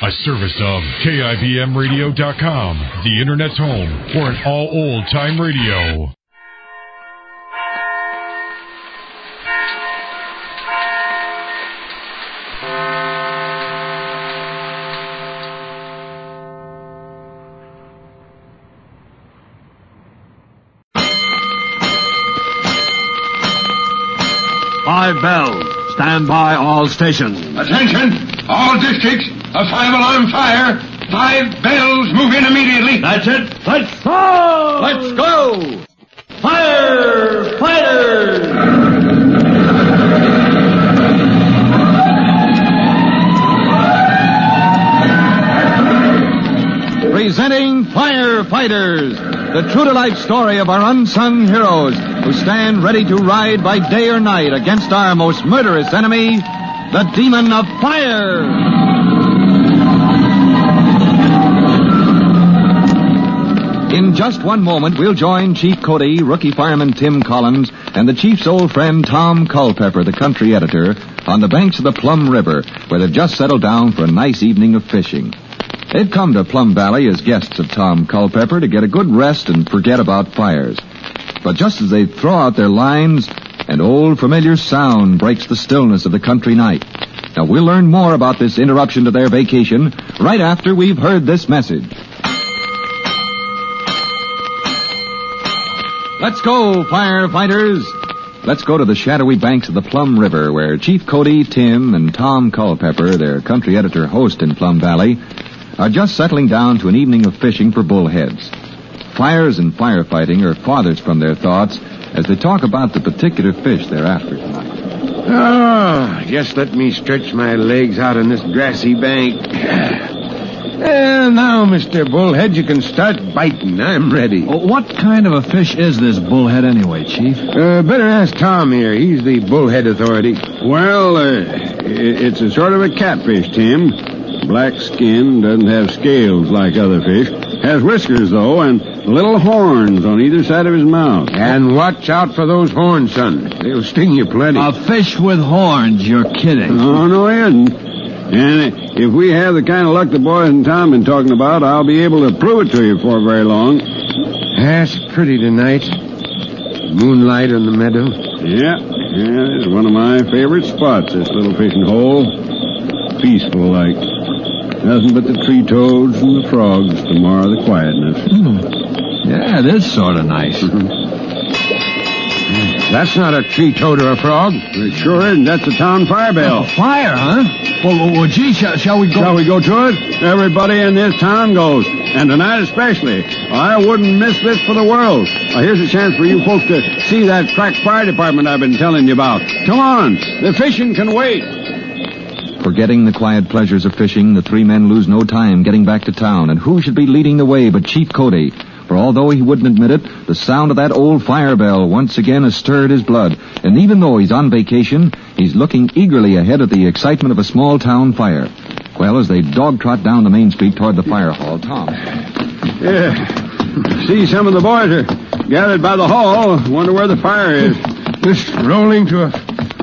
A service of KIBMradio.com, the Internet's home for an all old-time radio. Five bells. Stand by all stations. Attention, all districts. A 5-alarm fire. 5 bells. Move in immediately. That's it. Let's go! Let's go! Firefighters! Presenting Firefighters, the true-to-life story of our unsung heroes who stand ready to ride by day or night against our most murderous enemy, the demon of fire. In just one moment, we'll join Chief Cody, rookie fireman Tim Collins, and the Chief's old friend Tom Culpepper, the country editor, on the banks of the Plum River, where they've just settled down for a nice evening of fishing. They've come to Plum Valley as guests of Tom Culpepper to get a good rest and forget about fires. But just as they throw out their lines, an old familiar sound breaks the stillness of the country night. Now, we'll learn more about this interruption to their vacation right after we've heard this message. Let's go, firefighters! Let's go to the shadowy banks of the Plum River, where Chief Cody, Tim, and Tom Culpepper, their country editor host in Plum Valley, are just settling down to an evening of fishing for bullheads. Fires and firefighting are farthest from their thoughts as they talk about the particular fish they're after tonight. Oh, just let me stretch my legs out on this grassy bank. Now, Mr. Bullhead, you can start biting. I'm ready. What kind of a fish is this bullhead anyway, Chief? Better ask Tom here. He's the bullhead authority. Well, it's a sort of a catfish, Tim. Black skin, doesn't have scales like other fish. Has whiskers, though, and little horns on either side of his mouth. And watch out for those horns, son. They'll sting you plenty. A fish with horns, you're kidding. Oh, no, he isn't. And if we have the kind of luck the boys and Tom been talking about, I'll be able to prove it to you before very long. That's pretty tonight. Moonlight on the meadow. Yeah, it's one of my favorite spots, this little fishing hole. Peaceful like. Nothing but the tree toads and the frogs to mar the quietness. Yeah, it is sort of nice. That's not a tree toad or a frog. It sure isn't. That's a town fire bell. A fire, huh? Well, gee, shall we go? Shall we go to it? Everybody in this town goes. And tonight especially. I wouldn't miss this for the world. Here's a chance for you folks to see that crack fire department I've been telling you about. Come on. The fishing can wait. Forgetting the quiet pleasures of fishing, the three men lose no time getting back to town. And who should be leading the way but Chief Cody? For although he wouldn't admit it, the sound of that old fire bell once again has stirred his blood. And even though he's on vacation, he's looking eagerly ahead at the excitement of a small town fire. Well, as they dog-trot down the main street toward the fire hall, Tom. Yeah. See, some of the boys are gathered by the hall. Wonder where the fire is. This rolling to a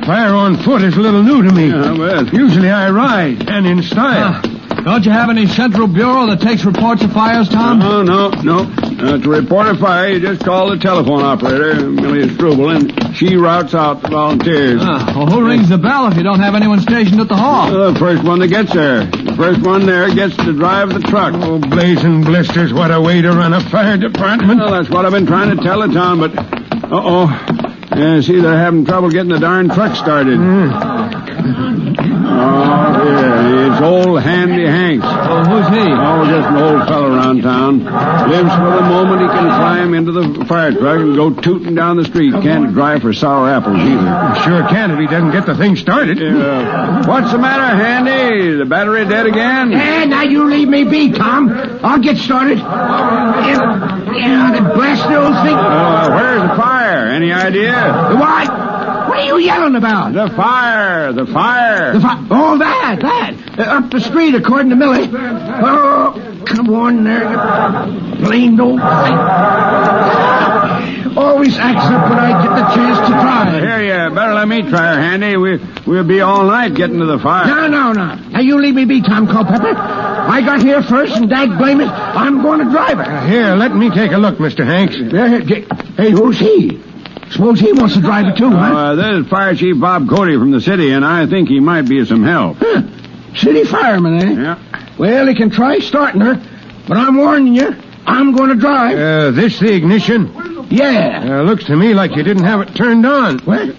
fire on foot is a little new to me. Yeah, well. Usually I ride, and in style. Don't you have any central bureau that takes reports of fires, Tom? No. To report a fire, you just call the telephone operator, Amelia Struble, and she routes out the volunteers. Well, who rings the bell if you don't have anyone stationed at the hall? The first one that gets there. The first one there gets to drive the truck. Oh, blazing blisters, what a way to run a fire department. Well, that's what I've been trying to tell the town, but... see, they're having trouble getting the darn truck started. Oh, yeah, it's old Handy Hanks. Oh, who's he? Oh, just an old fellow around town. Lives for the moment he can climb into the fire truck and go tooting down the street. Can't drive for sour apples either. Sure can if he doesn't get the thing started. What's the matter, Handy? The battery dead again? Now you leave me be, Tom. I'll get started. The blasted old thing. Where's the fire? Any idea? What? What are you yelling about? The fire. Oh, that. Up the street, according to Millie. Oh, come on there, you blamed old thing. Always acts up when I get the chance to try. Here, you better let me try her, Handy. We'll be all night getting to the fire. No. Now, you leave me be, Tom Culpepper. I got here first, and blame it, I'm going to drive it. Here, let me take a look, Mr. Hanks. Hey, who's he? Suppose he wants to drive it too, huh? This is Fire Chief Bob Cody from the city, and I think he might be of some help. Huh. City fireman, eh? Yeah. Well, he can try starting her, but I'm warning you, I'm going to drive. This the ignition? Yeah. Looks to me like you didn't have it turned on. What?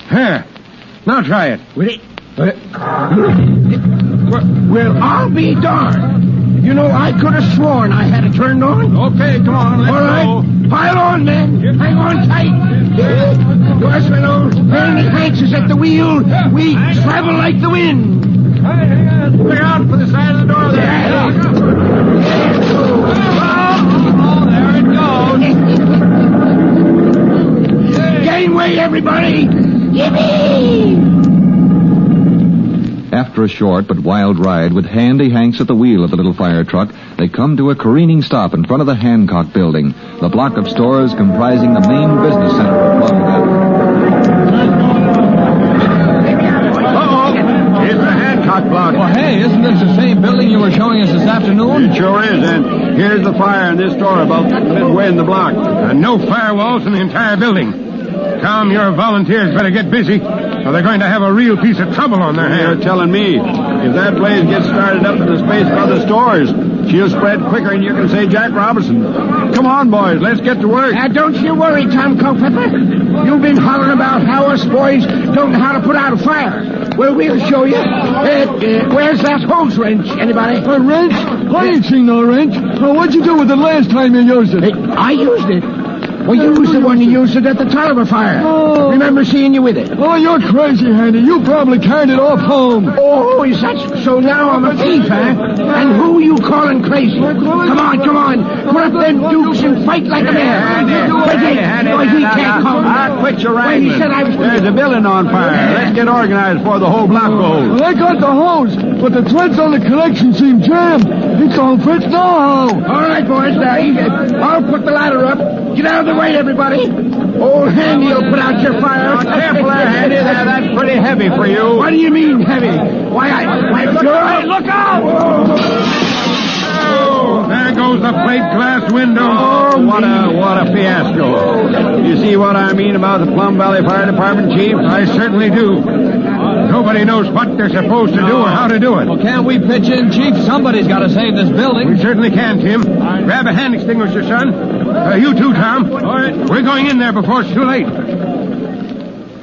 Here. Now try it. Well, I'll be darned. You know, I could have sworn I had it turned on. Okay, come on, let's All right, pile on, men. Hang on tight. Yours, fellow. Randy Hanks is at the wheel. We travel like the wind. Hang on. Look out for the side of the door there. Oh, there it goes. Gangway, everybody. Yippee! After a short but wild ride with Handy Hanks at the wheel of the little fire truck, they come to a careening stop in front of the Hancock Building, the block of stores comprising the main business center of Plum. Uh-oh, it's the Hancock block. Well, hey, isn't this the same building you were showing us this afternoon? It sure is, and here's the fire in this store about midway in the block. No firewalls in the entire building. Tom, your volunteers better get busy, or they're going to have a real piece of trouble on their hands. You're telling me, if that blaze gets started up in the space of other stores, she'll spread quicker than you can say Jack Robinson. Come on, boys, let's get to work. Don't you worry, Tom Culpepper. You've been hollering about how us boys don't know how to put out a fire. Well, we'll show you. Where's that hose wrench? Anybody? A wrench? I ain't seen no wrench. Well, what'd you do with it last time you used it? I used it. Well, you was the one who used it at the Tolliver fire. Oh. Remember seeing you with it? Oh, you're crazy, Handy. You probably carried it off home. Oh, is that so? Now I'm a thief, huh? And who you calling crazy? Come on. Put up them dukes and fight like a man. He can't come. Quit your wrangling. He said I was... There's a building on fire. Let's get organized before the whole block goes. Well, I got the hose, but the threads on the connection seem jammed. It don't fit now. All right, boys. I'll put the ladder up. Get out of the way, everybody. Old Handy will put out your fire. Careful there, Handy. That's pretty heavy for you. What do you mean, heavy? Why, look out! Oh, there goes the plate glass window. Oh, what a fiasco. You see what I mean about the Plum Valley Fire Department, Chief? I certainly do. Nobody knows what they're supposed to do or how to do it. Well, can't we pitch in, Chief? Somebody's got to save this building. We certainly can, Tim. Grab a hand extinguisher, son. You too, Tom. All right. We're going in there before it's too late.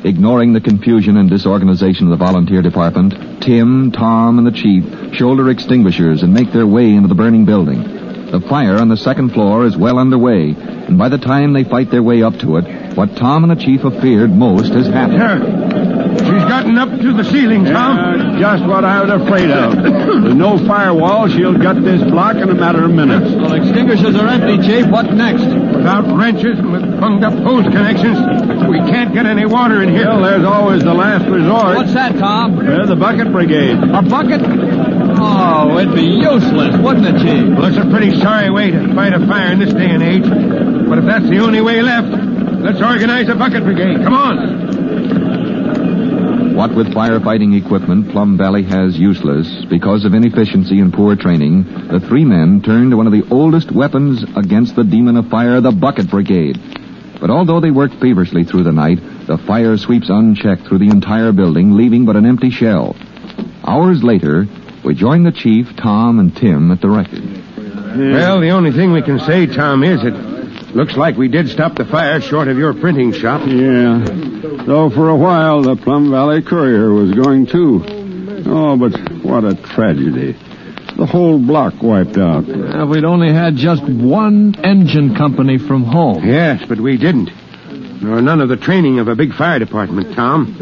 Ignoring the confusion and disorganization of the volunteer department, Tim, Tom, and the chief shoulder extinguishers and make their way into the burning building. The fire on the second floor is well underway, and by the time they fight their way up to it, what Tom and the chief have feared most has happened. She's gotten up to the ceiling, Tom. Just what I was afraid of. With no firewall, she'll gut this block in a matter of minutes. Well, extinguishers are empty, Chief. What next? Without wrenches and with bunged-up hose connections, we can't get any water in here. Well, there's always the last resort. What's that, Tom? The bucket brigade. A bucket? Oh, it'd be useless, wouldn't it, Chief? Well, it's a pretty sorry way to fight a fire in this day and age. But if that's the only way left, let's organize a bucket brigade. Come on. What with firefighting equipment Plum Valley has useless because of inefficiency and poor training, the three men turned to one of the oldest weapons against the demon of fire, the bucket brigade. But although they worked feverishly through the night, the fire sweeps unchecked through the entire building, leaving but an empty shell. Hours later, we join the chief, Tom, and Tim at the record. Well, the only thing we can say, Tom, is it looks like we did stop the fire short of your printing shop. Yeah. Though for a while the Plum Valley Courier was going too. Oh, but what a tragedy. The whole block wiped out. If we'd only had just one engine company from home. Yes, but we didn't. Nor none of the training of a big fire department, Tom.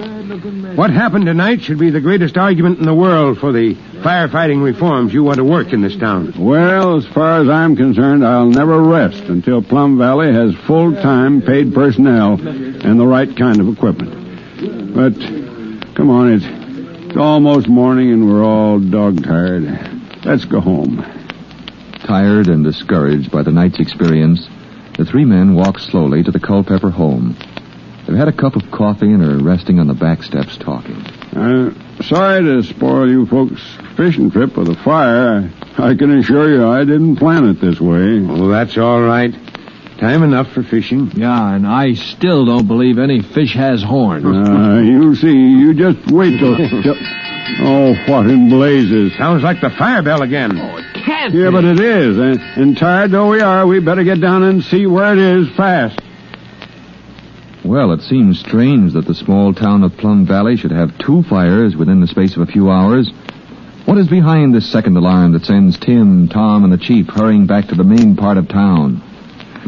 What happened tonight should be the greatest argument in the world for the firefighting reforms you want to work in this town. Well, as far as I'm concerned, I'll never rest until Plum Valley has full-time paid personnel and the right kind of equipment. But, come on, it's almost morning and we're all dog-tired. Let's go home. Tired and discouraged by the night's experience, the three men walk slowly to the Culpepper home. They've had a cup of coffee and are resting on the back steps talking. Sorry to spoil you folks' fishing trip with a fire. I can assure you I didn't plan it this way. Oh, that's all right. Time enough for fishing. Yeah, and I still don't believe any fish has horns. You see. You just wait till... Oh, what in blazes. Sounds like the fire bell again. Oh, it can't Yeah, be. but it is. And tired though we are, we better get down and see where it is fast. Well, it seems strange that the small town of Plum Valley should have 2 fires within the space of a few hours. What is behind this second alarm that sends Tim, Tom, and the chief hurrying back to the main part of town?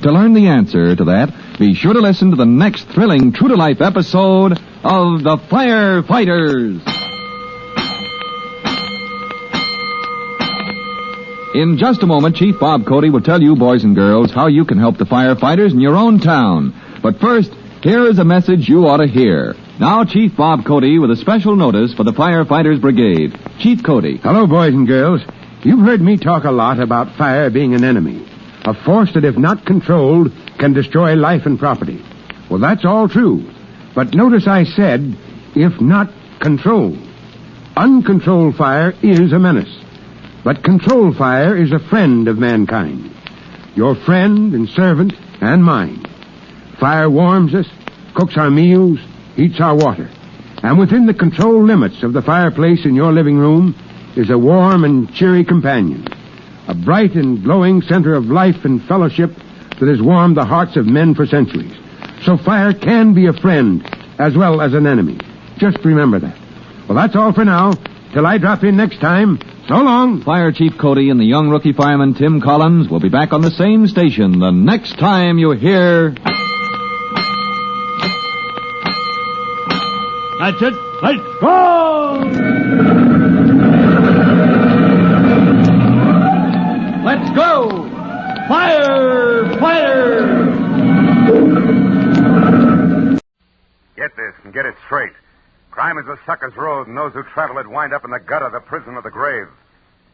To learn the answer to that, be sure to listen to the next thrilling true-to-life episode of The Firefighters. In just a moment, Chief Bob Cody will tell you, boys and girls, how you can help the firefighters in your own town. But first, here is a message you ought to hear. Now, Chief Bob Cody with a special notice for the Firefighters Brigade. Chief Cody. Hello, boys and girls. You've heard me talk a lot about fire being an enemy. A force that, if not controlled, can destroy life and property. Well, that's all true. But notice I said, if not controlled. Uncontrolled fire is a menace. But controlled fire is a friend of mankind. Your friend and servant and mine. Fire warms us, cooks our meals, heats our water. And within the controlled limits of the fireplace in your living room is a warm and cheery companion. A bright and glowing center of life and fellowship that has warmed the hearts of men for centuries. So fire can be a friend as well as an enemy. Just remember that. Well, that's all for now. Till I drop in next time, so long. Fire Chief Cody and the young rookie fireman Tim Collins will be back on the same station the next time you hear... That's it. Let's go! Let's go! Firefighters! Get this and get it straight. Crime is a sucker's road, and those who travel it wind up in the gutter, the prison, or the grave.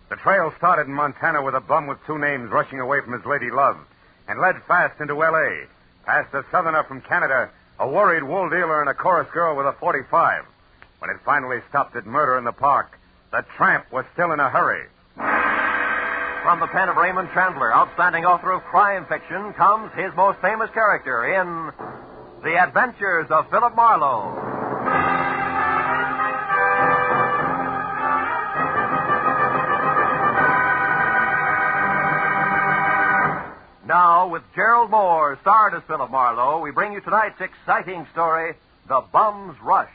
The trail started in Montana with a bum with 2 names rushing away from his lady love, and led fast into L.A., past a southerner from Canada, a worried wool dealer, and a chorus girl with a .45. When it finally stopped at murder in the park, the tramp was still in a hurry. From the pen of Raymond Chandler, outstanding author of crime fiction, comes his most famous character in The Adventures of Philip Marlowe. Now, with Gerald Moore, starred as Philip Marlowe, we bring you tonight's exciting story, The Bum's Rush.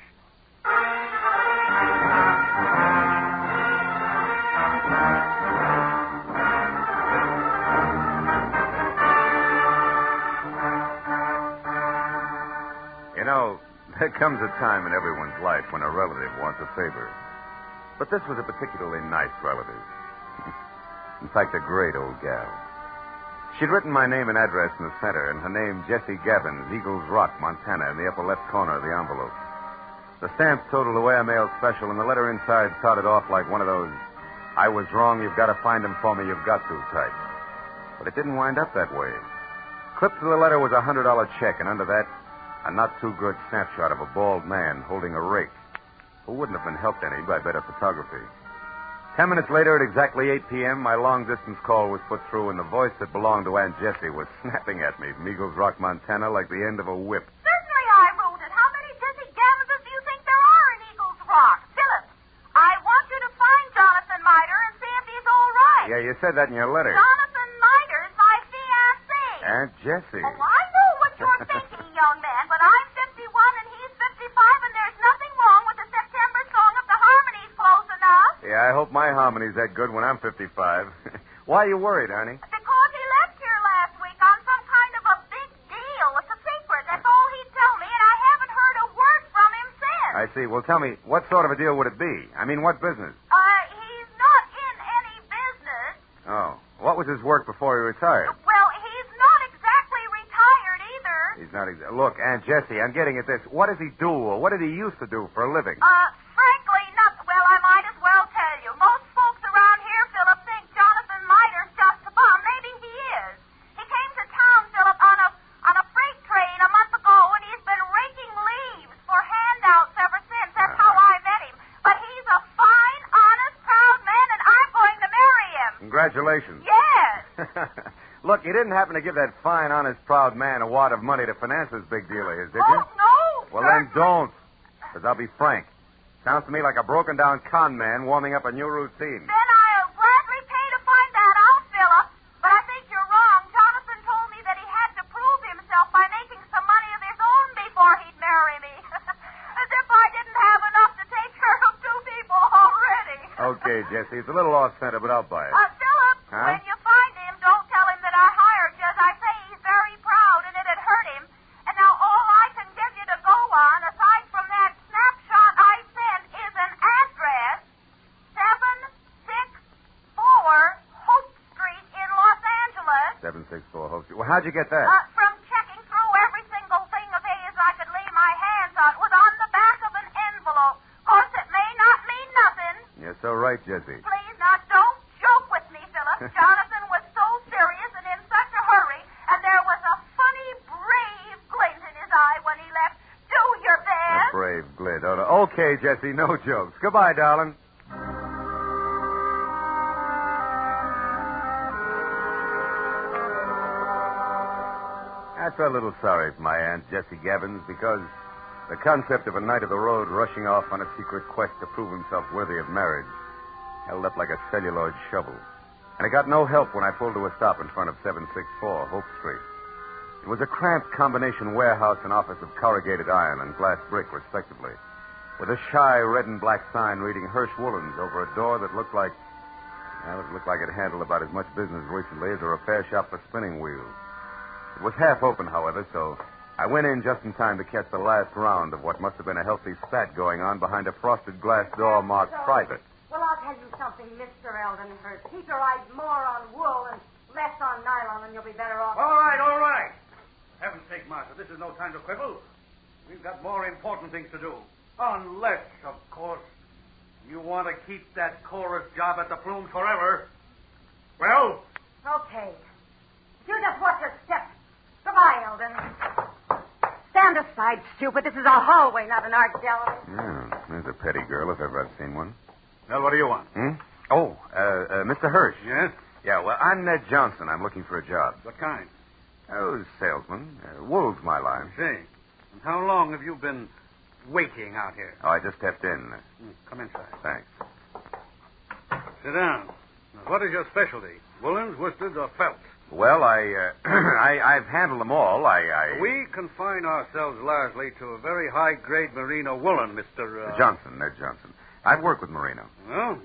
You know, there comes a time in everyone's life when a relative wants a favor. But this was a particularly nice relative. In fact, a great old gal. She'd written my name and address in the center, and her name, Jessie Gabbins, Eagles Rock, Montana, in the upper left corner of the envelope. The stamp totaled the way I mailed special, and the letter inside started off like one of those, I was wrong, you've got to find him for me, you've got to type. But it didn't wind up that way. Clipped to the letter was a $100 check, and under that, a not-too-good snapshot of a bald man holding a rake, who wouldn't have been helped any by better photography. 10 minutes later, at exactly 8 p.m., my long-distance call was put through, and the voice that belonged to Aunt Jessie was snapping at me from Eagles Rock, Montana, like the end of a whip. Certainly I wrote it. How many Jessie Gabbinses do you think there are in Eagles Rock? Philip, I want you to find Jonathan Miter and see if he's all right. Yeah, you said that in your letter. Jonathan Miter's my fiancé. Aunt Jessie. Oh, I know what you're thinking, young man, but I'm 51 and he's 55, and there's nothing wrong with the September song if the harmony's close enough. Yeah, I hope my harmony's that good when I'm 55. Why are you worried, honey? Because he left here last week on some kind of a big deal. It's a secret. That's all he'd tell me, and I haven't heard a word from him since. I see. Well, tell me, what sort of a deal would it be? I mean, what business? He's not in any business. Oh. What was his work before he retired? Well, he's not exactly retired either. He's not exactly... Look, Aunt Jessie, I'm getting at this. What does he do, or what did he used to do for a living? Frankly, not... Well, I might as well tell you. Most folks around here, Philip, think Jonathan Miter's just a bum. Maybe he is. He came to town, Philip, on a freight train a month ago, and he's been raking leaves for handouts ever since. That's how I met him. Congratulations. Yes. Look, you didn't happen to give that fine, honest, proud man a wad of money to finance this big deal of his, did you? Oh, no. Well, then don't. Because I'll be frank. Sounds to me like a broken-down con man warming up a new routine. Then I'll gladly pay to find that out, Philip. But I think you're wrong. Jonathan told me that he had to prove himself by making some money of his own before he'd marry me. As if I didn't have enough to take care of two people already. Okay, Jesse. It's a little off-center, but I'll buy it. Philip, Huh? when you find him, don't tell him that I hired you. As I say, he's very proud, and it'd hurt him. And now all I can give you to go on, aside from that snapshot I sent, is an address, 764 Hope Street in Los Angeles. 764 Hope Street. Well, how'd you get that? From checking through every single thing of his I could lay my hands on. It was on the back of an envelope. Of course, it may not mean nothing. You're so right, Jesse. Please, now, don't joke with me, Philip. Jonathan was so serious and in such a hurry, and there was a funny, brave glint in his eye when he left. Do your A best. brave glint. Oh, no. Okay, Jesse, no jokes. Goodbye, darling. I felt a little sorry for my Aunt Jessie Gabbins because the concept of a knight of the road rushing off on a secret quest to prove himself worthy of marriage held up like a celluloid shovel. And it got no help when I pulled to a stop in front of 764 Hope Street. It was a cramped combination warehouse and office of corrugated iron and glass brick, respectively, with a shy red and black sign reading Hirsch Woolens over a door that looked like... Well, it looked like it handled about as much business recently as a repair shop for spinning wheels. It was half open, however, so I went in just in time to catch the last round of what must have been a healthy spat going on behind a frosted glass door marked private. Well, I'll tell you something, Mr. Eldenhurst. Keep your eyes more on wool and less on nylon, and you'll be better off. All right, all right. Heaven's sake, Martha, this is no time to quibble. We've got more important things to do. Unless, of course, you want to keep that chorus job at the Plum forever. Well? Okay. You just watch your step. Goodbye, Eldon. Stand aside, stupid. This is a hallway, not an art gallery. Yeah, there's a petty girl if ever I've seen one. Well, what do you want? Oh, Mr. Hirsch. Yes? Yeah, well, I'm Ned Johnson. I'm looking for a job. What kind? Oh, salesman. Wool's my line. I see. And how long have you been waiting out here? Oh, I just stepped in. Come inside. Thanks. Sit down. Now, what is your specialty? Woolens, worsteds, or felts? Well, I've handled them all. We confine ourselves largely to a very high-grade merino woolen, Mr. Johnson, Ned Johnson. I've worked with merino. Well,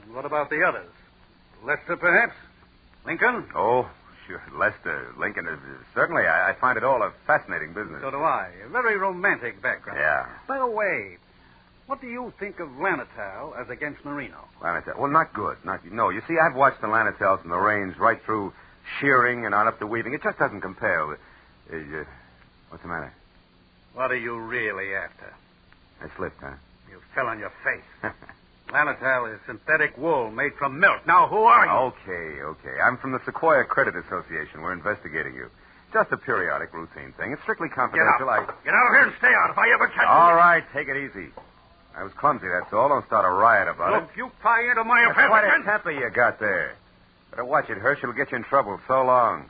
and what about the others? Lester, perhaps? Lincoln? Oh, sure. Lester, Lincoln. Certainly, I find it all a fascinating business. So do I. A very romantic background. Yeah. By the way, what do you think of Lanatal as against merino? Lanatal? Well, not good. No, you see, I've watched the Lanatals from the range right through shearing and on up to weaving. It just doesn't compare with... what's the matter? What are you really after? I slipped, huh? You fell on your face. Lanatal is synthetic wool made from milk. Now, who are you? Okay. I'm from the Sequoia Credit Association. We're investigating you. Just a periodic routine thing. It's strictly confidential. Get out of here and stay out if I ever catch you. All right, take it easy. I was clumsy, that's all. Don't start a riot about it. Look, you pry into my affairs What again. a temper you got there. Better watch it, Hirsch. It'll get you in trouble. So long.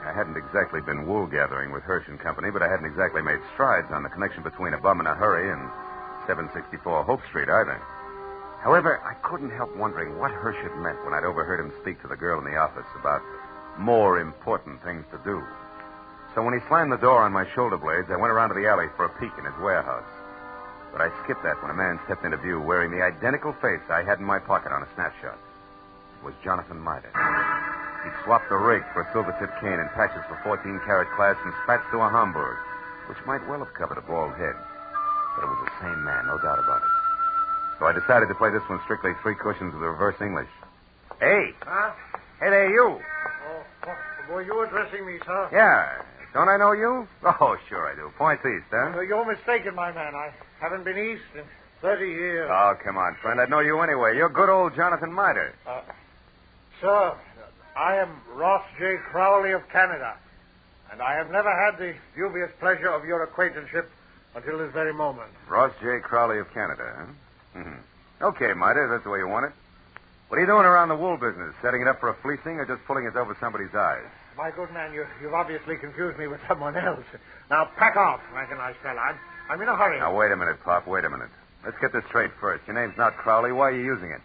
I hadn't exactly been wool gathering with Hirsch and Company, but I hadn't exactly made strides on the connection between a bum in a hurry and 764 Hope Street either. However, I couldn't help wondering what Hirsch had meant when I'd overheard him speak to the girl in the office about more important things to do. So when he slammed the door on my shoulder blades, I went around to the alley for a peek in his warehouse. But I skipped that when a man stepped into view wearing the identical face I had in my pocket on a snapshot. It was Jonathan Mitre. He'd swapped the rig for a silver-tipped cane and patches for 14-karat class and spats to a Hamburg, which might well have covered a bald head. But it was the same man, no doubt about it. So I decided to play this one strictly three cushions with reverse English. Hey! Huh? Hey there, you! Oh, were you addressing me, sir? Yeah. Don't I know you? Oh, sure I do. Points east, huh? You're mistaken, my man. I haven't been east in 30 years. Oh, come on, friend. I'd know you anyway. You're good old Jonathan Mitre. Sir, I am Ross J. Crowley of Canada, and I have never had the dubious pleasure of your acquaintanceship until this very moment. Ross J. Crowley of Canada, huh? Mm-hmm. Okay, Mida, that's the way you want it. What are you doing around the wool business? Setting it up for a fleecing or just pulling it over somebody's eyes? My good man, you've obviously confused me with someone else. Now, pack off, like a nice fella. I'm in a hurry. Now, wait a minute, Pop, wait a minute. Let's get this straight first. Your name's not Crowley. Why are you using it?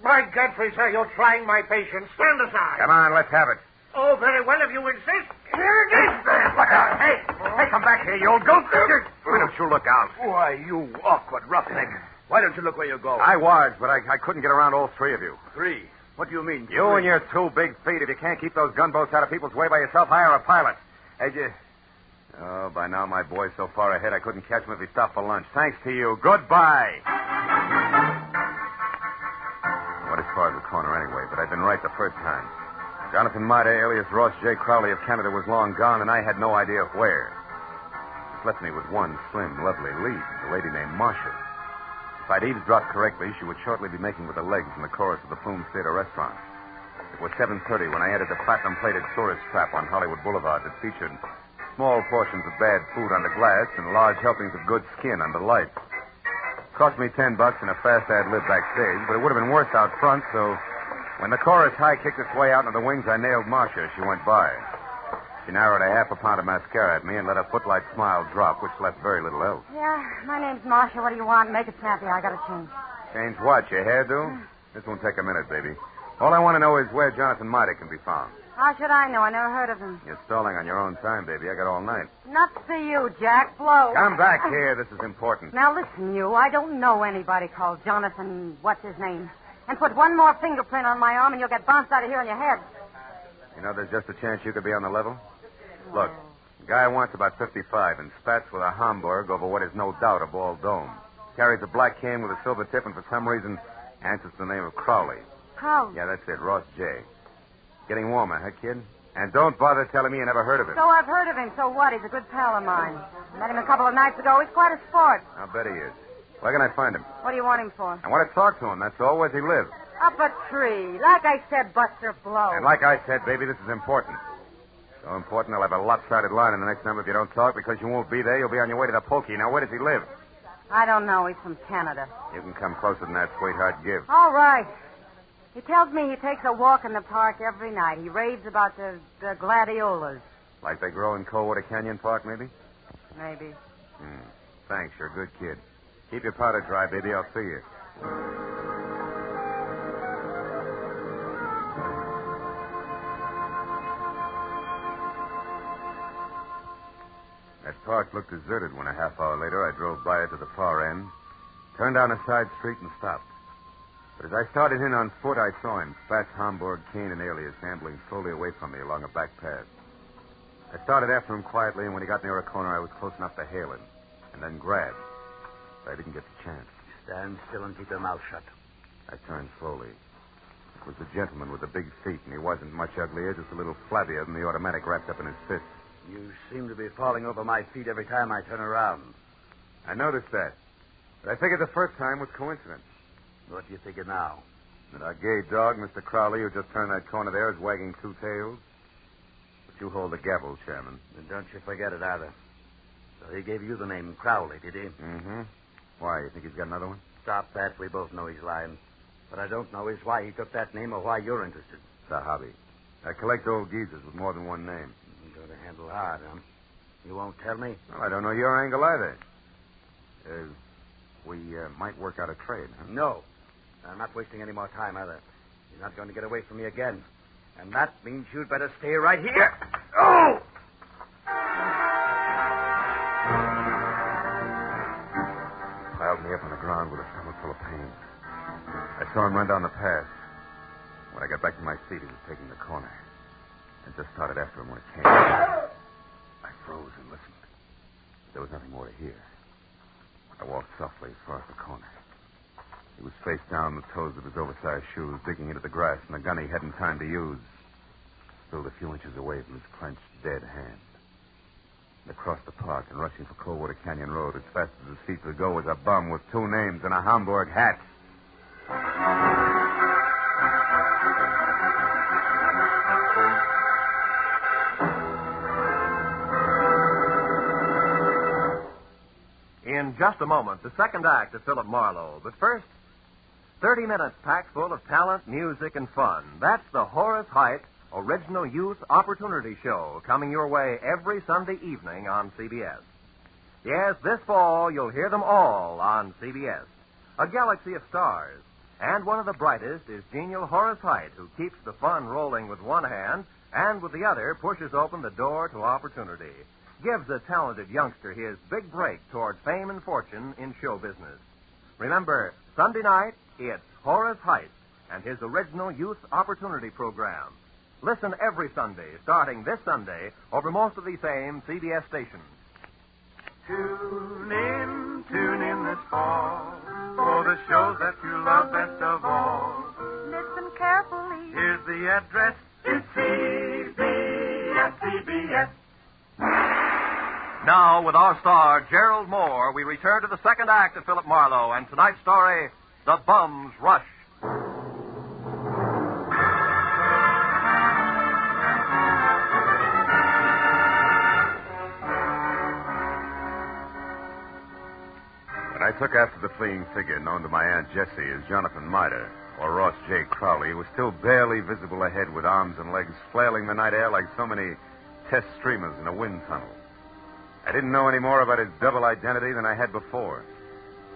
By Godfrey, sir, you're trying my patience. Stand aside. Come on, let's have it. Oh, very well, if you insist. Here it is. Look out. Hey, come back here, you old goat. Why don't you look out? Why, you awkward roughneck. Why don't you look where you go? I was, but I couldn't get around all three of you. Three? What do you mean? You and your 2 big feet. If you can't keep those gunboats out of people's way by yourself, hire a pilot. Oh, by now my boy's so far ahead I couldn't catch him if he stopped for lunch. Thanks to you. Goodbye. What as far as the corner anyway, but I'd been right the first time. Jonathan Mida, alias Ross J. Crowley of Canada, was long gone, and I had no idea where. This left me with one slim, lovely lead, a lady named Marcia. If I'd eavesdropped correctly, she would shortly be making with the legs in the chorus of the Plum Theater restaurant. It was 7:30 when I entered the platinum-plated tourist trap on Hollywood Boulevard that featured small portions of bad food under glass and large helpings of good skin under lights. It cost me $10 and a fast ad-lib backstage, but it would have been worse out front, so when the chorus high kicked its way out into the wings, I nailed Marcia as she went by. She narrowed a half a pound of mascara at me and let a footlight smile drop, which left very little else. Yeah, my name's Marcia. What do you want? Make it snappy. I gotta change. Change what? Your hairdo? This won't take a minute, baby. All I want to know is where Jonathan Mida can be found. How should I know? I never heard of him. You're stalling on your own time, baby. I got all night. Nuts to you, Jack. Blow. Come back here. This is important. Now, listen, you. I don't know anybody called Jonathan, what's his name. And put one more fingerprint on my arm and you'll get bounced out of here on your head. You know, there's just a chance you could be on the level. Look, the guy wants about 55 and spats with a Hamburg over what is no doubt a bald dome. Carries a black cane with a silver tip and for some reason answers to the name of Crowley. Crowley? Yeah, that's it, Ross J. Getting warmer, huh, kid? And don't bother telling me you never heard of him. So I've heard of him. So what? He's a good pal of mine. Met him a couple of nights ago. He's quite a sport. I'll bet he is. Where can I find him? What do you want him for? I want to talk to him, that's all. Where's he live? Up a tree. Like I said, Buster Blow. And like I said, baby, this is important. So important, I'll have a lopsided line in the next number if you don't talk, because you won't be there. You'll be on your way to the pokey. Now, where does he live? I don't know. He's from Canada. You can come closer than that, sweetheart. Give. All right. He tells me he takes a walk in the park every night. He raves about the gladiolas. Like they grow in Coldwater Canyon Park, maybe? Maybe. Thanks. You're a good kid. Keep your powder dry, baby. I'll see you. That park looked deserted when a half hour later I drove by it to the far end, turned down a side street and stopped. But as I started in on foot, I saw him, Spats, Hamburg, Kane, and Alias, ambling slowly away from me along a back path. I started after him quietly, and when he got near a corner, I was close enough to hail him, and then grab. But I didn't get the chance. Stand still and keep your mouth shut. I turned slowly. It was the gentleman with the big feet, and he wasn't much uglier, just a little flabbier than the automatic wrapped up in his fist. You seem to be falling over my feet every time I turn around. I noticed that. But I figured the first time was coincidence. What do you figure now? That our gay dog, Mr. Crowley, who just turned that corner there, is wagging 2 tails. But you hold the gavel, Chairman. And don't you forget it either. So he gave you the name Crowley, did he? Mm-hmm. Why, you think he's got another one? Stop that. We both know he's lying. What I don't know is why he took that name or why you're interested. It's a hobby. I collect old geezers with more than one name. You're going to handle hard, huh? You won't tell me? Well, I don't know your angle either. We might work out a trade, huh? No. I'm not wasting any more time either. You're not going to get away from me again. And that means you'd better stay right here. Oh! Piled me up on the ground with a stomach full of pain. I saw him run down the path. When I got back to my seat, he was taking the corner. I just started after him when it came. I froze and listened. There was nothing more to hear. I walked softly as far as the corner. He was face down, the toes of his oversized shoes digging into the grass, and the gun he hadn't time to use spilled a few inches away from his clenched, dead hand. And across the park and rushing for Coldwater Canyon Road as fast as his feet would go was a bum with 2 names and a Hamburg hat. in just a moment the second act of Philip Marlowe. But first, 30 minutes packed full of talent, music, and fun. That's the Horace Heidt Original Youth Opportunity Show, coming your way every Sunday evening on CBS. Yes, this fall you'll hear them all on CBS. A galaxy of stars. And one of the brightest is genial Horace Heidt, who keeps the fun rolling with one hand and with the other pushes open the door to opportunity. Gives a talented youngster his big break toward fame and fortune in show business. Remember, Sunday night, it's Horace Heidt and his Original Youth Opportunity Program. Listen every Sunday, starting this Sunday, over most of these same CBS stations. Tune in this fall for the shows that you love best of all. Listen carefully. Here's the address. It's CBS. Now, with our star, Gerald Moore, we return to the second act of Philip Marlowe and tonight's story, The Bum's Rush. When I took after the fleeing figure known to my Aunt Jessie as Jonathan Mitre, or Ross J. Crowley, who was still barely visible ahead with arms and legs flailing the night air like so many test streamers in a wind tunnel. I didn't know any more about his double identity than I had before.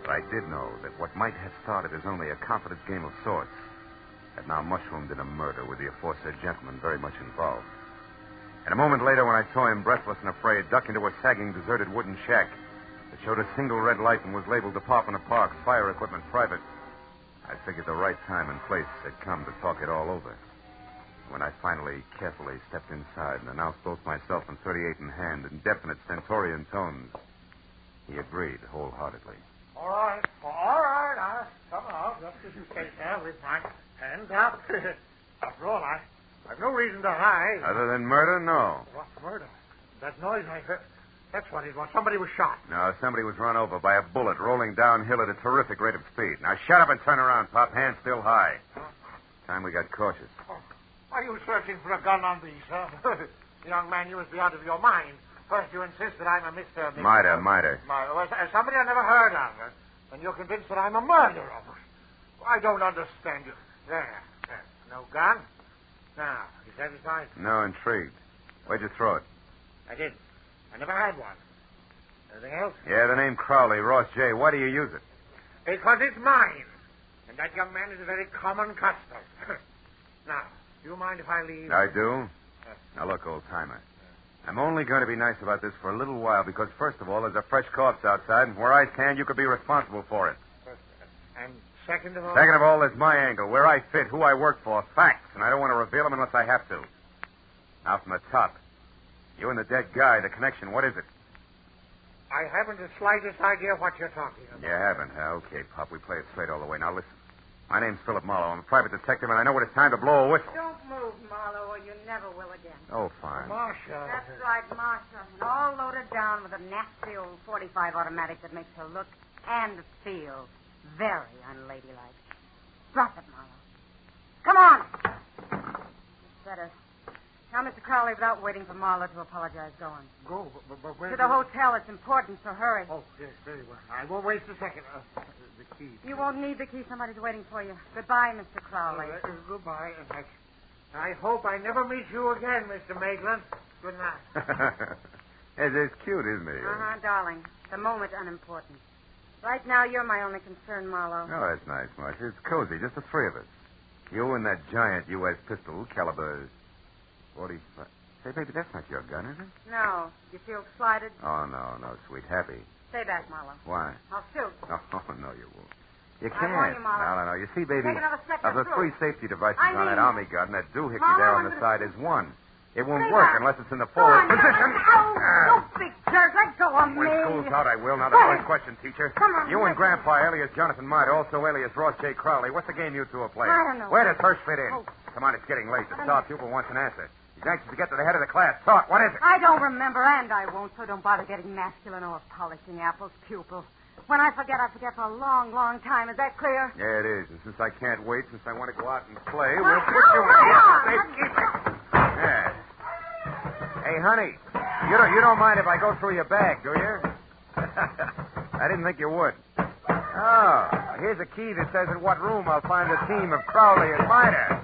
But I did know that what might have started as only a confidence game of sorts had now mushroomed in a murder with the aforesaid gentleman very much involved. And a moment later, when I saw him breathless and afraid duck into a sagging, deserted wooden shack that showed a single red light and was labeled Department of Parks, Fire Equipment Private, I figured the right time and place had come to talk it all over. When I finally carefully stepped inside and announced both myself and 38 in hand in definite stentorian tones, he agreed wholeheartedly. All right. I'll come out just as you say, sir, with my hand up. After all, I've no reason to hide. Other than murder, no. What murder? That noise I heard. That's what it was. Somebody was shot. No, somebody was run over by a bullet rolling downhill at a terrific rate of speed. Now shut up and turn around, Pop. Hands still high. Time we got cautious. Are you searching for a gun on these, sir? Young man, you must be out of your mind. First, you insist that I'm a Mr. Mitre. Somebody I never heard of. And you're convinced that I'm a murderer. I don't understand you. There. No gun? Now, you satisfied? No, intrigued. Where'd you throw it? I did. I never had one. Anything else? Yeah, the name Crowley, Ross J. Why do you use it? Because it's mine. And that young man is a very common custom. Now, do you mind if I leave? I do. Now, look, old-timer. I'm only going to be nice about this for a little while because, first of all, there's a fresh corpse outside, and where I stand, you could be responsible for it. And second of all? Second of all, there's my angle, where I fit, who I work for, facts, and I don't want to reveal them unless I have to. Now, from the top. You and the dead guy, the connection, what is it? I haven't the slightest idea what you're talking about. You haven't, huh? Okay, Pop, we play it straight all the way. Now, listen. My name's Philip Marlowe. I'm a private detective, and I know when it's time to blow a whistle. Don't move, Marlowe, or you never will again. Oh, fine. Marcia. That's right, Marcia. And all loaded down with a nasty old .45 automatic that makes her look and feel very unladylike. Drop it, Marlowe. Come on. Better. Now, Mr. Crowley, without waiting for Marlowe to apologize, go on. Go? But where? To the hotel. It's important, so hurry. Oh, yes, very well. I won't waste a second. The key. You won't need the key. Somebody's waiting for you. Goodbye, Mr. Crowley. Goodbye. I hope I never meet you again, Mr. Maitland. Good night. It's cute, isn't he? Darling. The moment's unimportant. Right now, you're my only concern, Marlowe. Oh, that's nice, Marcia. It's cozy, just the three of us. You and that giant U.S. pistol, caliber 45. Say, baby, that's not your gun, is it? No. You feel slighted? Oh, no, sweet. Happy. Stay back, Marlowe. Why? I'll shoot. Oh, no, you won't. You I can't. warn you, Marlowe. No. You see, baby, Take another step, of the you're three safety devices I on that mean- Army gun, that doohickey Marlowe, there on I'm the gonna- side is one. It won't Stay work back. unless it's in the Go forward on, position. you big jerk. Let go of me. When school's out, I will. Now, the Hey. first question, teacher. Come on, You and listen. Grandpa, alias Jonathan Mitre, also alias Ross J. Crowley. What's the game you two are playing? I don't know. Where does Hirsch fit in? Oh. Come on, it's getting late. The I don't star know. pupil wants an answer. He's anxious to get to the head of the class. Talk. What is it? I don't remember, and I won't, so don't bother getting masculine or polishing apples, pupil. When I forget for a long, long time. Is that clear? Yeah, it is. And since I can't wait, since I want to go out and play, Oh, we'll put you in right here. on. Safekeeping. Yeah. Hey, honey, you don't mind if I go through your bag, do you? I didn't think you would. Oh, here's a key that says in what room I'll find a team of Crowley and Miner.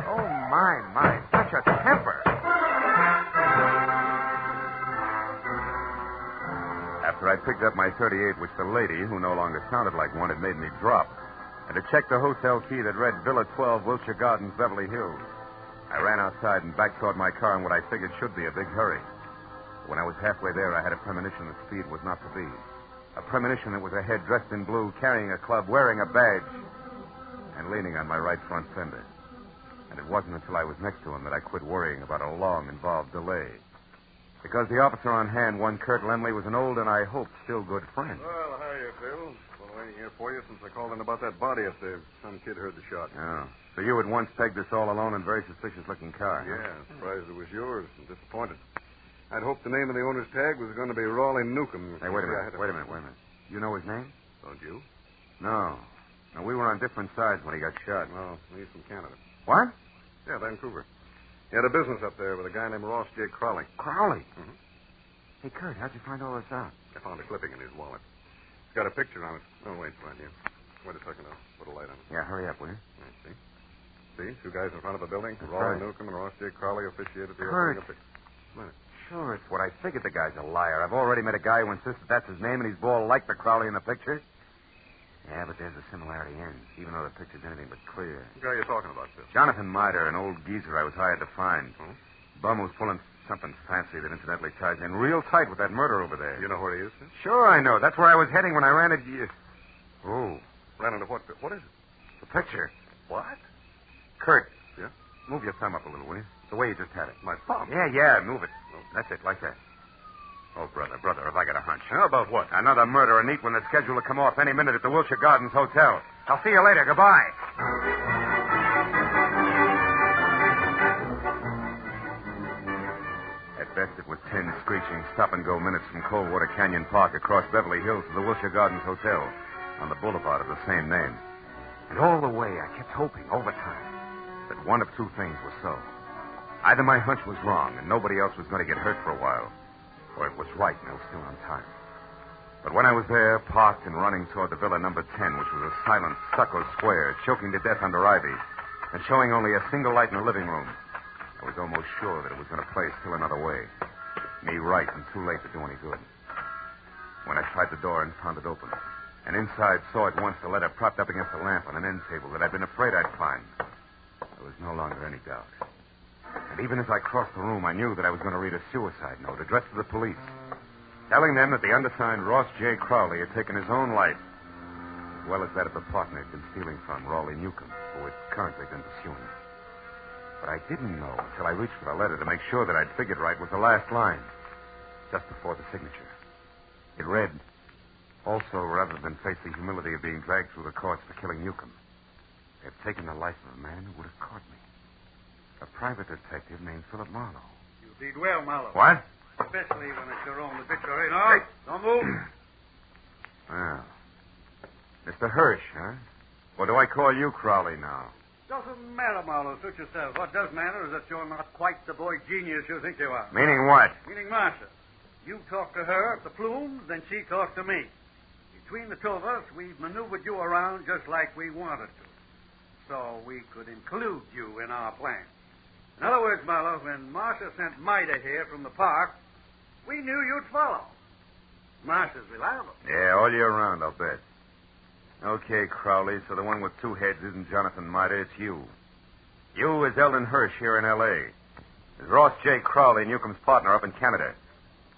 Oh, my, such a temper. After I picked up my .38, which the lady, who no longer sounded like one, had made me drop, and to check the hotel key that read Villa 12, Wilshire Gardens, Beverly Hills, I ran outside and back toward my car in what I figured should be a big hurry. When I was halfway there, I had a premonition that speed was not to be. A premonition that was a head dressed in blue, carrying a club, wearing a badge, and leaning on my right front fender. And it wasn't until I was next to him that I quit worrying about a long, involved delay. Because the officer on hand, one Kurt Lemley, was an old and I hope still good friend. Well, hiya, Phil. Been waiting here for you since I called in about that body up there. Some kid heard the shot. Oh. So you had once pegged this all alone and very suspicious-looking car, huh? Yeah, surprised it was yours and disappointed. I'd hoped the name of the owner's tag was going to be Raleigh Newcomb. Hey, wait a minute. You know his name? Don't you? No. No, we were on different sides when he got shot. Well, he's from Canada. What? Yeah, Vancouver. He had a business up there with a guy named Ross J. Crowley. Crowley? Mm-hmm. Hey, Kurt, how'd you find all this out? I found a clipping in his wallet. It's got a picture on it. Oh, wait, right here. Wait a second. I'll put a light on it. Yeah, hurry up, will you? See? See? Two guys in front of the building. That's Raleigh right. Newcomb and Ross J. Crowley officiated the Kurt. opening of the... Wait. Sure, it's what I figured. The guy's a liar. I've already met a guy who insists that that's his name, and he's bald like the Crowley in the picture. Yeah, but there's a similarity ends, even though the picture's anything but clear. What guy are you talking about, Phil? Jonathan Mider, an old geezer I was hired to find. Hmm? Bum who's pulling something fancy that incidentally ties in real tight with that murder over there. You know where he is, Phil? Sure, I know. That's where I was heading when I ran into you. Oh. Ran into what, Phil? What is it? The picture. What? Kurt. Yeah? Move your thumb up a little, will you? The way you just had it. My thumb? Yeah, move it. That's it, like that. Oh, brother, have I got a hunch. How about what? Another murder, a neat one that's scheduled to come off any minute at the Wilshire Gardens Hotel. I'll see you later. Goodbye. At best, it was 10 screeching stop-and-go minutes from Coldwater Canyon Park across Beverly Hills to the Wilshire Gardens Hotel on the boulevard of the same name. And all the way, I kept hoping, over time, that one of two things was so. Either my hunch was wrong and nobody else was going to get hurt for a while, or it was right and I was still on time. But when I was there, parked and running toward the Villa number 10, which was a silent stucco square, choking to death under ivy, and showing only a single light in the living room, I was almost sure that it was going to play still another way. Me right and too late to do any good. When I tried the door and found it open, and inside saw at once the letter propped up against a lamp on an end table that I'd been afraid I'd find, there was no longer any doubt. And even as I crossed the room, I knew that I was going to read a suicide note addressed to the police, telling them that the undersigned Ross J. Crowley had taken his own life, as well as that of the partner he'd been stealing from, Raleigh Newcomb, who had currently been pursuing him. What I didn't know until I reached for the letter to make sure that I'd figured right was the last line, just before the signature. It read, also, rather than face the humility of being dragged through the courts for killing Newcomb, they have taken the life of a man who would have caught me. A private detective named Philip Marlowe. You did well, Marlowe. What? Especially when it's your own obituary. No, don't move. Well, Mr. Hirsch, huh? Or do I call you Crowley now? Doesn't matter, Marlowe. Suit yourself. What does matter is that you're not quite the boy genius you think you are. Meaning what? Meaning Marcia. You talked to her at the Plumes, then she talked to me. Between the two of us, we've maneuvered you around just like we wanted to. So we could include you in our plan. In other words, Marlowe, when Marcia sent Mida here from the park, we knew you'd follow. Marcia's reliable. Yeah, all year round, I'll bet. Okay, Crowley, so the one with two heads isn't Jonathan Mida, it's you. You is Eldon Hirsch here in L.A. Is Ross J. Crowley, Newcomb's partner up in Canada.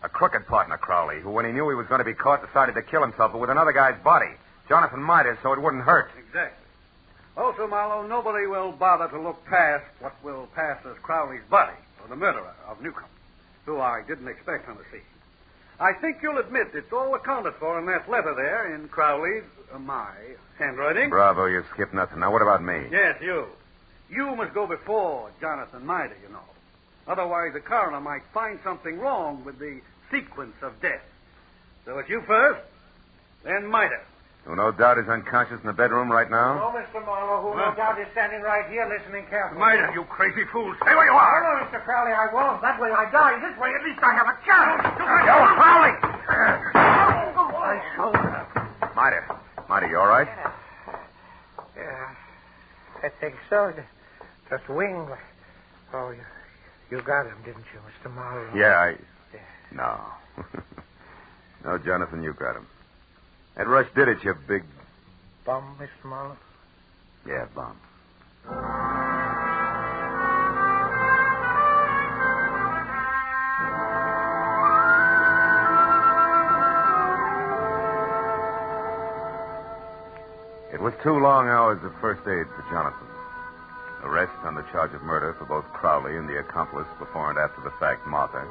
A crooked partner, Crowley, who, when he knew he was going to be caught, decided to kill himself, but with another guy's body. Jonathan Mida, so it wouldn't hurt. Exactly. Also, Marlowe, nobody will bother to look past what will pass as Crowley's body, or the murderer of Newcomb, who I didn't expect on the scene. I think you'll admit it's all accounted for in that letter there in Crowley's, my handwriting. Bravo, you skipped nothing. Now, what about me? Yes, you. You must go before Jonathan Mida, you know. Otherwise, the coroner might find something wrong with the sequence of death. So it's you first, then Mida. Who no doubt is unconscious in the bedroom right now? Oh, Mr. Marlowe, who no doubt is standing right here listening carefully. Mida, you crazy fool. Stay where you are. No, Mr. Crowley, I won't. That way I die. This way, at least I have a chance. Yo, Crowley! Marty, you all right? Yeah, I think so. Just wing. Oh, you got him, didn't you, Mr. Marlowe? Yeah, No. No, Jonathan, you got him. That rush did it, you big... Bum, Mr. Marlowe? Yeah, bum. It was 2 long hours of first aid for Jonathan. Arrest on the charge of murder for both Crowley and the accomplice before and after the fact, Martha.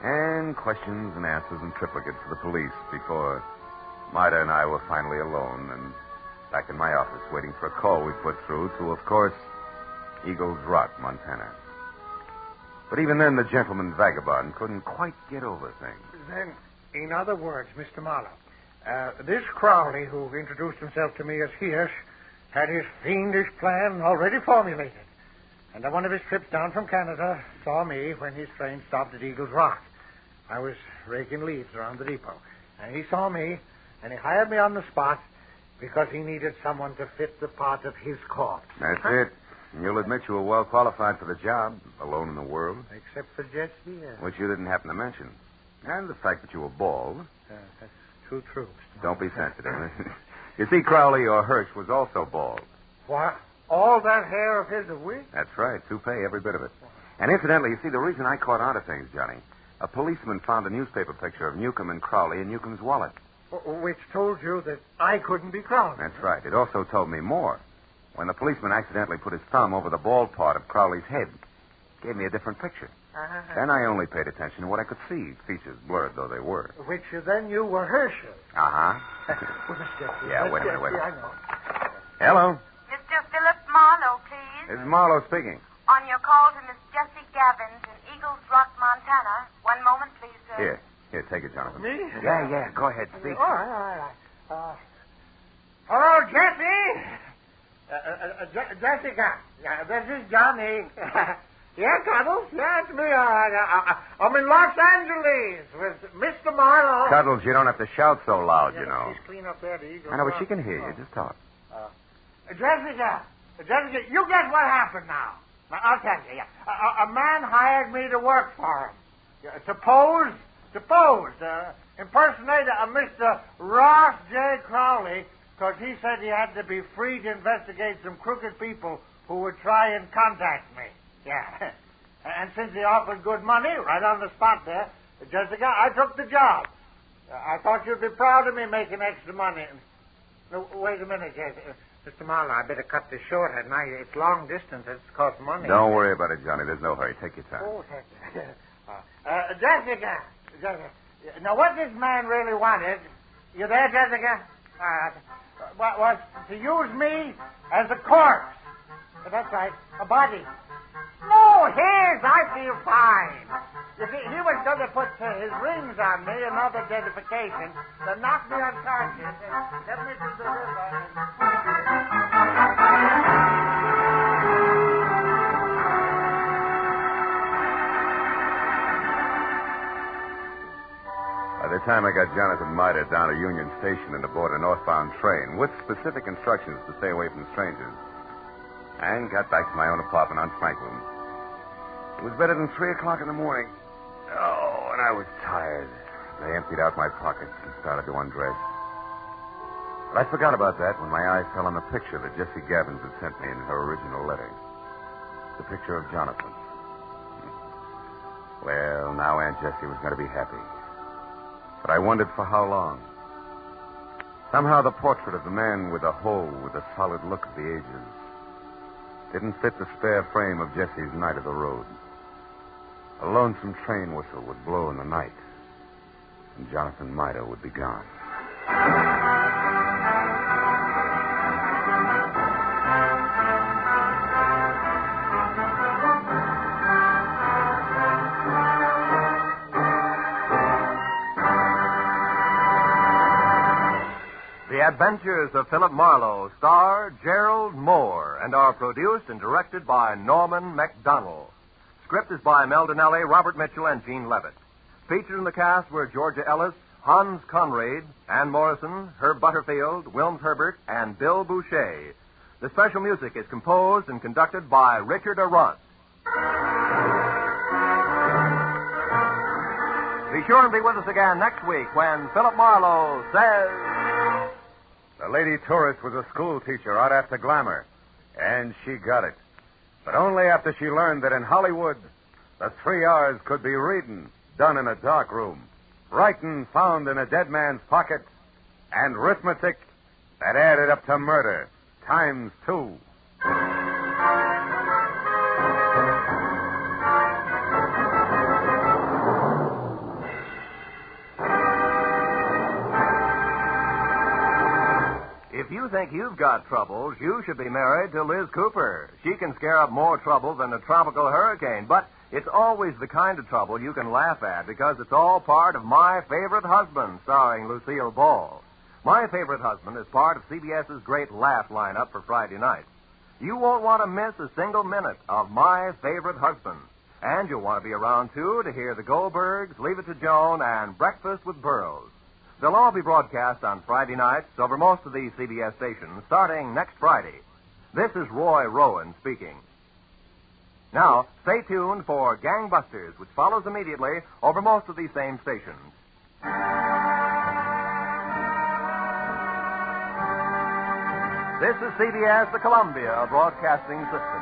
And questions and answers in triplicate for the police before Martha and I were finally alone and back in my office waiting for a call we put through to, of course, Eagles Rock, Montana. But even then, the gentleman vagabond couldn't quite get over things. Then, in other words, Mr. Marlowe, this Crowley, who introduced himself to me as Hideous, had his fiendish plan already formulated. And on one of his trips down from Canada, saw me when his train stopped at Eagles Rock. I was raking leaves around the depot. And he saw me, and he hired me on the spot because he needed someone to fit the part of his corpse. That's it. And you'll admit you were well qualified for the job, alone in the world. Except for Jesse, Which you didn't happen to mention. And the fact that you were bald. That's too true. Don't be sensitive. You see, Crowley or Hirsch was also bald. What? All that hair of his a wig? That's right. Toupee, every bit of it. And incidentally, you see, the reason I caught on to things, Johnny, a policeman found a newspaper picture of Newcomb and Crowley in Newcomb's wallet. Which told you that I couldn't be Crowley. That's right. It also told me more. When the policeman accidentally put his thumb over the bald part of Crowley's head, it gave me a different picture. Then I only paid attention to what I could see, features blurred though they were. Which then you were Herschel. Yeah, wait a minute. I know. Hello. Mr. Philip Marlowe, please. This is Marlowe speaking. On your call to Miss Jessie Gavins in Eagles Rock, Montana. One moment, please, sir. Here, take it, Jonathan. Me? Yeah, go ahead, speak. All right. Hello, Jessie. Jessica. This is Johnny. Yeah, Cuddles. Yeah, it's me. I'm in Los Angeles with Mr. Marlowe. Cuddles, you don't have to shout so loud, you know. She's clean up there, the Eagles. I know, but she can hear you. Just talk. Jessica, you guess what happened now? I'll tell you. Yeah. A man hired me to work for him. To pose, impersonate a Mr. Ross J. Crowley, because he said he had to be free to investigate some crooked people who would try and contact me. Yeah. And since he offered good money right on the spot there, Jessica, I took the job. I thought you'd be proud of me making extra money. No, wait a minute, Jessica. Mr. Marlowe, I better cut this short, hadn't I? It's long distance. It's cost money. Don't worry about it, Johnny. There's no hurry. Take your time. Oh, thank you. Jessica. Now, what this man really wanted... You there, Jessica? Was to use me as a corpse. That's right, a body. No, his. I feel fine. You see, he was going to put his rings on me, another identification, to knock me unconscious and get me to the river. By the time I got Jonathan Mida down to Union Station and aboard a northbound train with specific instructions to stay away from strangers, and got back to my own apartment on Franklin, it was better than 3 o'clock in the morning. Oh, and I was tired. I emptied out my pockets and started to undress. But I forgot about that when my eyes fell on the picture that Jessie Gavins had sent me in her original letter. The picture of Jonathan. Well, now Aunt Jessie was going to be happy. But I wondered for how long. Somehow the portrait of the man with the hole with the solid look of the ages didn't fit the spare frame of Jessie's night of the road. A lonesome train whistle would blow in the night, and Jonathan Mida would be gone. The Adventures of Philip Marlowe star Gerald Moore and are produced and directed by Norman MacDonald. Script is by Mel Donnelly, Robert Mitchell, and Gene Levitt. Featured in the cast were Georgia Ellis, Hans Conrad, Ann Morrison, Herb Butterfield, Wilms Herbert, and Bill Boucher. The special music is composed and conducted by Richard Arant. Be sure and be with us again next week when Philip Marlowe says... The lady tourist was a school teacher out after glamour, and she got it. But only after she learned that in Hollywood, the 3 R's could be reading, done in a dark room, writing found in a dead man's pocket, and arithmetic that added up to murder, times 2. If you think you've got troubles, you should be married to Liz Cooper. She can scare up more trouble than a tropical hurricane, but it's always the kind of trouble you can laugh at because it's all part of My Favorite Husband, starring Lucille Ball. My Favorite Husband is part of CBS's great laugh lineup for Friday night. You won't want to miss a single minute of My Favorite Husband. And you'll want to be around, too, to hear the Goldbergs, Leave It to Joan, and Breakfast with Burroughs. They'll all be broadcast on Friday nights over most of these CBS stations starting next Friday. This is Roy Rowan speaking. Now, stay tuned for Gangbusters, which follows immediately over most of these same stations. This is CBS, the Columbia Broadcasting System.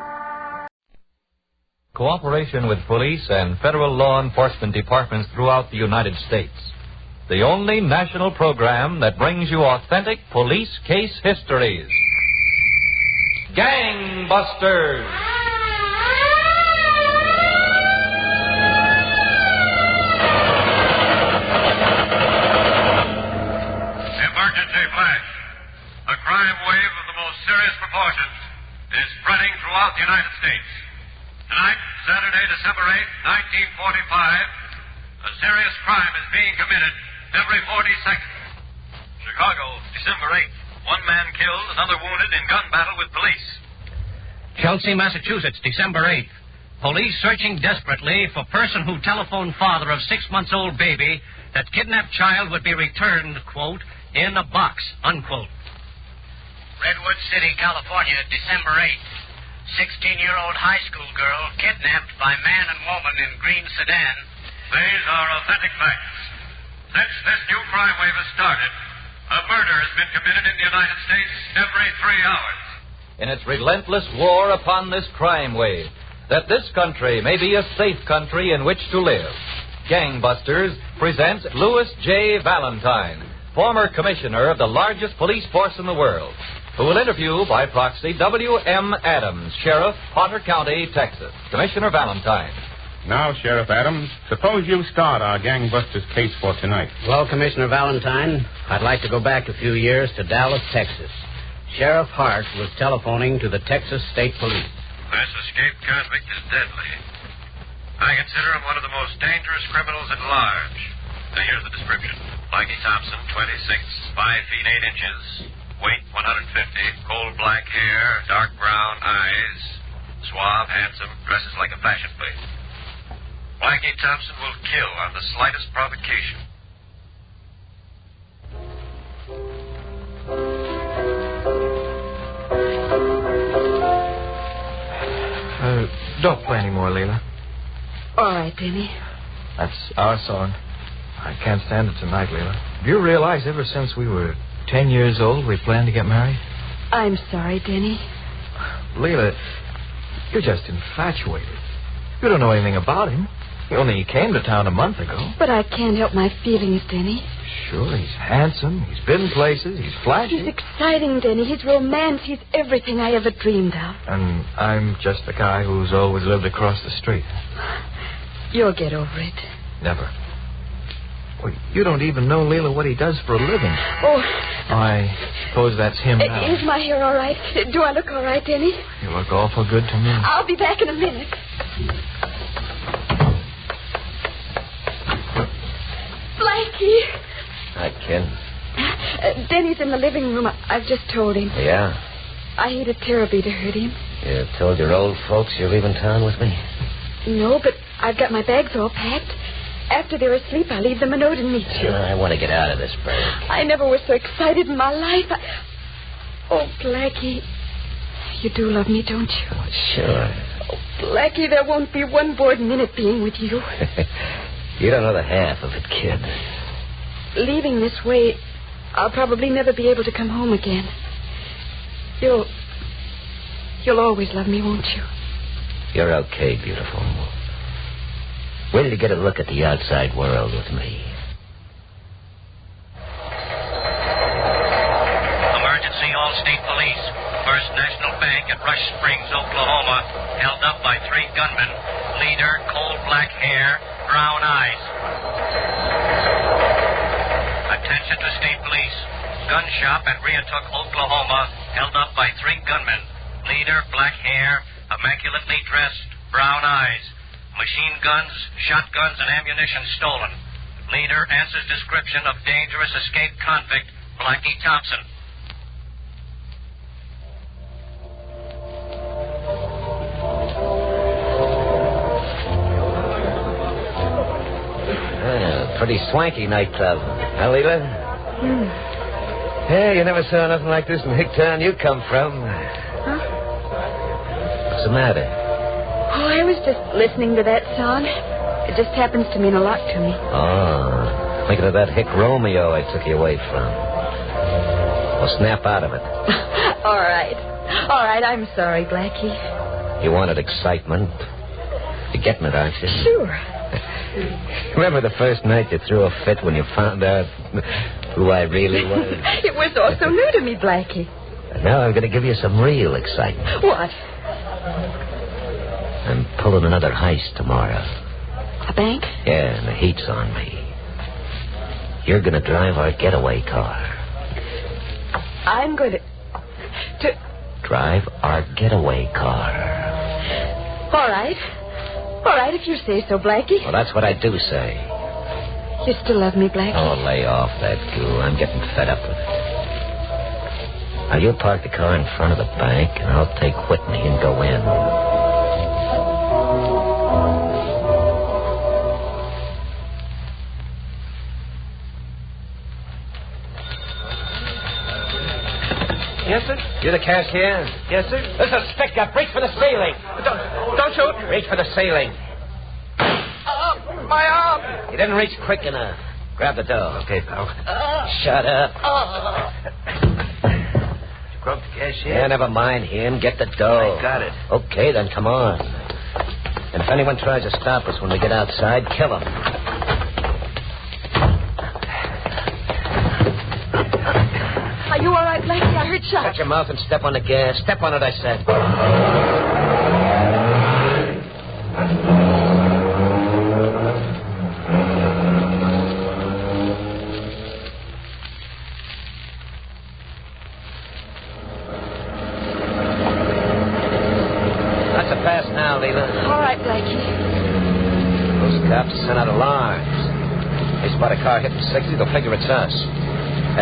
Cooperation with police and federal law enforcement departments throughout the United States. The only national program that brings you authentic police case histories. Gangbusters! Emergency flash. A crime wave of the most serious proportions is spreading throughout the United States. Tonight, Saturday, December 8, 1945, a serious crime is being committed every 40 seconds. Chicago, December 8th. One man killed, another wounded in gun battle with police. Chelsea, Massachusetts, December 8th. Police searching desperately for person who telephoned father of 6-month-old baby that kidnapped child would be returned, quote, in a box, unquote. Redwood City, California, December 8th. 16-year-old high school girl kidnapped by man and woman in green sedan. These are authentic facts. Since this new crime wave has started, a murder has been committed in the United States every 3 hours. In its relentless war upon this crime wave, that this country may be a safe country in which to live, Gangbusters presents Louis J. Valentine, former commissioner of the largest police force in the world, who will interview by proxy W.M. Adams, Sheriff, Potter County, Texas. Commissioner Valentine. Now, Sheriff Adams, suppose you start our Gangbusters case for tonight. Well, Commissioner Valentine, I'd like to go back a few years to Dallas, Texas. Sheriff Hart was telephoning to the Texas State Police. This escaped convict is deadly. I consider him one of the most dangerous criminals at large. Now, here's the description. Blackie Thompson, 26, 5 feet 8 inches, weight 150, coal black hair, dark brown eyes, suave, handsome, dresses like a fashion plate. Blackie Thompson will kill on the slightest provocation. Don't play anymore, Leila. All right, Denny. That's our song. I can't stand it tonight, Leila. Do you realize ever since we were 10 years old, we planned to get married? I'm sorry, Denny. Leila, you're just infatuated. You don't know anything about him. He only came to town a month ago. But I can't help my feelings, Denny. Sure, he's handsome. He's been places. He's flashy. He's exciting, Denny. He's romance. He's everything I ever dreamed of. And I'm just the guy who's always lived across the street. You'll get over it. Never. Well, you don't even know, Leila, what he does for a living. Oh. I suppose that's him now. Is my hair all right? Do I look all right, Denny? You look awful good to me. I'll be back in a minute. Blackie. Hi, Ken. Denny's in the living room. I've just told him. Yeah? I hated terribly to hurt him. You told your old folks you're leaving town with me? No, but I've got my bags all packed. After they're asleep, I'll leave them a note and meet you. I want to get out of this burg. I never was so excited in my life. Oh, Blackie. You do love me, don't you? Sure. Oh, Blackie, there won't be one bored minute being with you. You don't know the half of it, kid. Leaving this way, I'll probably never be able to come home again. You'll always love me, won't you? You're okay, beautiful. Wait till you get a look at the outside world with me. Emergency All-State Police. First National Bank at Rush Springs, Oklahoma. Held up by 3 gunmen. Leader, coal black hair, brown eyes. Attention to state police. Gun shop at Reatook, Oklahoma. Held up by 3 gunmen. Leader, black hair, immaculately dressed, brown eyes. Machine guns, shotguns, and ammunition stolen. Leader answers description of dangerous escaped convict, Blackie Thompson. Pretty swanky nightclub. Huh, Leela? Hey, you never saw nothing like this in the hick town you come from. Huh? What's the matter? Oh, I was just listening to that song. It just happens to mean a lot to me. Oh, thinking of that hick Romeo I took you away from. Well, snap out of it. All right. All right, I'm sorry, Blackie. You wanted excitement. You're getting it, aren't you? Sure. Remember the first night you threw a fit when you found out who I really was? It was all so new to me, Blackie. And now I'm going to give you some real excitement. What? I'm pulling another heist tomorrow. A bank? Yeah, and the heat's on me. You're going to drive our getaway car. I'm going to... Drive our getaway car. All right. All right, if you say so, Blackie. Well, that's what I do say. You still love me, Blackie? Oh, lay off that goo. I'm getting fed up with it. Now, you park the car in front of the bank, and I'll take Whitney and go in. Yes, sir? You the cashier? Yes, sir. There's a stick-up. Reach for the ceiling. Don't shoot. Reach for the ceiling. My arm. You didn't reach quick enough. Grab the door. Okay, pal. Shut up. You broke the cashier? Yeah, never mind him. Get the dough. I got it. Okay, then come on. And if anyone tries to stop us when we get outside, kill him. Are you all right, Blackie? I heard shots. Shut your mouth and step on the gas. Step on it, I said. That's a pass now, Leela. All right, Blackie. Those cops sent out alarms. They spot a car hitting 60, they'll figure it's us.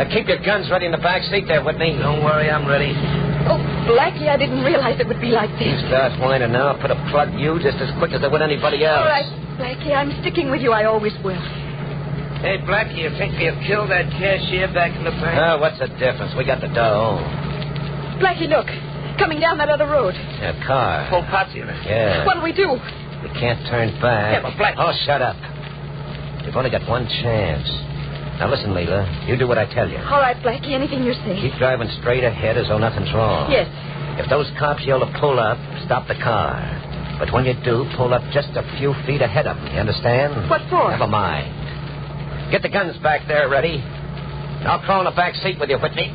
Keep your guns ready in the back seat there, Whitney. Don't worry, I'm ready. Oh, Blackie, I didn't realize it would be like this. You start whining now, I'll put a plug you just as quick as I would anybody else. All right, Blackie, I'm sticking with you. I always will. Hey, Blackie, you think we'll kill that cashier back in the bank? Oh, what's the difference? We got the dough. Blackie, look. Coming down that other road. A car. Full posse in it. Yeah. What'll we do? We can't turn back. Yeah, but Blackie... Oh, shut up. We've only got one chance. Now, listen, Leela. You do what I tell you. All right, Blackie, anything you say. Keep driving straight ahead as though nothing's wrong. Yes. If those cops yell to pull up, stop the car. But when you do, pull up just a few feet ahead of them. You understand? What for? Never mind. Get the guns back there ready. I'll crawl in the back seat with you, Whitney.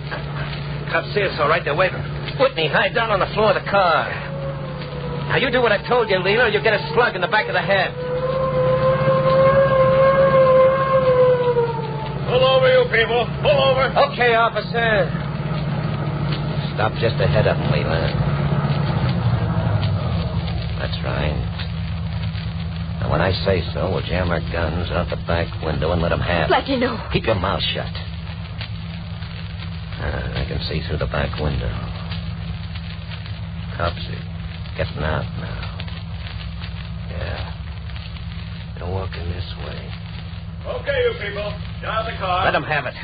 Cops see us all right. They're waving. Whitney, hide down on the floor of the car. Now, you do what I told you, Leela, or you'll get a slug in the back of the head. Pull over, you people. Pull over. Okay, officer. Stop just ahead of them, Leela. That's right. Now, when I say so, we'll jam our guns out the back window and let them have it. Blackie, no. Keep your mouth shut. I can see through the back window. Cops are getting out now. Yeah. They're walking this way. Okay, you people. Get out of the car. Let them have it.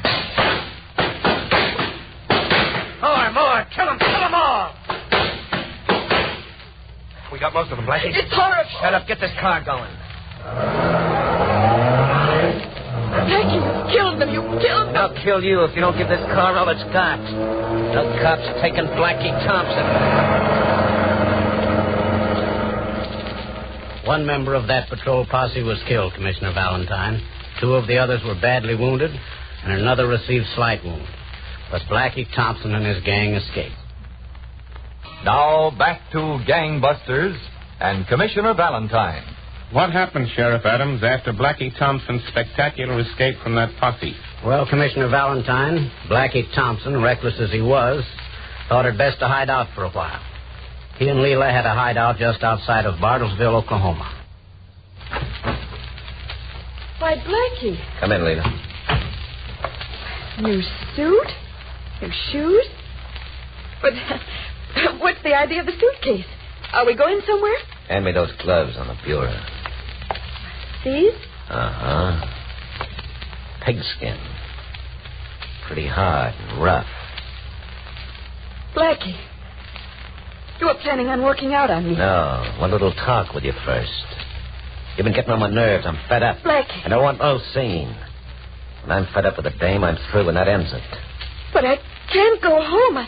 More. Kill them all. We got most of them, Blackie. It's horrible. Shut up. Get this car going. Blackie, you killed them. You killed them. I'll kill you if you don't give this car all it's got. No cops taking Blackie Thompson. One member of that patrol posse was killed, Commissioner Valentine. 2 of the others were badly wounded, and another received slight wound. But Blackie Thompson and his gang escaped. Now back to Gangbusters and Commissioner Valentine. What happened, Sheriff Adams, after Blackie Thompson's spectacular escape from that posse? Well, Commissioner Valentine, Blackie Thompson, reckless as he was, thought it best to hide out for a while. He and Leela had a hideout just outside of Bartlesville, Oklahoma. Why, Blackie. Come in, Leela. New suit? New shoes? But what's the idea of the suitcase? Are we going somewhere? Hand me those gloves on the bureau. These? Uh-huh. Pigskin. Pretty hard and rough. Blackie, you were planning on working out on me. No, one little talk with you first. You've been getting on my nerves. I'm fed up. Blackie. And I want no scene. When I'm fed up with a dame, I'm through, and that ends it. But I can't go home.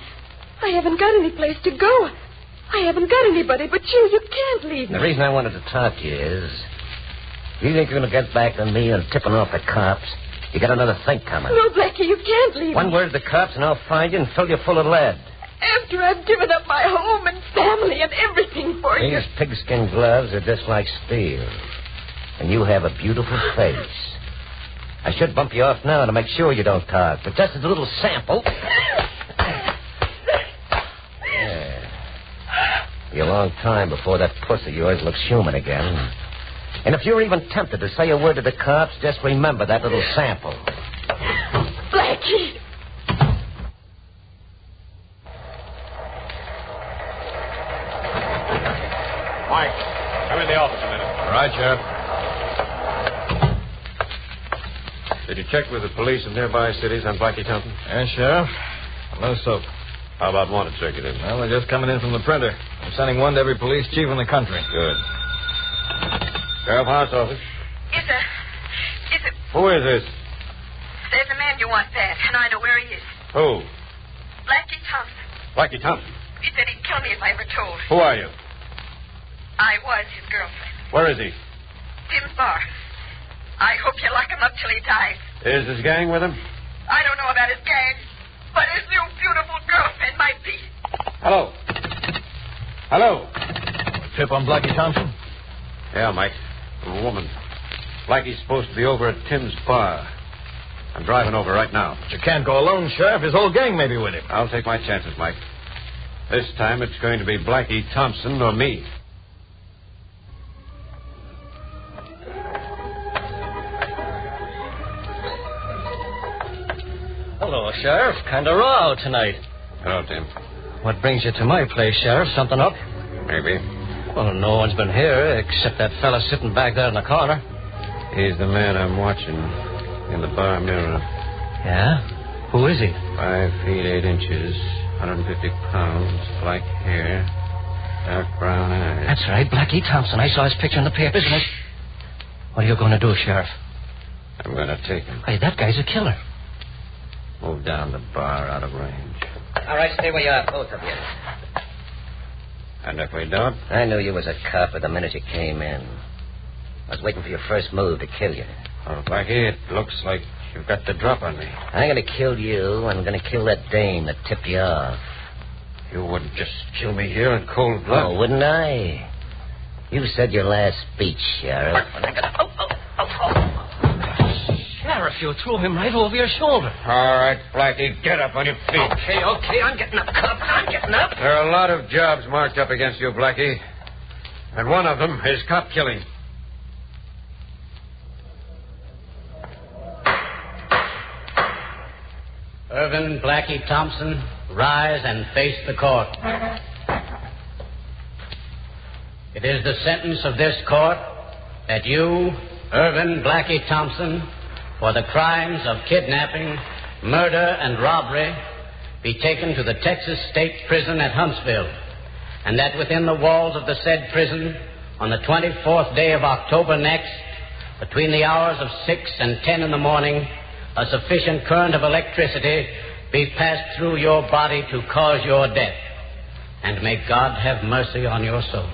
I haven't got any place to go. I haven't got anybody but you. You can't leave me. The reason I wanted to talk to you is, you think you're going to get back on me and tipping off the cops? You got another think coming. No, Blackie, you can't leave One me. word to the cops, and I'll find you and fill you full of lead. After I've given up my home and family and everything for you. These pigskin gloves are just like steel. And you have a beautiful face. I should bump you off now to make sure you don't talk, but just as a little sample. Yeah. Be a long time before that puss of yours looks human again. And if you're even tempted to say a word to the cops, just remember that little sample. Blackie! Mike, come in the office a minute. All right, Sheriff. Did you check with the police in nearby cities on Blackie Thompson? Yes, Sheriff. No soap. How about wanted circulating? Well, they're just coming in from the printer. I'm sending one to every police chief in the country. Good. Sheriff House office. Is it... Who is this? There's a man you want bad, and I know where he is. Who? Blackie Thompson. Blackie Thompson. He said he'd kill me if I ever told. Who are you? I was his girlfriend. Where is he? Tim's bar. I hope you lock him up till he dies. Is his gang with him? I don't know about his gang, but his new beautiful girlfriend might be. Hello. Hello. Tip on Blackie Thompson? Yeah, Mike. A woman. Blackie's supposed to be over at Tim's bar. I'm driving over right now. But you can't go alone, Sheriff. His whole gang may be with him. I'll take my chances, Mike. This time it's going to be Blackie Thompson or me. Hello, Sheriff. Kind of raw out tonight. Hello, Tim. What brings you to my place, Sheriff? Something up? Maybe. Well, no one's been here except that fella sitting back there in the corner. He's the man I'm watching in the bar mirror. Yeah? Who is he? 5 feet 8 inches, 150 pounds, black hair, dark brown eyes. That's right, Blackie Thompson. I saw his picture in the papers and What are you going to do, Sheriff? I'm going to take him. Hey, that guy's a killer. Move down the bar out of range. All right, stay where you are, both of you. And if we don't? I knew you was a copper the minute you came in. I was waiting for your first move to kill you. Oh, Blackie, it looks like you've got the drop on me. I'm going to kill you. I'm going to kill that dame that tipped you off. You wouldn't just kill me here in cold blood. Oh, wouldn't I? You said your last speech, Sheriff. Sheriff, you threw him right over your shoulder. All right, Blackie, get up on your feet. Okay, I'm getting up, cop. I'm getting up. There are a lot of jobs marked up against you, Blackie. And one of them is cop killing. Irvin Blackie Thompson, rise and face the court. It is the sentence of this court that you, Irvin Blackie Thompson, for the crimes of kidnapping, murder, and robbery, be taken to the Texas State Prison at Huntsville, and that within the walls of the said prison, on the 24th day of October next, between the hours of 6 and 10 in the morning, a sufficient current of electricity be passed through your body to cause your death. And may God have mercy on your soul.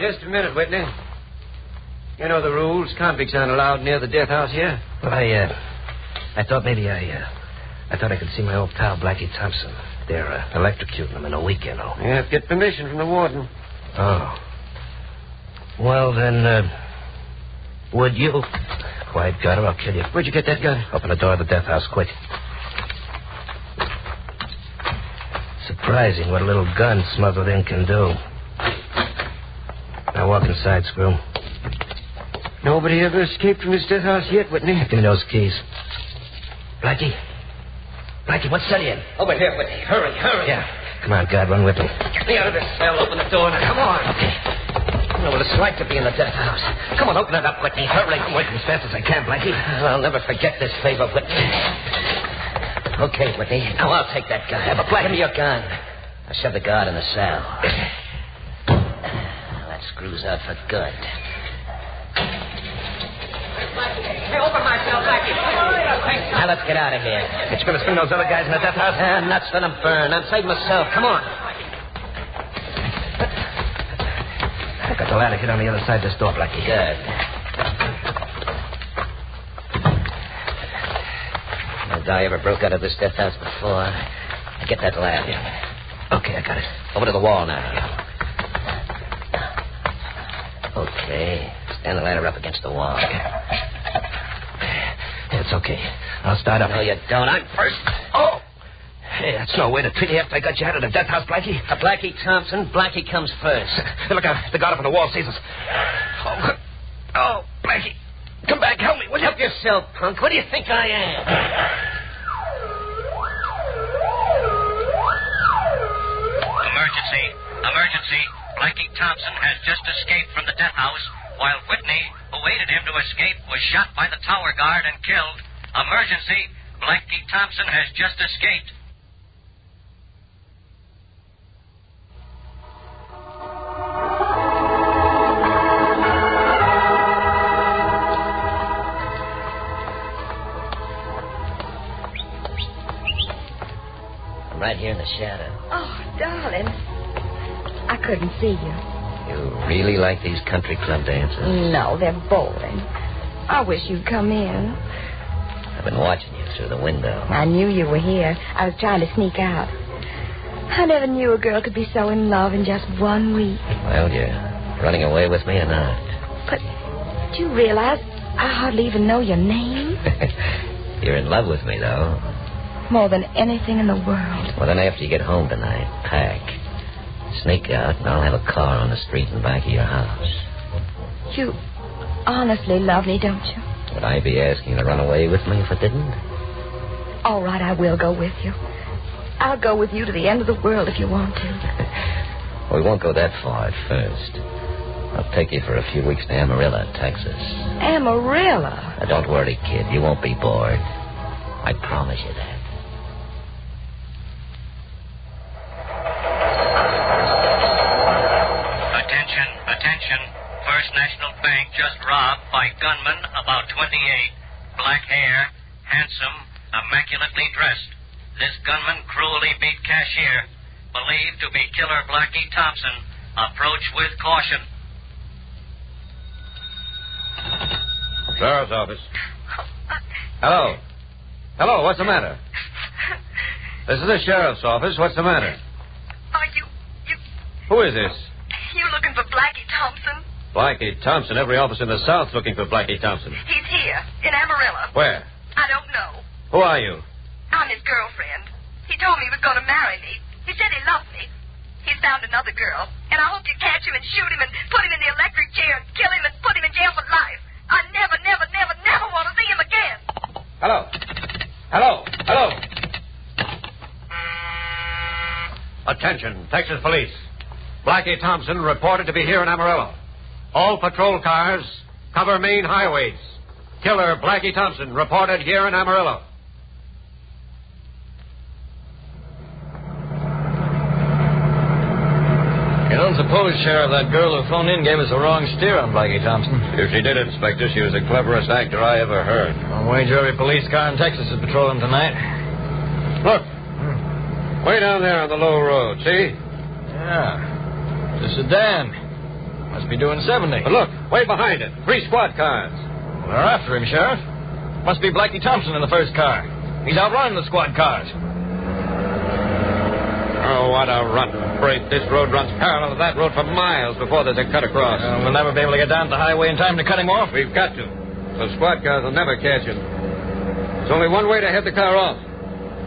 Just a minute, Whitney. You know the rules. Convicts aren't allowed near the death house here. Well, I thought maybe I thought I could see my old pal, Blackie Thompson. They're electrocuting him in a week, you know. You have to get permission from the warden. Oh. Well, then, would you? Quiet, Carter, I'll kill you. Where'd you get that gun? Open the door of the death house, quick. Surprising what a little gun smuggled in can do. Now walk inside, Screw. Nobody ever escaped from this death house yet, Whitney. Give me those keys. Blackie? Blackie, what's that in? Over here, Whitney. Hurry. Yeah. Come on, guard, run with me. Get me out of this cell. Open the door now. Come on. Okay. You know what it's like to be in the death house. Come on, open it up, Whitney. Hurry. I'm working as fast as I can, Blackie. I'll never forget this favor, Whitney. Okay, Whitney. Now I'll take that gun. But Blackie, Give me your gun. I'll shove the guard in the cell. That screws out for good. Hey, open my cell, Blackie. Now let's get out of here. It's going to spin those other guys in the death house? Nuts for them burn. I'm saving myself. Come on. I got the ladder hit on the other side of this door, Blackie. Good. No guy ever broke out of this death house before. Get that ladder. Okay, I got it. Over to the wall now. Okay. Stand the ladder up against the wall. It's okay. I'll start up. No, you don't. I'm first. Oh! Hey, that's no way to treat you after I got you out of the death house, Blackie. Blackie Thompson. Blackie comes first. Hey, look out. The guard up on the wall sees us. Oh, Blackie. Come back. Help me, will you? Help yourself, punk. What do you think I am? Emergency. Blackie Thompson has just escaped from the death house, while Whitney, who aided him to escape, was shot by the tower guard and killed. Emergency. Blackie Thompson has just escaped. I'm right here in the shadow. Oh, darling. I couldn't see you. You really like these country club dances? No, they're boring. I wish you'd come in. I've been watching you through the window. I knew you were here. I was trying to sneak out. I never knew a girl could be so in love in just 1 week. Well, you're running away with me or not? But do you realize I hardly even know your name? You're in love with me, though. More than anything in the world. Well, then after you get home tonight, pack. Sneak out, and I'll have a car on the street in back of your house. You honestly love me, don't you? Would I be asking you to run away with me if I didn't? All right, I will go with you. I'll go with you to the end of the world if you want to. We won't go that far at first. I'll take you for a few weeks to Amarillo, Texas. Amarillo? Now, don't worry, kid. You won't be bored. I promise you that. Attention. First National Bank just robbed by gunman, about 28. Black hair, handsome, immaculately dressed. This gunman cruelly beat cashier. Believed to be killer Blackie Thompson. Approach with caution. Sheriff's office. Hello. Hello, what's the matter? This is the sheriff's office. What's the matter? Are you... Who is this? You looking for Blackie Thompson? Blackie Thompson. Every office in the South's looking for Blackie Thompson. He's here, in Amarillo. Where? I don't know. Who are you? I'm his girlfriend. He told me he was going to marry me. He said he loved me. He's found another girl, and I hope you catch him and shoot him and put him in the electric chair and kill him and put him in jail for life. I never want to see him again. Hello. Hello. Hello. Attention, Texas Police. Blackie Thompson reported to be here in Amarillo. All patrol cars cover main highways. Killer Blackie Thompson reported here in Amarillo. You don't suppose, Sheriff, that girl who phoned in gave us the wrong steer on Blackie Thompson? If she did, Inspector, she was the cleverest actor I ever heard. I'll wager every police car in Texas is patrolling tonight. Look. Way down there on the low road, see? Yeah. It's a sedan. Must be doing 70. But look, way behind it. 3 squad cars. Well, they're after him, Sheriff. Must be Blackie Thompson in the first car. He's outrunning the squad cars. Oh, what a run. Great. This road runs parallel to that road for miles before there's a cut across. We'll never be able to get down the highway in time to cut him off. We've got to. Those squad cars will never catch him. There's only one way to head the car off.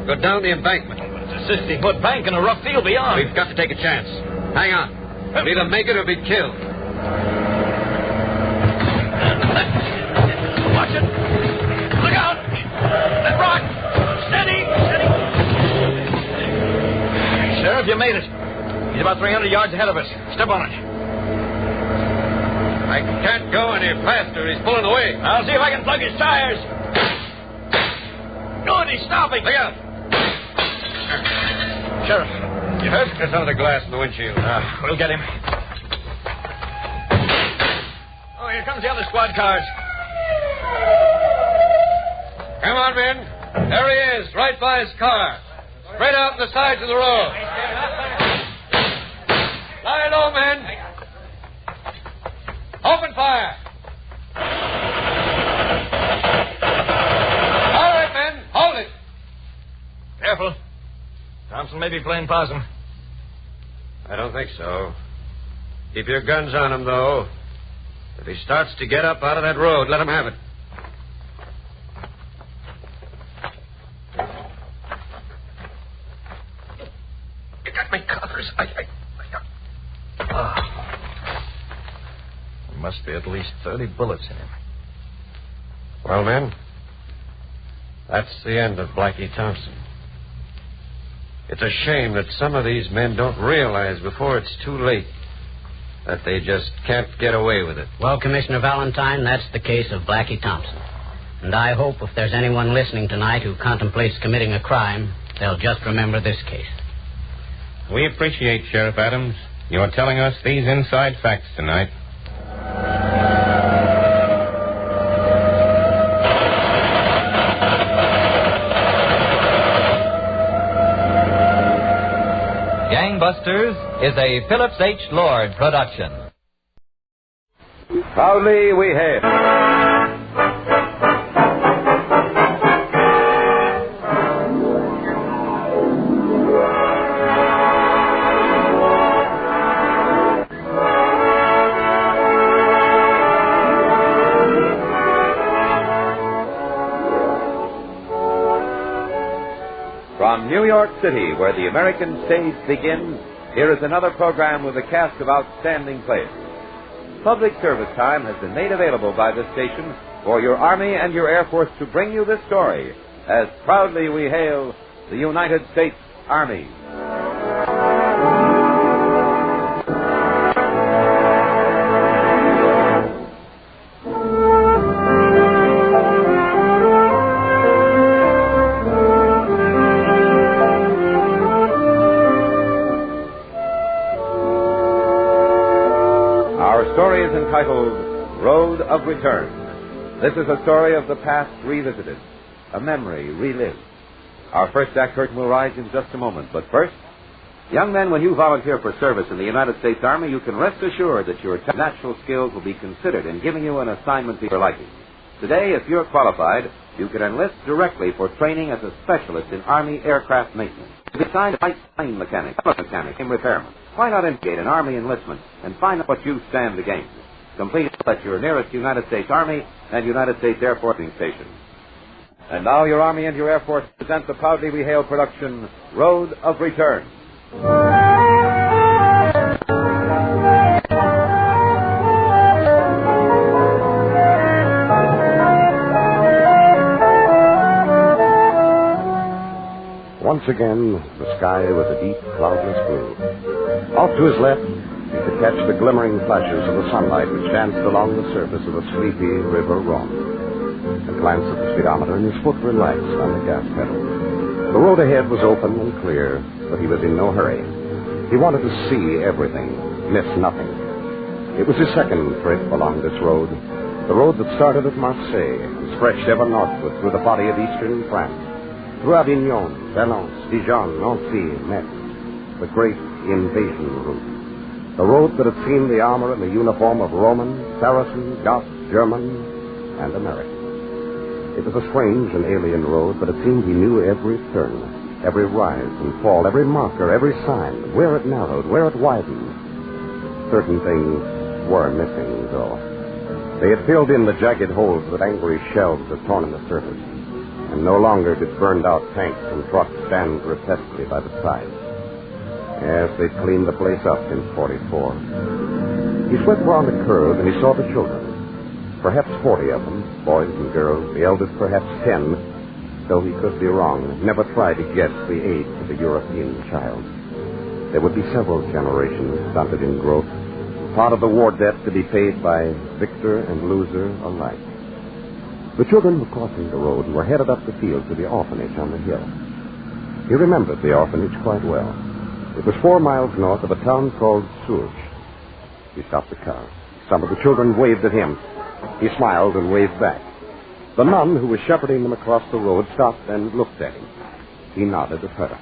Go down the embankment. It's a 60-foot bank and a rough field beyond. We've got to take a chance. Hang on. We'll either make it or be killed. Watch it. Look out. That rock. Steady. Sheriff, you made it. He's about 300 yards ahead of us. Step on it. I can't go any faster. He's pulling away. I'll see if I can plug his tires. Good, he's stopping. Look out. Sheriff, you hurt? There's some of the glass in the windshield. We'll get him. Oh, here comes the other squad cars. Come on, men. There he is, right by his car. Straight out on the sides of the road. Lie low, men. Open fire. All right, men. Hold it. Careful. Thompson may be playing possum. I don't think so. Keep your guns on him, though. If he starts to get up out of that road, let him have it. You got my covers. There must be at least 30 bullets in him. Well, men, that's the end of Blackie Thompson. It's a shame that some of these men don't realize before it's too late that they just can't get away with it. Well, Commissioner Valentine, that's the case of Blackie Thompson. And I hope if there's anyone listening tonight who contemplates committing a crime, they'll just remember this case. We appreciate, Sheriff Adams, your telling us these inside facts tonight. Gangbusters is a Phillips H. Lord production. Proudly we hail. From New York City, where the American stage begins, here is another program with a cast of outstanding players. Public service time has been made available by this station for your Army and your Air Force to bring you this story, as proudly we hail the United States Army. Story is entitled Road of Return. This is a story of the past revisited, a memory relived. Our first act curtain will rise in just a moment, but first, young men, when you volunteer for service in the United States Army, you can rest assured that your natural skills will be considered in giving you an assignment to your liking. Today, if you're qualified, you can enlist directly for training as a specialist in Army aircraft maintenance. To be assigned a plane mechanic, and repairman. Why not indicate an Army enlistment and find out what you stand to gain? Complete it at your nearest United States Army and United States Air Force station. And now your Army and your Air Force present the proudly we hail production, Road of Return. Once again, the sky was a deep, cloudless blue. Off to his left, he could catch the glimmering flashes of the sunlight which danced along the surface of the sleepy River Rhone. A glance at the speedometer, and his foot relaxed on the gas pedal. The road ahead was open and clear, but he was in no hurry. He wanted to see everything, miss nothing. It was his second trip along this road, the road that started at Marseille and stretched ever northward through the body of eastern France, through Avignon, Valence, Dijon, Nancy, Metz, the great invasion route. The road that had seen the armor and the uniform of Roman, Saracen, Goth, German, and American. It was a strange and alien road, but it seemed he knew every turn, every rise and fall, every marker, every sign, where it narrowed, where it widened. Certain things were missing, though. They had filled in the jagged holes that angry shells had torn in the surface, and no longer did burned-out tanks and trucks stand grotesquely by the side. Yes, they'd cleaned the place up since 44. He swept around the curve, and he saw the children. Perhaps 40 of them, boys and girls, the eldest perhaps 10, though he could be wrong, never tried to guess the age of a European child. There would be several generations stunted in growth, part of the war debt to be paid by victor and loser alike. The children were crossing the road and were headed up the field to the orphanage on the hill. He remembered the orphanage quite well. It was 4 miles north of a town called Sourges. He stopped the car. Some of the children waved at him. He smiled and waved back. The nun who was shepherding them across the road stopped and looked at him. He nodded at her.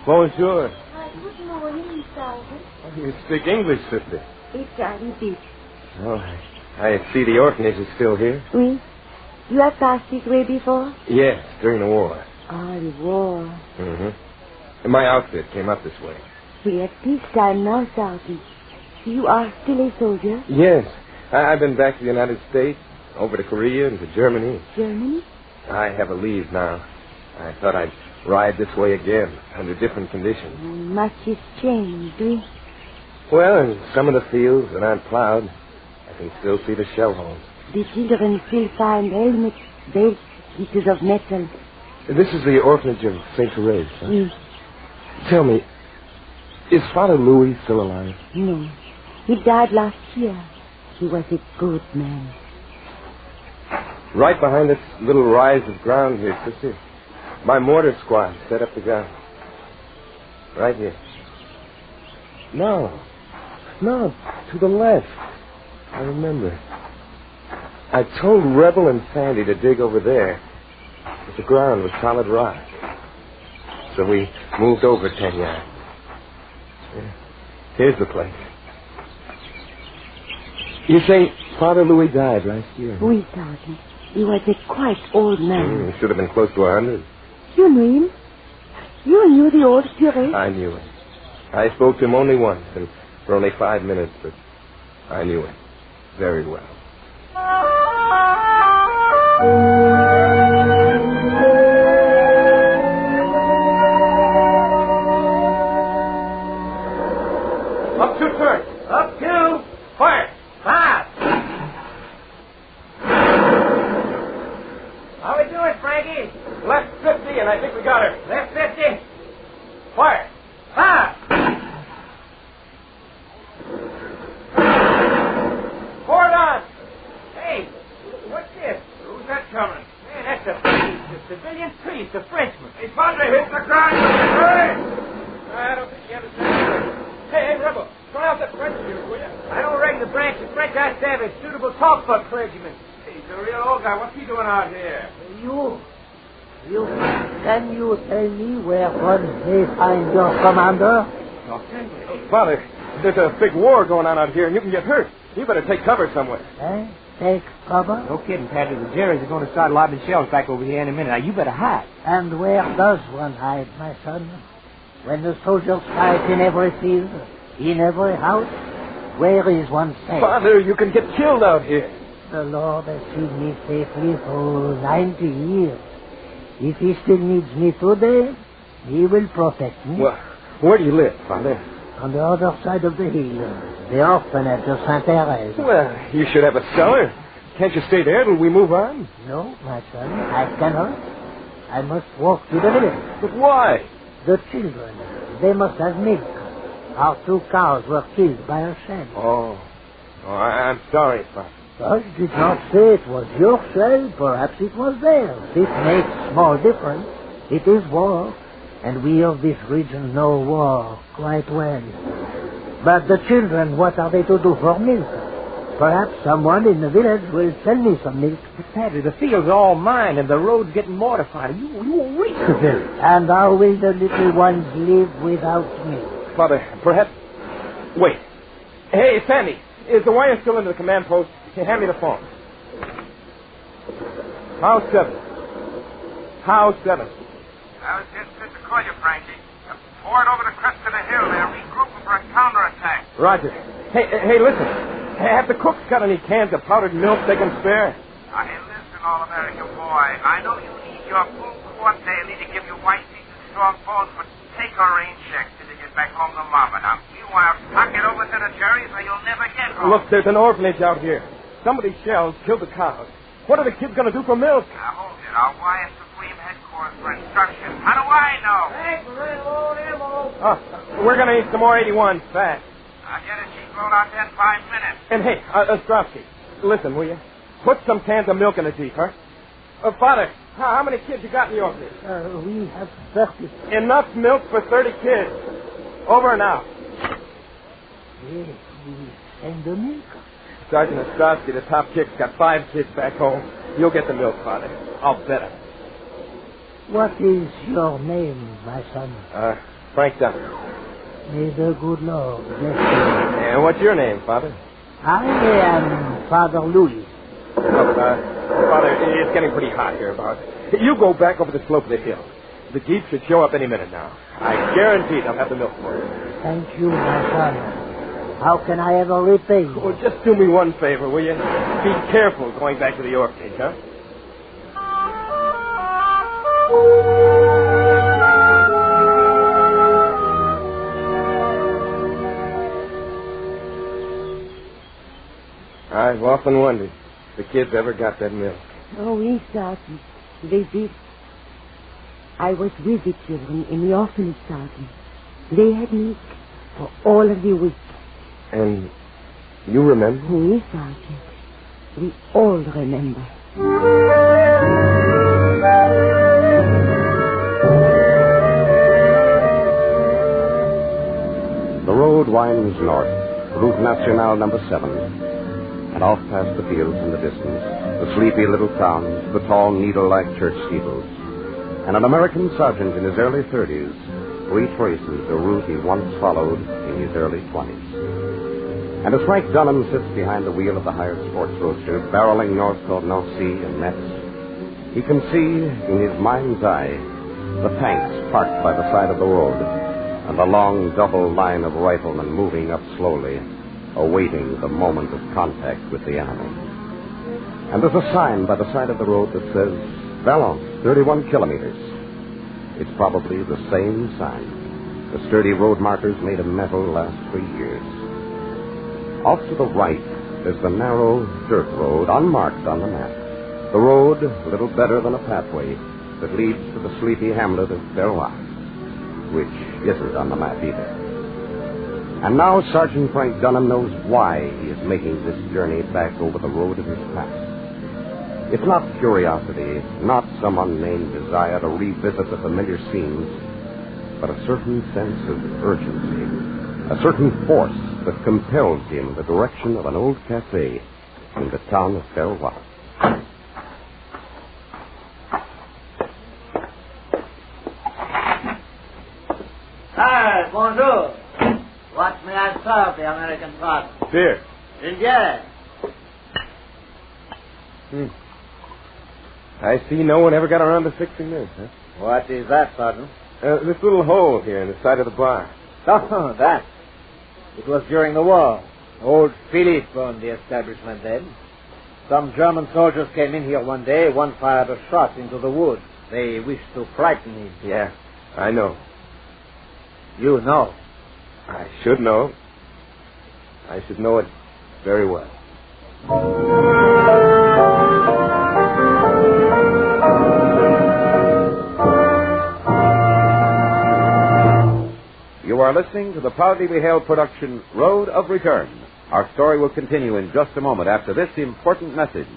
Bonjour. Good morning, Sergeant. You speak English, sister. It's a bit. Oh, I see the orphanage is still here. Oui. You have passed this way before? Yes, during the war. Ah, the war. Mm-hmm. My outfit came up this way. We're at peacetime now, Sergeant. You are still a soldier? Yes. I've been back to the United States, over to Korea and to Germany. Germany? I have a leave now. I thought I'd ride this way again, under different conditions. Much has changed, oui. Well, in some of the fields that aren't plowed, I can still see the shell holes. The children still find helmets, belts, pieces of metal. This is the orphanage of St. Therese, huh? Oui. Tell me, is Father Louis still alive? No. He died last year. He was a good man. Right behind this little rise of ground here, sister. My mortar squad set up the gun. Right here. No, to the left. I remember. I told Rebel and Sandy to dig over there, but the ground was solid rock. So we moved over 10 yards. Here's the place. You say Father Louis died last year? Oui, Sergeant. He was a quite old man. He should have been close to 100. You knew him? You knew the old curé? I knew him. I spoke to him only once, and for only 5 minutes, but I knew him very well. Up 2 turns. Up 2. Fire. 5. How we doing, Frankie? Left 50, and I think we got her. Left 50. Fire. 5. 4 on. Hey, what's this? Who's that coming? Man, that's a priest, a civilian priest, a Frenchman. Hey, Padre, hit the ground. Hurry. I don't think you understand. Hey, Rebel, turn out that French here, will you? I don't reckon the branch of French I have is suitable talk for a clergyman. He's a real old guy. What's he doing out here? You, can you tell me where one may find your commander? Father, there's a big war going on out here, and you can get hurt. You better take cover somewhere. Eh? Take cover? No kidding, Padre. The Jerry's are going to start lobbing shells back over here in a minute. Now, you better hide. And where does one hide, my son? When the soldiers fight in every field, in every house, where is one safe? Father, you can get killed out here. The Lord has seen me safely for 90 years. If he still needs me today, he will protect me. Well, where do you live, Father? On the other side of the hill, the orphanage of St. Therese. Well, you should have a cellar. Can't you stay there till we move on? No, my son, I cannot. I must walk to the village. But why? The children, they must have milk. Our 2 cows were killed by a shell. Oh, I'm sorry, Father. I did not say it was your shell. Perhaps it was theirs. It makes small difference. It is war, and we of this region know war quite well. But the children, what are they to do for milk? Perhaps someone in the village will sell me some milk. But, Padre, the fields are all mine, and the road's getting mortified. You will wait. And how will the little ones live without milk? Father, perhaps... Wait. Hey, Sandy, is the wire still into the command post? Hand me the phone. House 7. House 7. I was just to call you, Frankie. Forward over the crest of the hill there, regrouping for a counterattack. Roger. Hey, listen. Have the cooks got any cans of powdered milk they can spare? Hey, listen, all-American boy. I know you need your full quart daily to give you white teeth and strong bones, but take a rain check till you get back home to Mama. Now, meanwhile, tuck it over to the Jerry's or you'll never get home. Look, there's an orphanage out here. Some of these shells killed the cows. What are the kids going to do for milk? Now, hold it. I'll wire Supreme Headquarters for instructions. How do I know? Hey, old ammo. Oh, we're going to need some more 81s fast. I'll get a cheap load out there in 5 minutes. And hey, Ostrovsky, listen, will you? Put some cans of milk in the Jeep, huh? Father, how many kids you got in the orphanage? We have 30. Enough milk for 30 kids. Over and out. Yes, we send the milk. Sergeant Ostrovsky, the top kick's got 5 kids back home. You'll get the milk, Father. I'll bet it. What is your name, my son? Frank Dunn. May the good Lord bless you. And what's your name, Father? I am Father Louis. Look, Father, it's getting pretty hot here about. You go back over the slope of the hill. The Jeep should show up any minute now. I guarantee they'll have the milk for you. Thank you, my son. How can I ever repay you? Well, just do me one favor, will you? Be careful going back to the orphanage, huh? I've often wondered if the kids ever got that milk. Oh, oui, Sergeant. They did. I was with the children in the orphanage, Sergeant. They had milk for all of the week. And you remember? Oui, Sergeant. We all remember. The road winds north, Route Nationale number 7, and off past the fields in the distance, the sleepy little towns, the tall needle-like church steeples, and an American sergeant in his early 30s retraces the route he once followed in his early 20s. And as Frank Dunham sits behind the wheel of the hired sports roadster, barreling north toward Nancy and Metz, he can see in his mind's eye the tanks parked by the side of the road and the long double line of riflemen moving up slowly, awaiting the moment of contact with the enemy. And there's a sign by the side of the road that says, Valence, 31 kilometers. It's probably the same sign the sturdy road markers made of metal last 3 years. Off to the right, there's the narrow dirt road, unmarked on the map. The road, little better than a pathway, that leads to the sleepy hamlet of Berrois, which isn't on the map either. And now Sergeant Frank Dunham knows why he is making this journey back over the road of his past. It's not curiosity, not some unnamed desire to revisit the familiar scenes, but a certain sense of urgency, a certain force that compels him in the direction of an old cafe in the town of Berrois. Hi, bonjour. What may I serve the American father? Beer. Indiana. I see no one ever got around to fixing this, huh? What is that, Sergeant? This little hole here in the side of the bar. Oh, that. It was during the war. Old Philippe owned the establishment then. Some German soldiers came in here one day. One fired a shot into the wood. They wished to frighten him. Yeah, I know. You know. I should know. I should know it very well. You are listening to the proudly beheld production, Road of Return. Our story will continue in just a moment after this important message.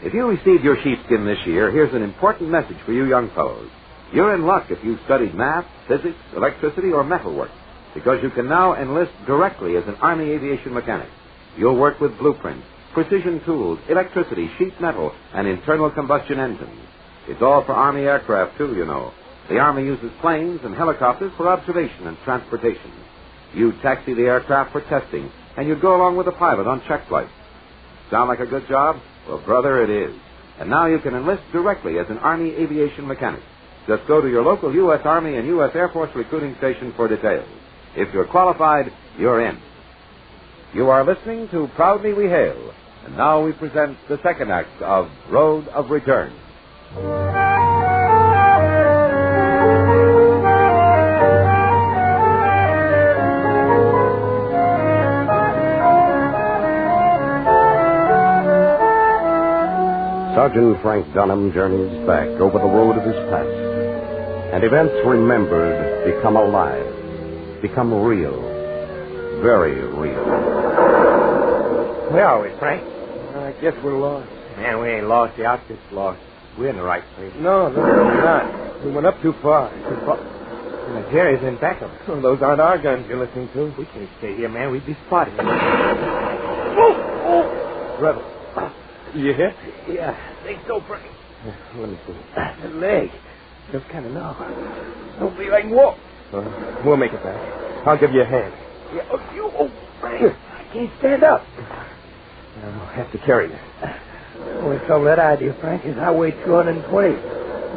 If you received your sheepskin this year, here's an important message for you young fellows. You're in luck if you've studied math, physics, electricity, or metalwork, because you can now enlist directly as an Army aviation mechanic. You'll work with blueprints, precision tools, electricity, sheet metal, and internal combustion engines. It's all for Army aircraft, too, you know. The Army uses planes and helicopters for observation and transportation. You taxi the aircraft for testing, and you go along with the pilot on check flights. Sound like a good job? Well, brother, it is. And now you can enlist directly as an Army aviation mechanic. Just go to your local U.S. Army and U.S. Air Force recruiting station for details. If you're qualified, you're in. You are listening to Proudly We Hail. And now we present the second act of Road of Return. Sergeant Frank Dunham journeys back over the road of his past. And events remembered become alive, become real, very real. Where are we, Frank? I guess we're lost. Man, we ain't lost. The outfit's lost. We're in the right place. No, we're not. We went up too far. And the Jerry's in back of us. Oh, those aren't our guns you're listening to. We can't stay here, man. We'd be spotted. Brother. You hit? Yeah, I think so, Frank. Let me see. The leg. Feels kind of numb. Don't feel like walk. We'll make it back. I'll give you a hand. Yeah, Frank. I can't stand up. I'll have to carry you. Only trouble that idea, Frank, is I weigh 220.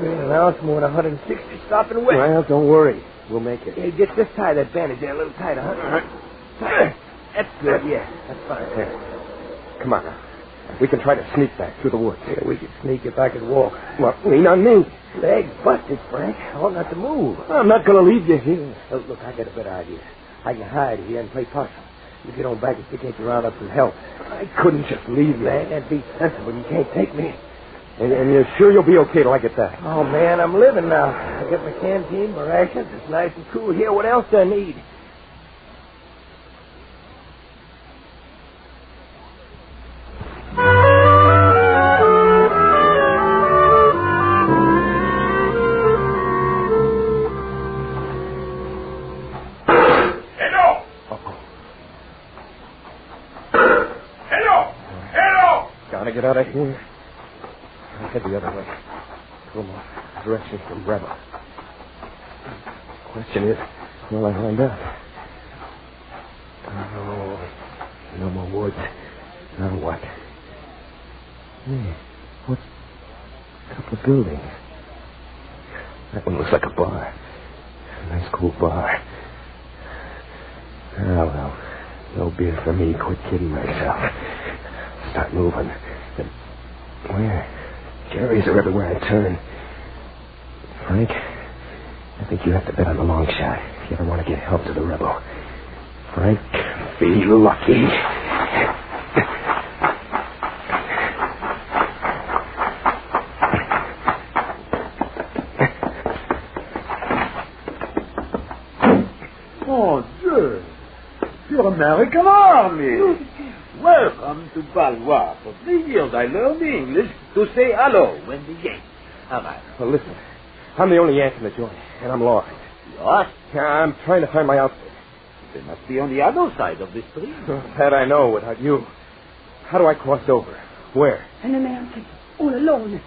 We ain't allowed more than 160 stopping weight. Well, don't worry. We'll make it. Hey, get this tie of that bandage there a little tighter, huh? All right. That's good. Yeah, that's fine. Here. Come on now. We can try to sneak back through the woods. Yeah, we could sneak if I could walk. Well, lean on me. Leg busted, Frank. I ought not to move. I'm not going to leave you here. Look, I got a better idea. I can hide here and play possum. You get on back and stick at your round up some help. I couldn't just leave you. Man, that'd be sensible. You can't take me. And you're sure you'll be okay till I get back? Oh, man, I'm living now. I got my canteen, my rations. It's nice and cool here. What else do I need? Get out of here. I'll head the other way. Come on. Direction from Rebel. Question is, will I find out? Oh, no more woods. Now what? Hey, what? A couple of buildings. That one looks like a bar. A nice cool bar. Oh, well. No beer for me. Quit kidding myself. Start moving. Where? Jerry's are everywhere I turn. Frank, I think you have to bet on the long shot if you ever want to get help to the rebel. Frank, be lucky. Oh, Dieu. Your American Army. Welcome to Valois. For 3 years I learned the English to say hello when the gate. All right. Well, listen. I'm the only Yank in the joint, and I'm lost. Lost? I'm trying to find my outfit. They must be on the other side of the street. That I know without you. How do I cross over? Where? An American. All alone.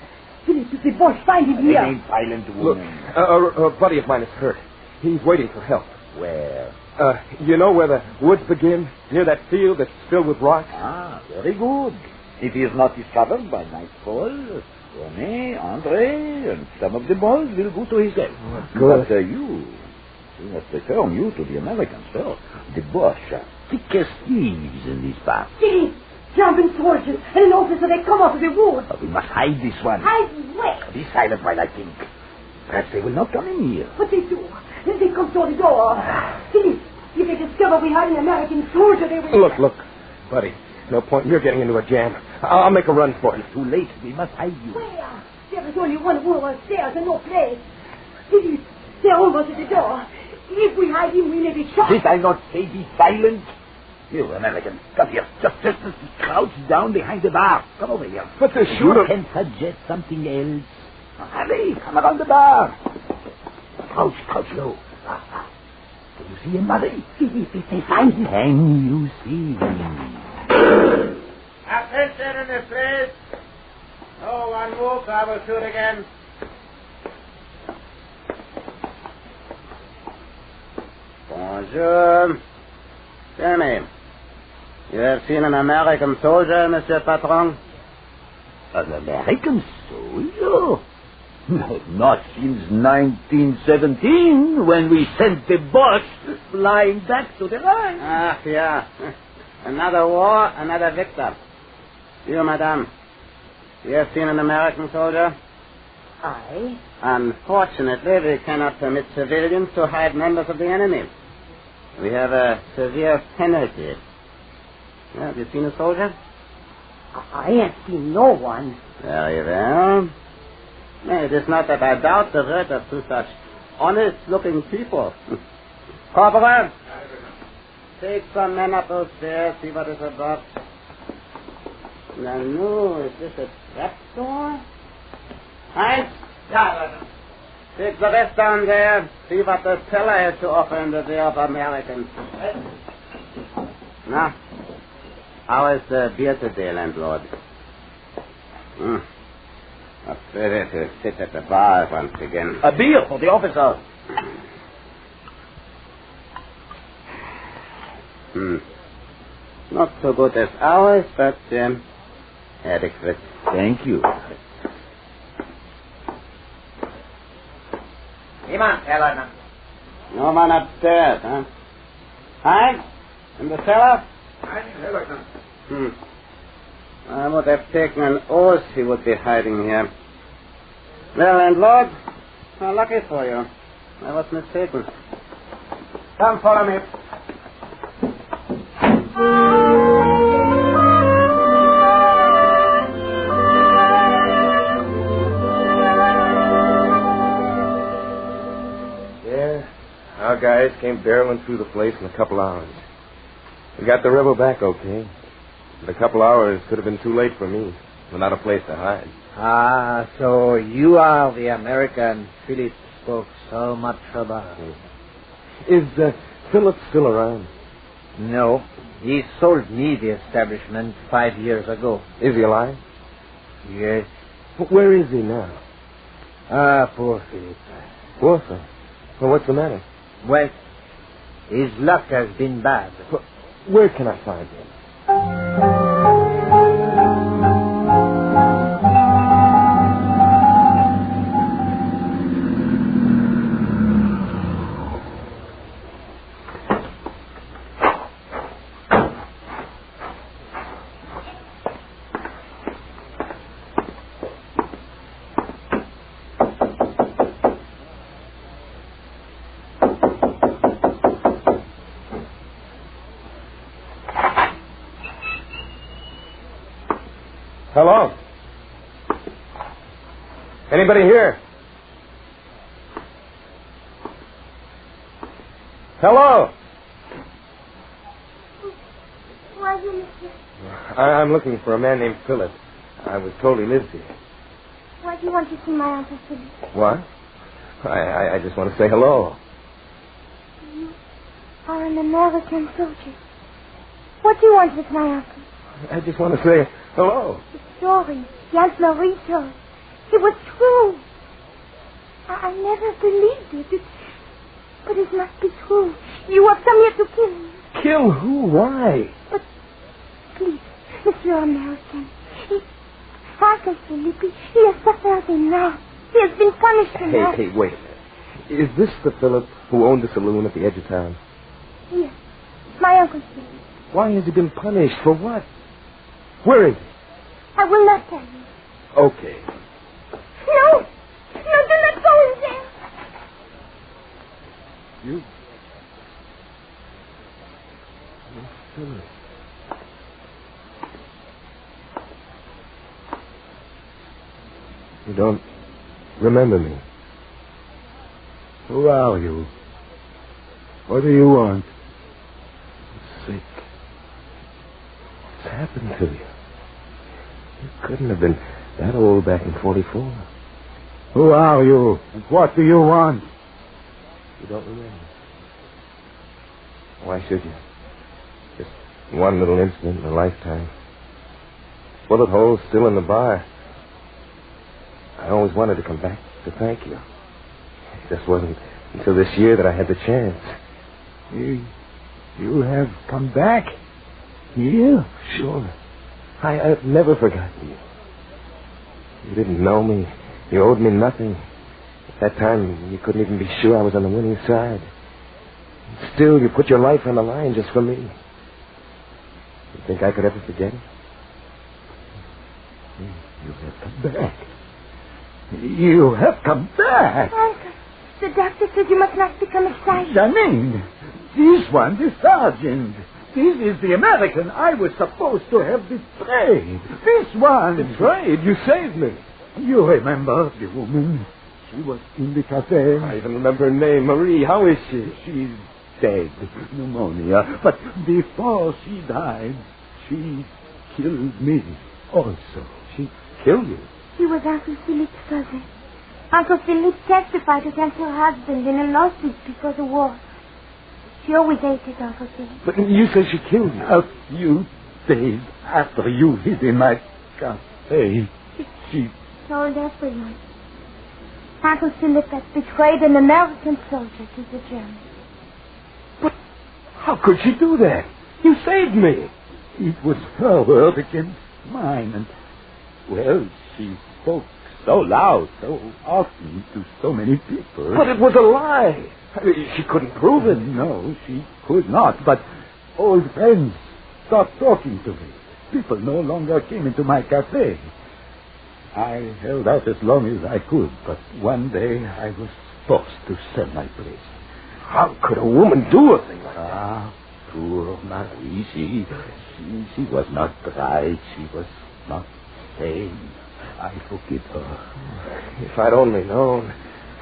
Philip, if the boss find him here. They ain't violent woman. Look, a buddy of mine is hurt. He's waiting for help. Where? You know where the woods begin? Near that field that's filled with rocks? Ah, very good. If he is not discovered by nightfall, René, André, and some of the boys will go to his help. Oh, good. But you must return you to the Americans first. The Boche are thick as thieves in these parts. Philip, jumping soldiers and an officer, they come out of the woods. We must hide this one. Hide where? Be silent while I think. Perhaps they will not come in here. What they do? They come through the door. Philip, if they discover we hide an American soldier, they will... Look, buddy. No point in your getting into a jam. I'll make a run for it. It's too late. We must hide you. Where? There is only one room upstairs and no place. Philip, they're almost at the door. If we hide him, we may be shot. Did I not say be silent? You Americans, come here. Just crouch down behind the bar. Come over here. But the shooter... You can suggest something else. Hurry, come around the bar. Crouch low. Can you see him, Murray? If they find him. Can you see him? Attention in this place. No one moves, I will shoot again. Bonjour. Tell me, you have seen an American soldier, Monsieur Patron? An American soldier? Not since 1917, when we sent the boss flying back to the line. Ah, yeah. Another war, another victor. You, madame, you have seen an American soldier? I? Unfortunately, we cannot permit civilians to hide members of the enemy. We have a severe penalty. Have you seen a soldier? I have seen no one. Very well. It is not that I doubt the word of two such honest-looking people. Corporal, take some men up those stairs, see what is above. Now, no, is this a trapdoor? Heinz? Yeah, Take the rest down there, see what the cellar has to offer in the way of Americans. Now, how is the beer today, landlord? A pleasure to sit at the bar once again. A beer for the officer. Not so good as ours, but adequate. Thank you. No one upstairs, huh? Heinz? In the cellar? I would have taken an oath he would be hiding here. Well, landlord, how lucky for you. I was mistaken. Come, follow me. Our guys came barreling through the place in a couple hours. We got the rebel back okay. But a couple hours could have been too late for me, without a place to hide. Ah, so you are the American Philip spoke so much about. Is Philip still around? No. He sold me the establishment 5 years ago. Is he alive? Yes. Where is he now? Ah, poor Philip. Poor thing. Well, what's the matter? Well, his luck has been bad. Where can I find him? Hello? Anybody here? Hello? Who are you, mister? I'm looking for a man named Philip. I was told he lives here. Why do you want to see my Uncle Philip? What? I just want to say hello. You are an American soldier. What do you want with my uncle? I just want to say hello. The story Aunt Marie told. It was true. I never believed it. But it must be true. You have come here to kill me. Kill who? Why? But please, Monsieur American. Uncle Philip, he has suffered enough. He has been punished enough. Hey, wait a minute. Is this the Philip who owned the saloon at the edge of town? Yes, my Uncle Philip. Why has he been punished? For what? Where is he? I will not tell you. Okay. No! No, do not go in there! You? Philip. You don't remember me? Who are you? What do you want? I'm sick. What's happened to you? You couldn't have been that old back in 44. Who are you? And what do you want? You don't remember. Why should you? Just one little incident in a lifetime. Bullet holes still in the bar. I always wanted to come back to thank you. It just wasn't until this year that I had the chance. You have come back? Here? Sure. I've never forgotten you. You didn't know me. You owed me nothing. At that time, you couldn't even be sure I was on the winning side. Still, you put your life on the line just for me. You think I could ever forget it? You have come back. You have come back. Uncle, the doctor said you must not become excited. Janine, this one, the sergeant. This is the American I was supposed to have betrayed. This one. Betrayed? You saved me. You remember the woman? She was in the cafe. I even remember her name, Marie. How is she? She's dead. Pneumonia. But before she died, she killed me also. She killed you? She was Uncle Philippe's cousin. Uncle Philippe testified against her husband in a lawsuit before the war. She always hated Uncle Philippe. But you said she killed you. A few days after you hid in my cafe, she told everyone. Uncle Philip had betrayed an American soldier to the Germans. But how could she do that? You saved me. It was her word against mine, and, well, she spoke so loud, so often to so many people. But it was a lie. She couldn't prove it. No, she could not. But old friends stopped talking to me. People no longer came into my cafe. I held out as long as I could, but one day I was forced to sell my place. How could a woman do a thing like that? Ah, poor Marie. She was not right. She was not sane. I forgive her. If I'd only known,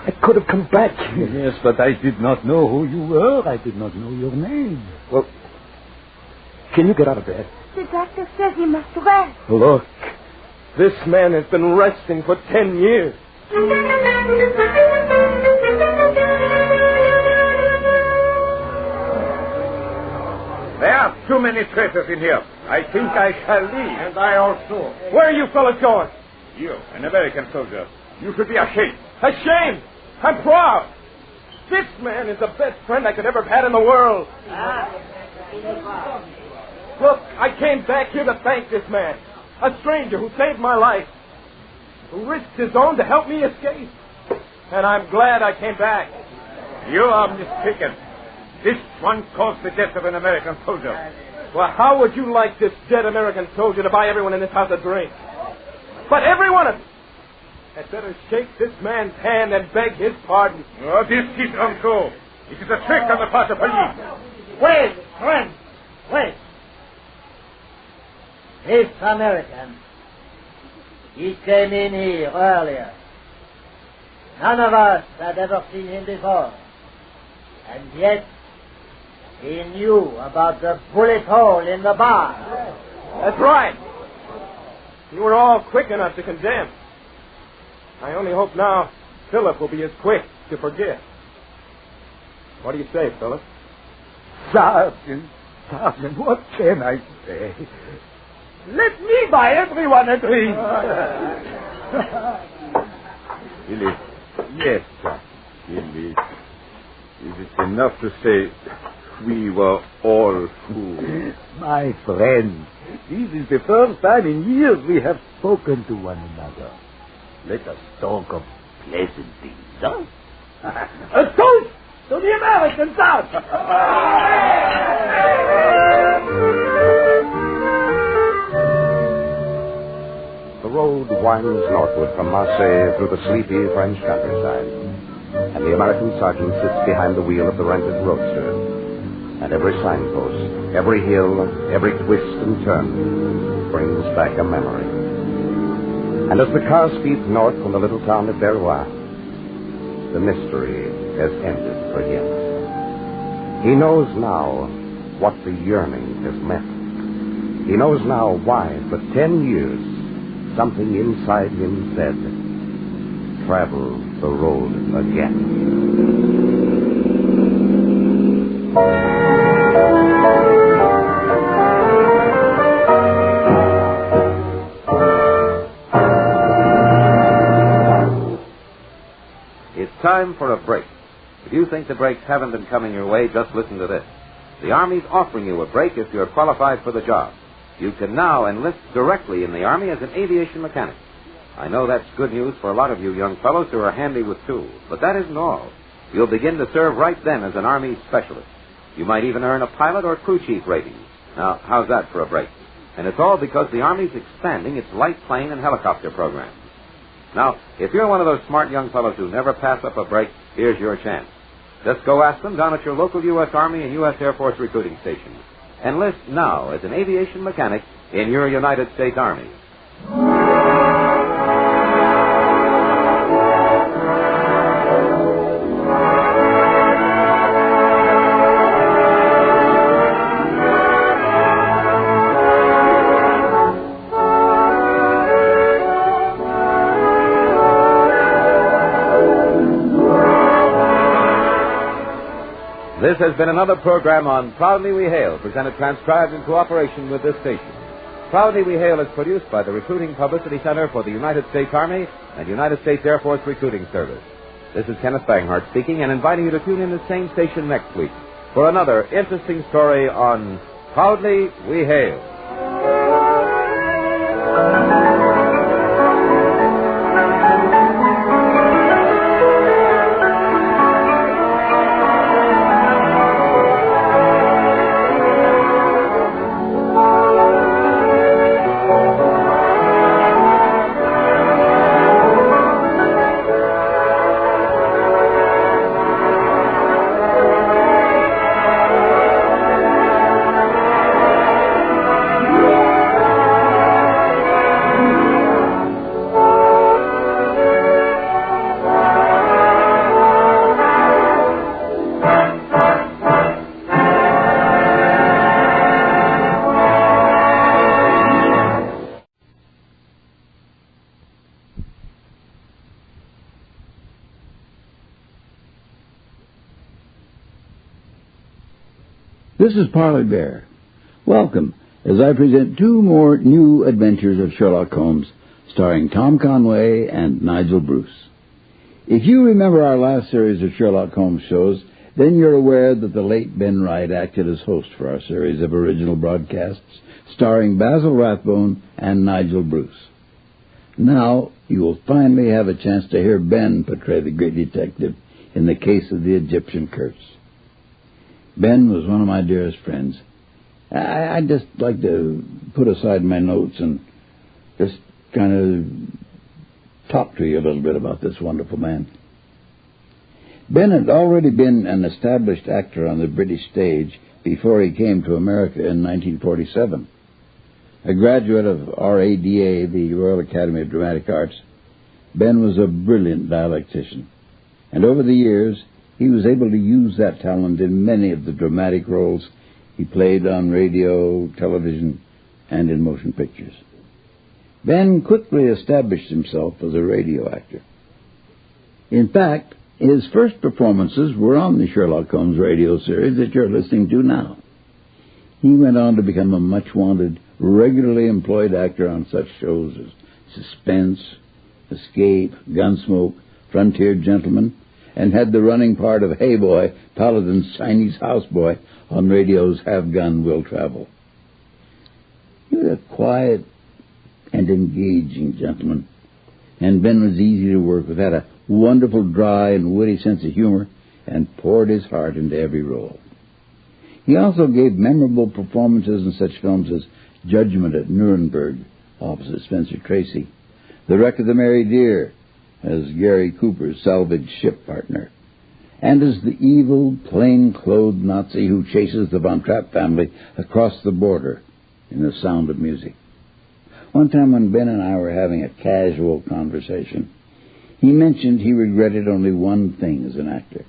I could have come back. Yes, but I did not know who you were. I did not know your name. Well, can you get out of bed? The doctor says you must rest. Look, this man has been resting for 10 years. There are too many traitors in here. I think I shall leave. And I also. Where are you fellas going? You, an American soldier. You should be ashamed. Ashamed? I'm proud. This man is the best friend I could ever have had in the world. Look, I came back here to thank this man. A stranger who saved my life. Who risked his own to help me escape. And I'm glad I came back. You are mistaken. This one caused the death of an American soldier. Well, how would you like this dead American soldier to buy everyone in this house a drink? But every one of them had better shake this man's hand and beg his pardon. Oh, this is untrue. It is a trick on the part of police. Wait, friend. Wait. This American, he came in here earlier. None of us had ever seen him before. And yet, he knew about the bullet hole in the bar. That's right. You were all quick enough to condemn. I only hope now Philip will be as quick to forgive. What do you say, Philip? Sergeant, what can I say? Let me buy everyone a drink. Philip. Yes, sir. Philip. Is it enough to say we were all fools? My friend, this is the first time in years we have spoken to one another. Let us talk of pleasant things, huh? A toast to the American South! The road winds northward from Marseille through the sleepy French countryside, and the American sergeant sits behind the wheel of the rented roadster. And every signpost, every hill, every twist and turn brings back a memory. And as the car speeds north from the little town of Berrois, the mystery has ended for him. He knows now what the yearning has meant. He knows now why, for 10 years, something inside him said, travel the road again. It's time for a break. If you think the breaks haven't been coming your way, just listen to this. The Army's offering you a break if you're qualified for the job. You can now enlist directly in the Army as an aviation mechanic. I know that's good news for a lot of you young fellows who are handy with tools, but that isn't all. You'll begin to serve right then as an Army specialist. You might even earn a pilot or crew chief rating. Now, how's that for a break? And it's all because the Army's expanding its light plane and helicopter programs. Now, if you're one of those smart young fellows who never pass up a break, here's your chance. Just go ask them down at your local U.S. Army and U.S. Air Force recruiting stations. Enlist now as an aviation mechanic in your United States Army. This has been another program on Proudly We Hail, presented transcribed in cooperation with this station. Proudly We Hail is produced by the Recruiting Publicity Center for the United States Army and United States Air Force Recruiting Service. This is Kenneth Banghart speaking and inviting you to tune in the same station next week for another interesting story on Proudly We Hail. This is Parley Bear. Welcome as I present two more new adventures of Sherlock Holmes, starring Tom Conway and Nigel Bruce. If you remember our last series of Sherlock Holmes shows, then you're aware that the late Ben Wright acted as host for our series of original broadcasts, starring Basil Rathbone and Nigel Bruce. Now you will finally have a chance to hear Ben portray the great detective in the case of the Egyptian curse. Ben was one of my dearest friends. I'd just like to put aside my notes and just kind of talk to you a little bit about this wonderful man. Ben had already been an established actor on the British stage before he came to America in 1947. A graduate of RADA, the Royal Academy of Dramatic Arts, Ben was a brilliant dialectician, and over the years he was able to use that talent in many of the dramatic roles he played on radio, television, and in motion pictures. Ben quickly established himself as a radio actor. In fact, his first performances were on the Sherlock Holmes radio series that you're listening to now. He went on to become a much-wanted, regularly employed actor on such shows as Suspense, Escape, Gunsmoke, Frontier Gentleman, and had the running part of Hey Boy, Paladin's Chinese houseboy on radio's Have Gun, Will Travel. He was a quiet and engaging gentleman, and Ben was easy to work with, had a wonderful dry and witty sense of humor, and poured his heart into every role. He also gave memorable performances in such films as Judgment at Nuremberg, opposite Spencer Tracy, The Wreck of the Mary Dear, as Gary Cooper's salvage ship partner, and as the evil, plain-clothed Nazi who chases the Von Trapp family across the border in The Sound of Music. One time when Ben and I were having a casual conversation, he mentioned he regretted only one thing as an actor.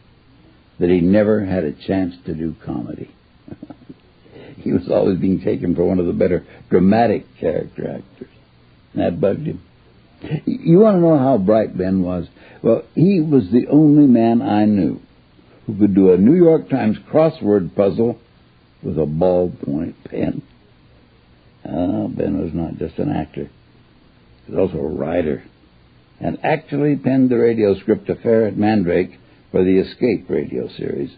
that he never had a chance to do comedy. He was always being taken for one of the better dramatic character actors. That bugged him. You want to know how bright Ben was? Well, he was the only man I knew who could do a New York Times crossword puzzle with a ballpoint pen. Ben was not just an actor. He was also a writer, and actually penned the radio script of Ferret Mandrake for the Escape radio series.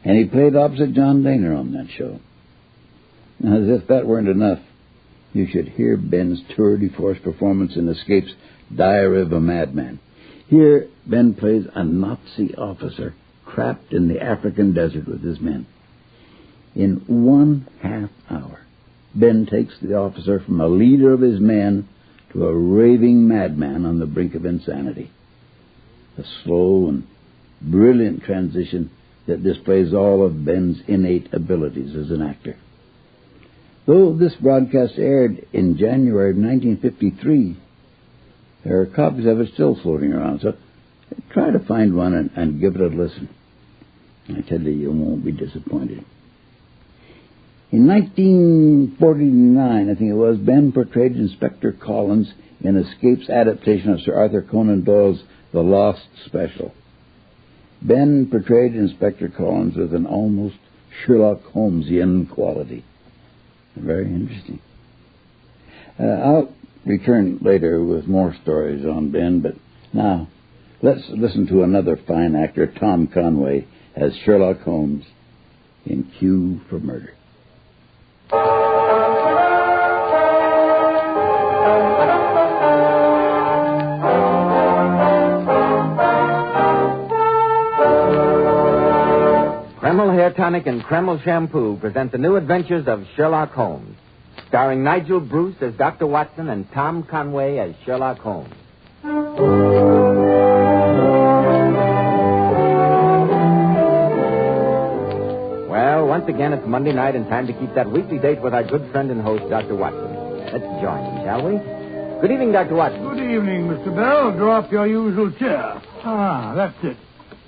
And he played opposite John Dehner on that show. Now, as if that weren't enough, you should hear Ben's tour de force performance in Escape's Diary of a Madman. Here, Ben plays a Nazi officer trapped in the African desert with his men. In 1/2 hour, Ben takes the officer from a leader of his men to a raving madman on the brink of insanity. A slow and brilliant transition that displays all of Ben's innate abilities as an actor. Though this broadcast aired in January of 1953, there are copies of it still floating around, so try to find one and give it a listen. I tell you won't be disappointed. In 1949, I think it was, Ben portrayed Inspector Collins in Escape's adaptation of Sir Arthur Conan Doyle's The Lost Special. Ben portrayed Inspector Collins with an almost Sherlock Holmesian quality. Very interesting. I'll return later with more stories on Ben, but now let's listen to another fine actor, Tom Conway, as Sherlock Holmes in Q for Murder. Kreml Hair Tonic and Kreml Shampoo present the new adventures of Sherlock Holmes, starring Nigel Bruce as Dr. Watson and Tom Conway as Sherlock Holmes. Well, once again, it's Monday night and time to keep that weekly date with our good friend and host, Dr. Watson. Let's join him, shall we? Good evening, Dr. Watson. Good evening, Mr. Bell. Draw up your usual chair. Ah, that's it.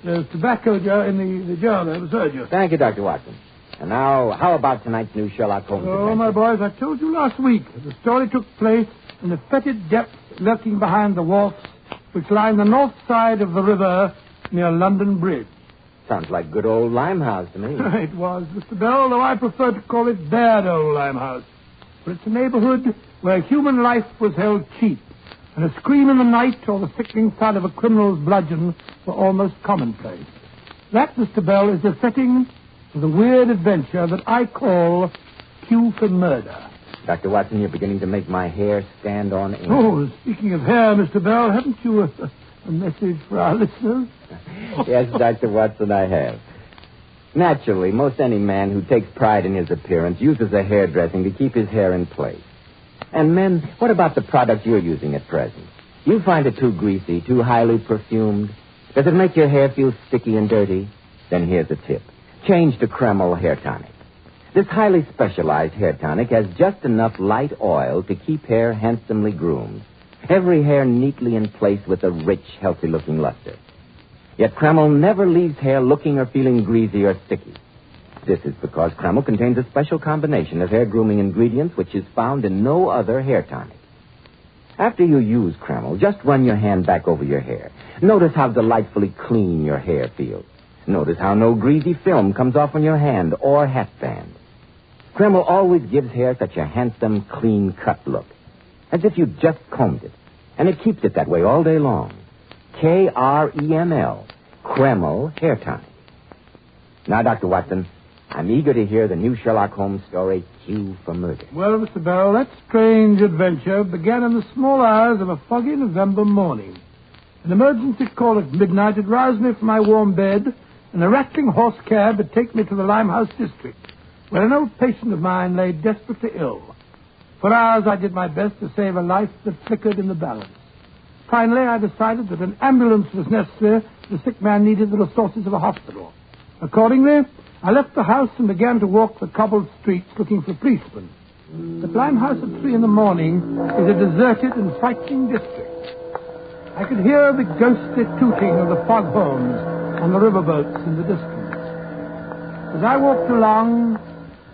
There's tobacco jar in the jar there beside you. Thank you, Dr. Watson. And now, how about tonight's new Sherlock Holmes adventure? Oh, my boys, I told you last week that the story took place in the fetid depths lurking behind the wharfs which line the north side of the river near London Bridge. Sounds like good old Limehouse to me. It was, Mr. Bell, though I prefer to call it bad old Limehouse. For it's a neighborhood where human life was held cheap, and a scream in the night or the sickening thud of a criminal's bludgeon were almost commonplace. That, Mr. Bell, is the setting for the weird adventure that I call Q for Murder. Dr. Watson, you're beginning to make my hair stand on end. Oh, speaking of hair, Mr. Bell, haven't you a message for our listeners? Yes, Dr. Watson, I have. Naturally, most any man who takes pride in his appearance uses a hairdressing to keep his hair in place. And men, what about the product you're using at present? You find it too greasy, too highly perfumed? Does it make your hair feel sticky and dirty? Then here's a tip. Change to Kreml Hair Tonic. This highly specialized hair tonic has just enough light oil to keep hair handsomely groomed. Every hair neatly in place with a rich, healthy-looking luster. Yet Kreml never leaves hair looking or feeling greasy or sticky. This is because Kreml contains a special combination of hair grooming ingredients which is found in no other hair tonic. After you use Kreml, just run your hand back over your hair. Notice how delightfully clean your hair feels. Notice how no greasy film comes off on your hand or hatband. Kreml always gives hair such a handsome, clean-cut look, as if you'd just combed it. And it keeps it that way all day long. Kreml, Kreml Hair Tonic. Now, Dr. Watson, I'm eager to hear the new Sherlock Holmes story, Q for Murder. Well, Mr. Bell, that strange adventure began in the small hours of a foggy November morning. An emergency call at midnight had roused me from my warm bed, and a rattling horse cab had taken me to the Limehouse district, where an old patient of mine lay desperately ill. For hours I did my best to save a life that flickered in the balance. Finally, I decided that an ambulance was necessary. The sick man needed the resources of a hospital. Accordingly, I left the house and began to walk the cobbled streets looking for policemen. The Limehouse at 3 in the morning is a deserted and frightening district. I could hear the ghostly tooting of the foghorns on the riverboats in the distance. As I walked along,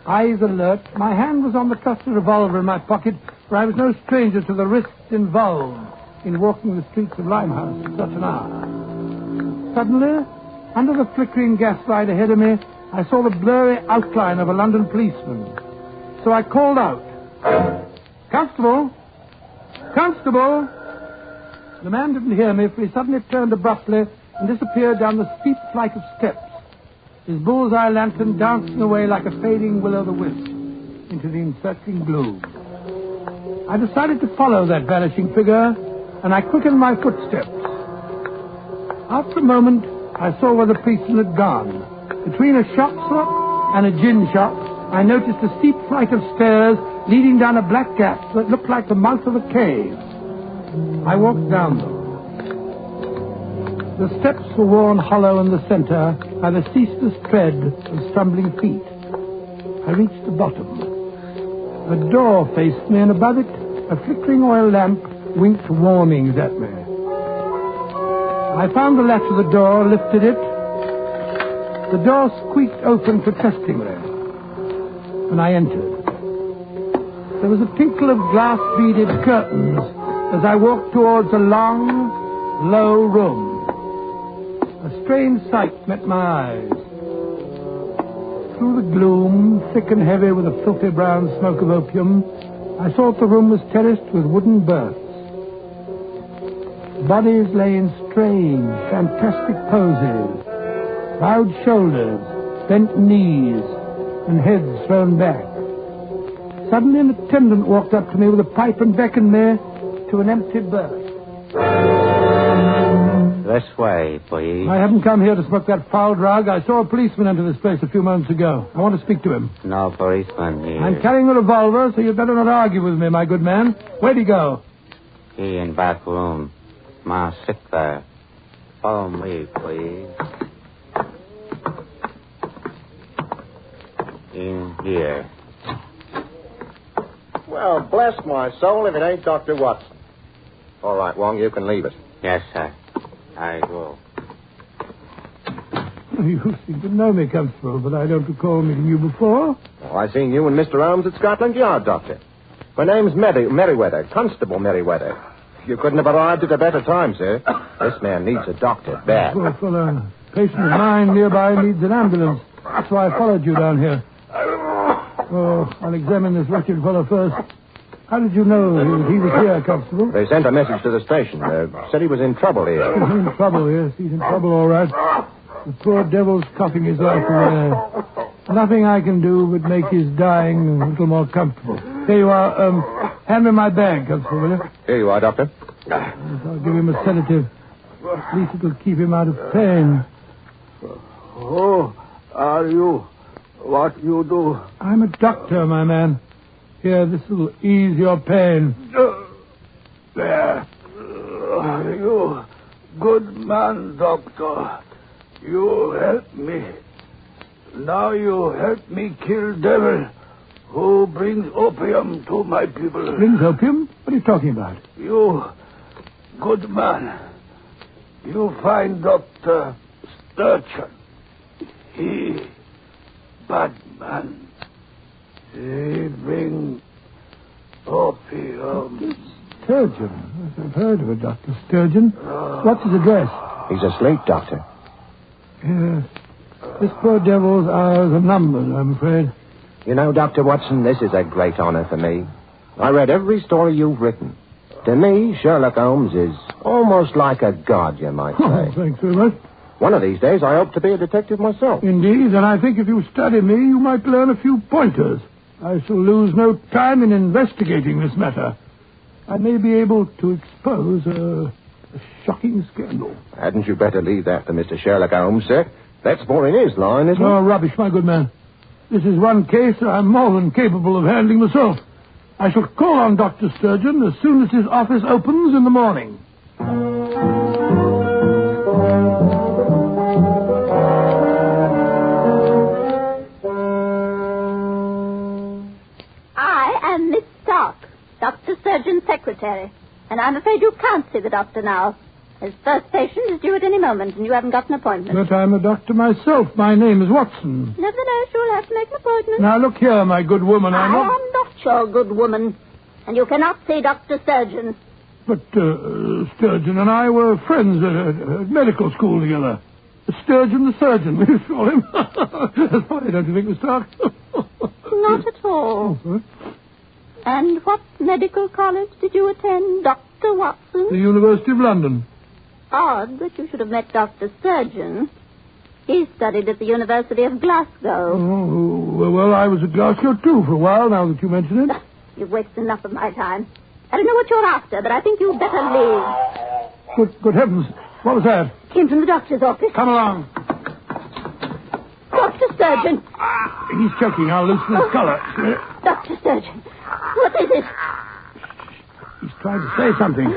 eyes alert, my hand was on the trusty revolver in my pocket, for I was no stranger to the risks involved in walking the streets of Limehouse at such an hour. Suddenly, under the flickering gaslight ahead of me, I saw the blurry outline of a London policeman. So I called out, "Constable! Constable!" The man didn't hear me, for he suddenly turned abruptly and disappeared down the steep flight of steps, his bullseye lantern dancing away like a fading will-o'-the-wisp into the encircling gloom. I decided to follow that vanishing figure, and I quickened my footsteps. After a moment, I saw where the policeman had gone. Between a shop slot and a gin shop, I noticed a steep flight of stairs leading down a black gap that looked like the mouth of a cave. I walked down them. The steps were worn hollow in the center by the ceaseless tread of stumbling feet. I reached the bottom. A door faced me, and above it, a flickering oil lamp winked warnings at me. I found the latch of the door, lifted it. The door squeaked open protestingly, and I entered. There was a tinkle of glass-beaded curtains as I walked towards a long, low room. A strange sight met my eyes. Through the gloom, thick and heavy with a filthy brown smoke of opium, I saw that the room was terraced with wooden berths. Bodies lay in strange, fantastic poses. Proud shoulders, bent knees, and heads thrown back. Suddenly an attendant walked up to me with a pipe and beckoned me to an empty berth. This way, please. I haven't come here to smoke that foul drug. I saw a policeman enter this place a few moments ago. I want to speak to him. No policeman here. I'm carrying a revolver, so you'd better not argue with me, my good man. Where'd he go? He in back room. Ma sick there. Follow me, please. In here. Well, bless my soul if it ain't Dr. Watson. All right, Wong, you can leave it. Yes, sir. I go. You seem to know me, Constable, but I don't recall meeting you before. Oh, I seen you and Mr. Holmes at Scotland Yard, Doctor. My name's Merriweather, Constable Merriweather. You couldn't have arrived at a better time, sir. This man needs a doctor, bad. Poor fellow. A patient of mine nearby needs an ambulance. That's why I followed you down here. Oh, I'll examine this wretched fellow first. How did you know he was here, Constable? They sent a message to the station. Said he was in trouble here. He's in trouble, yes. He's in trouble, all right. The poor devil's coughing his life away. Nothing I can do would make his dying a little more comfortable. Here you are. Hand me my bag, Constable, will you? Here you are, Doctor. Yes, I'll give him a sedative. At least it'll keep him out of pain. Who are you? What you do? I'm a doctor, my man. Here, this will ease your pain. There. You good man, doctor. You help me. Now you help me kill devil who brings opium to my people. Brings opium? What are you talking about? You good man. You find Dr. Sturgeon. He bad man. He bring opium. Sturgeon? I've heard of a Dr. Sturgeon. What's his address? He's asleep, Doctor. Yes. This poor devil's hours are numbered, I'm afraid. You know, Dr. Watson, this is a great honor for me. I read every story you've written. To me, Sherlock Holmes is almost like a god, you might say. Oh, thanks very much. One of these days, I hope to be a detective myself. Indeed, and I think if you study me, you might learn a few pointers. I shall lose no time in investigating this matter. I may be able to expose a shocking scandal. Hadn't you better leave that to Mr. Sherlock Holmes, sir? That's more in his line, isn't it? Oh, rubbish, my good man. This is one case I'm more than capable of handling myself. I shall call on Dr. Sturgeon as soon as his office opens in the morning. I am Miss Stark, Dr. Sturgeon's secretary, and I'm afraid you can't see the doctor now. His first patient is due at any moment, and you haven't got an appointment. But I'm a doctor myself. My name is Watson. Nevertheless, you'll have to make an appointment. Now, look here, my good woman. I am not your good woman, and you cannot see Dr. Sturgeon. But Sturgeon and I were friends at medical school together. Sturgeon the surgeon, we used to call him. That's funny, don't you think, Miss Stark? Not at all. And what medical college did you attend, Dr. Watson? The University of London. Odd that you should have met Dr. Sturgeon. He studied at the University of Glasgow. Oh, well, I was at Glasgow, too, for a while, now that you mention it. You've wasted enough of my time. I don't know what you're after, but I think you'd better leave. Good heavens. What was that? Came from the doctor's office. Come along. Dr. Sturgeon. He's choking. I'll loosen his collar. Dr. Sturgeon. What is it? He's trying to say something.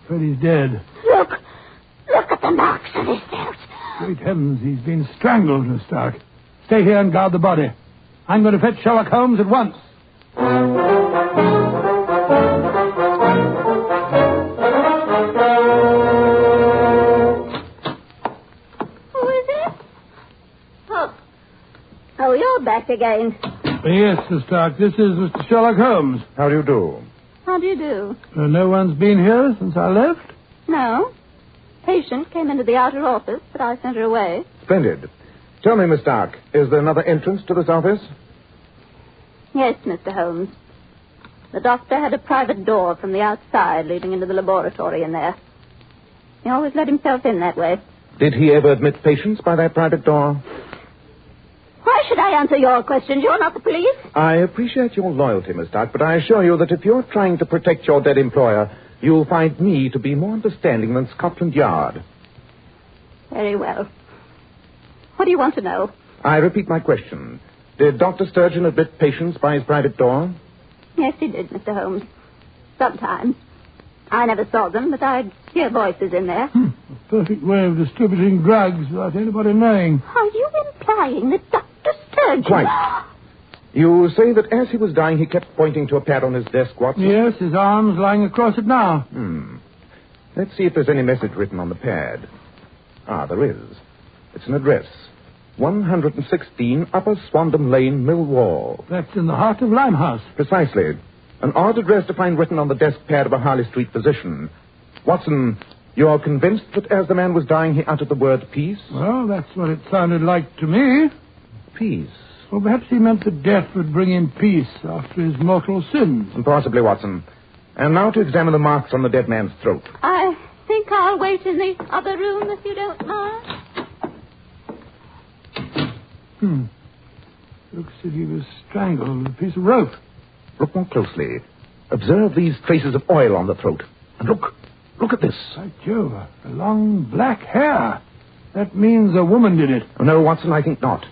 Freddy's dead. Look at the marks on his throat. Great heavens, he's been strangled, Miss Stark. Stay here and guard the body. I'm going to fetch Sherlock Holmes at once. Who is it? Oh, you're back again. Yes, Miss Stark, this is Mr. Sherlock Holmes. How do you do? How do you do? No one's been here since I left? No. Patient came into the outer office, but I sent her away. Splendid. Tell me, Miss Stark, is there another entrance to this office? Yes, Mr. Holmes. The doctor had a private door from the outside leading into the laboratory in there. He always let himself in that way. Did he ever admit patients by that private door? Why should I answer your questions? You're not the police. I appreciate your loyalty, Miss Stark, but I assure you that if you're trying to protect your dead employer, you'll find me to be more understanding than Scotland Yard. Very well. What do you want to know? I repeat my question. Did Dr. Sturgeon admit patients by his private door? Yes, he did, Mr. Holmes. Sometimes. I never saw them, but I'd hear voices in there. A perfect way of distributing drugs without anybody knowing. Are you implying that Dr. Sturgeon... Quite. You say that as he was dying, he kept pointing to a pad on his desk, Watson? Yes, his arm's lying across it now. Let's see if there's any message written on the pad. Ah, there is. It's an address. 116 Upper Swandam Lane, Millwall. That's in the heart of Limehouse. Precisely. An odd address to find written on the desk pad of a Harley Street physician. Watson, you're convinced that as the man was dying, he uttered the word peace? Well, that's what it sounded like to me. Peace? Well, perhaps he meant that death would bring him peace after his mortal sins. Possibly, Watson. And now to examine the marks on the dead man's throat. I think I'll wait in the other room if you don't mind. Looks as if he was strangled with a piece of rope. Look more closely. Observe these traces of oil on the throat. And look at this. By Jove, a long black hair. That means a woman did it. No, Watson, I think not.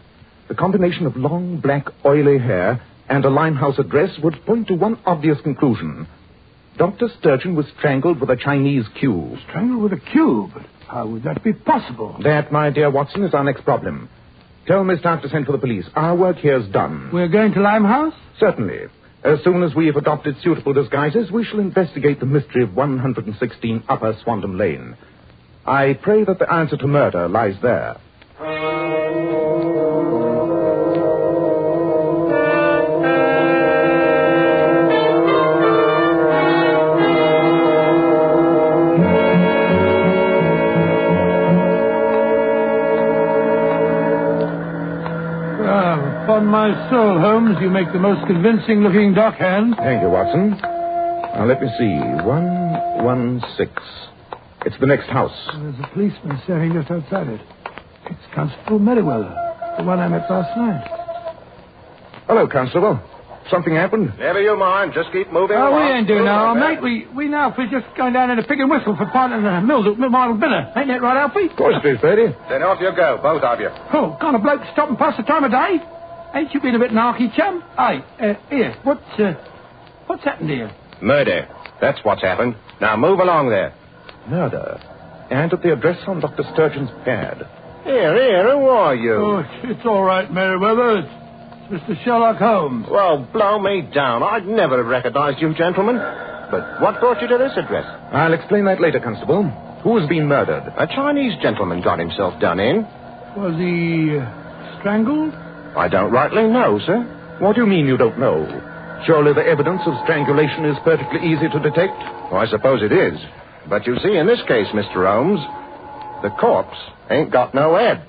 The combination of long, black, oily hair and a Limehouse address would point to one obvious conclusion. Dr. Sturgeon was strangled with a Chinese cue. Strangled with a cue? But how would that be possible? That, my dear Watson, is our next problem. Tell Miss Stark to send for the police. Our work here's done. We're going to Limehouse? Certainly. As soon as we have adopted suitable disguises, we shall investigate the mystery of 116 Upper Swandam Lane. I pray that the answer to murder lies there. Upon my soul, Holmes, you make the most convincing-looking dockhand. Thank you, Watson. Now, let me see. 116. It's the next house. There's a policeman standing just outside it. It's Constable Merriweather, the one I met last night. Hello, Constable. Something happened? Never you mind. Just keep moving Oh, along. we ain't doing now, mate. We now for just going down in a pig and whistle for part of the mills at Marlowe Biller. Ain't that right, Alfie? Of course it is, Bertie. Then off you go, both of you. Oh, can't a bloke stop and pass the time of day? Ain't you been a bit narky, chum? Hey, here, what's happened here? Murder. That's what's happened. Now move along there. Murder. And at the address on Dr. Sturgeon's pad. Here, who are you? Oh, it's all right, Merriweather. It's Mr. Sherlock Holmes. Well, blow me down. I'd never have recognized you, gentlemen. But what brought you to this address? I'll explain that later, Constable. Who's been murdered? A Chinese gentleman got himself done in. Was he strangled? I don't rightly know, sir. What do you mean you don't know? Surely the evidence of strangulation is perfectly easy to detect. Well, I suppose it is. But you see, in this case, Mr. Holmes, the corpse ain't got no head.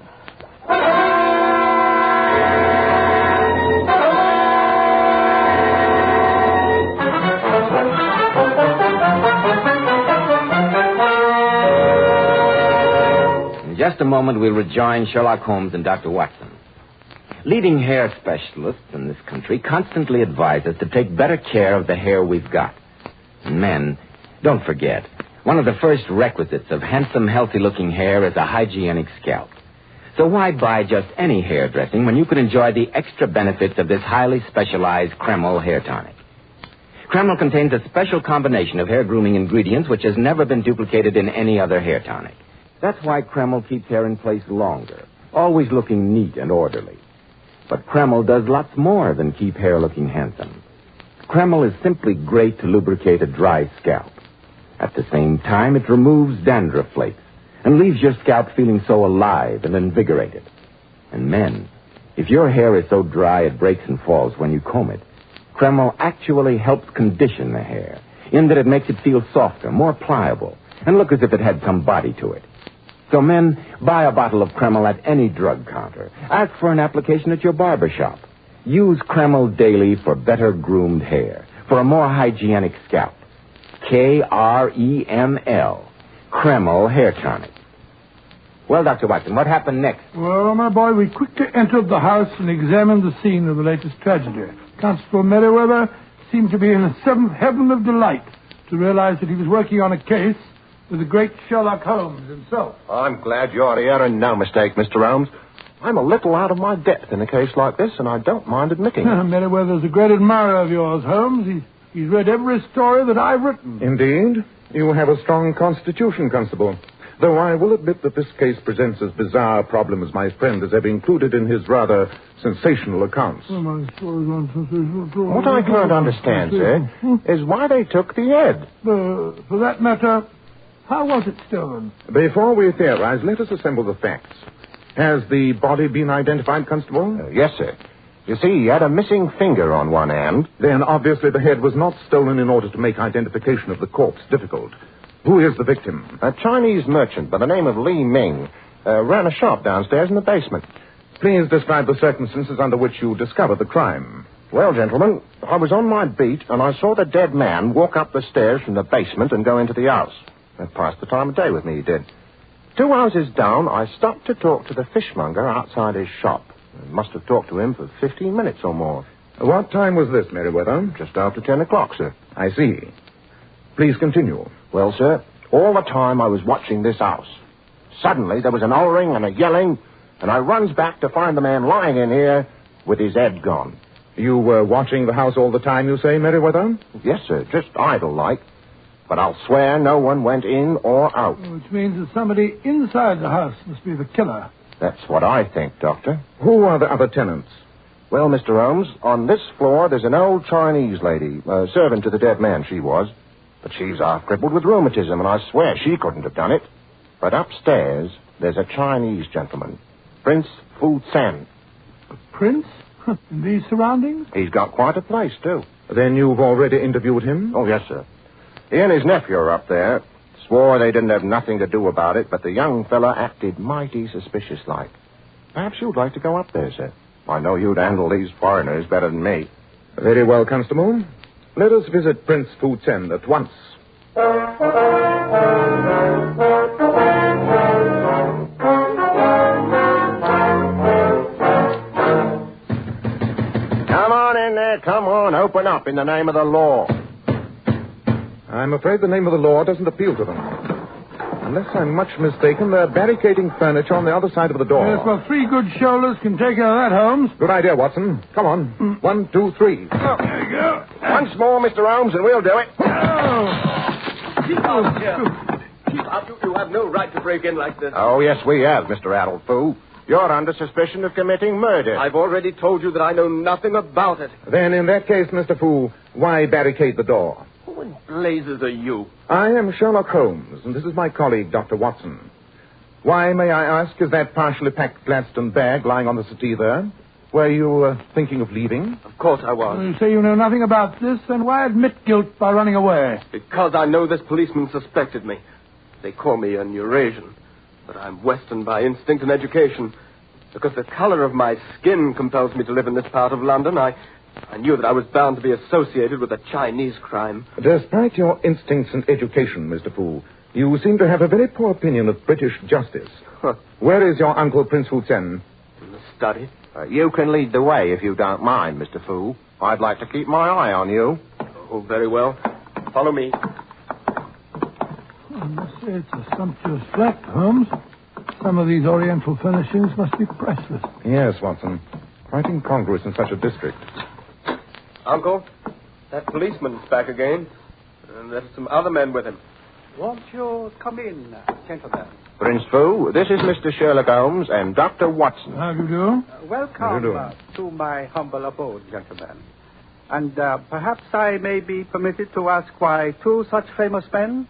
In just a moment, we'll rejoin Sherlock Holmes and Dr. Watson. Leading hair specialists in this country constantly advise us to take better care of the hair we've got. And men, don't forget, one of the first requisites of handsome, healthy-looking hair is a hygienic scalp. So why buy just any hair dressing when you can enjoy the extra benefits of this highly specialized Kreml hair tonic? Kreml contains a special combination of hair grooming ingredients which has never been duplicated in any other hair tonic. That's why Kreml keeps hair in place longer, always looking neat and orderly. But Kreml does lots more than keep hair looking handsome. Kreml is simply great to lubricate a dry scalp. At the same time, it removes dandruff flakes and leaves your scalp feeling so alive and invigorated. And men, if your hair is so dry it breaks and falls when you comb it, Kreml actually helps condition the hair, in that it makes it feel softer, more pliable, and look as if it had some body to it. So men, buy a bottle of Kreml at any drug counter. Ask for an application at your barber shop. Use Kreml daily for better groomed hair, for a more hygienic scalp. Kreml. Kreml Hair Tonic. Well, Dr. Watson, what happened next? Well, my boy, we quickly entered the house and examined the scene of the latest tragedy. Constable Merriweather seemed to be in the seventh heaven of delight to realize that he was working on a case with the great Sherlock Holmes himself. I'm glad you're here and no mistake, Mr. Holmes. I'm a little out of my depth in a case like this, and I don't mind admitting it. Merriweather's a great admirer of yours, Holmes. He's read every story that I've written. Indeed. You have a strong constitution, Constable. Though I will admit that this case presents as bizarre a problem as my friend has ever included in his rather sensational accounts. What I can't understand, sir, is why they took the head. For that matter, how was it stolen? Before we theorize, let us assemble the facts. Has the body been identified, Constable? Yes, sir. You see, he had a missing finger on one hand. Then obviously the head was not stolen in order to make identification of the corpse difficult. Who is the victim? A Chinese merchant by the name of Li Ming. Ran a shop downstairs in the basement. Please describe the circumstances under which you discovered the crime. Well, gentlemen, I was on my beat and I saw the dead man walk up the stairs from the basement and go into the house. That passed the time of day with me, he did. 2 houses down, I stopped to talk to the fishmonger outside his shop. I must have talked to him for 15 minutes or more. What time was this, Merriweather? Just after 10 o'clock, sir. I see. Please continue. Well, sir, all the time I was watching this house. Suddenly there was an hollering and a yelling, and I runs back to find the man lying in here with his head gone. You were watching the house all the time, you say, Merriweather? Yes, sir, just idle-like. But I'll swear no one went in or out. Which means that somebody inside the house must be the killer. That's what I think, Doctor. Who are the other tenants? Well, Mr. Holmes, on this floor there's an old Chinese lady, a servant to the dead man she was. But she's half crippled with rheumatism, and I swear she couldn't have done it. But upstairs, there's a Chinese gentleman, Prince Fu San. A prince? In these surroundings? He's got quite a place, too. Then you've already interviewed him? Oh, yes, sir. He and his nephew are up there. Swore they didn't have nothing to do about it, but the young fella acted mighty suspicious-like. Perhaps you'd like to go up there, sir. I know you'd handle these foreigners better than me. Very well, Constable. Let us visit Prince Fu Chen at once. Come on in there, come on. Open up in the name of the law. I'm afraid the name of the law doesn't appeal to them. Unless I'm much mistaken, they're barricading furniture on the other side of the door. Yes, well, 3 good shoulders can take care of that, Holmes. Good idea, Watson. Come on. 1, 2, 3. Oh, there you go. Once more, Mr. Holmes, and we'll do it. Keep out, Sheriff. You have no right to break in like this. Oh, yes, we have, Mr. Addle-Foo. You're under suspicion of committing murder. I've already told you that I know nothing about it. Then, in that case, Mr. Fu, why barricade the door? Who in blazes are you? I am Sherlock Holmes, and this is my colleague, Dr. Watson. Why, may I ask, is that partially packed Gladstone bag lying on the settee there? Were you thinking of leaving? Of course I was. You say you know nothing about this, then why admit guilt by running away? Because I know this policeman suspected me. They call me an Eurasian, but I'm Western by instinct and education. Because the color of my skin compels me to live in this part of London, I knew that I was bound to be associated with a Chinese crime. Despite your instincts and education, Mr. Fu, you seem to have a very poor opinion of British justice. Where is your uncle, Prince Fu Tsen? In the study. You can lead the way if you don't mind, Mr. Fu. I'd like to keep my eye on you. Oh, very well. Follow me. I must say it's a sumptuous flat, Holmes. Some of these Oriental furnishings must be priceless. Yes, Watson. Quite incongruous in such a district. Uncle, that policeman's back again. And there's some other men with him. Won't you come in, gentlemen? Prince Fu, this is Mr. Sherlock Holmes and Dr. Watson. How do you do? Welcome to my humble abode, gentlemen. And perhaps I may be permitted to ask why two such famous men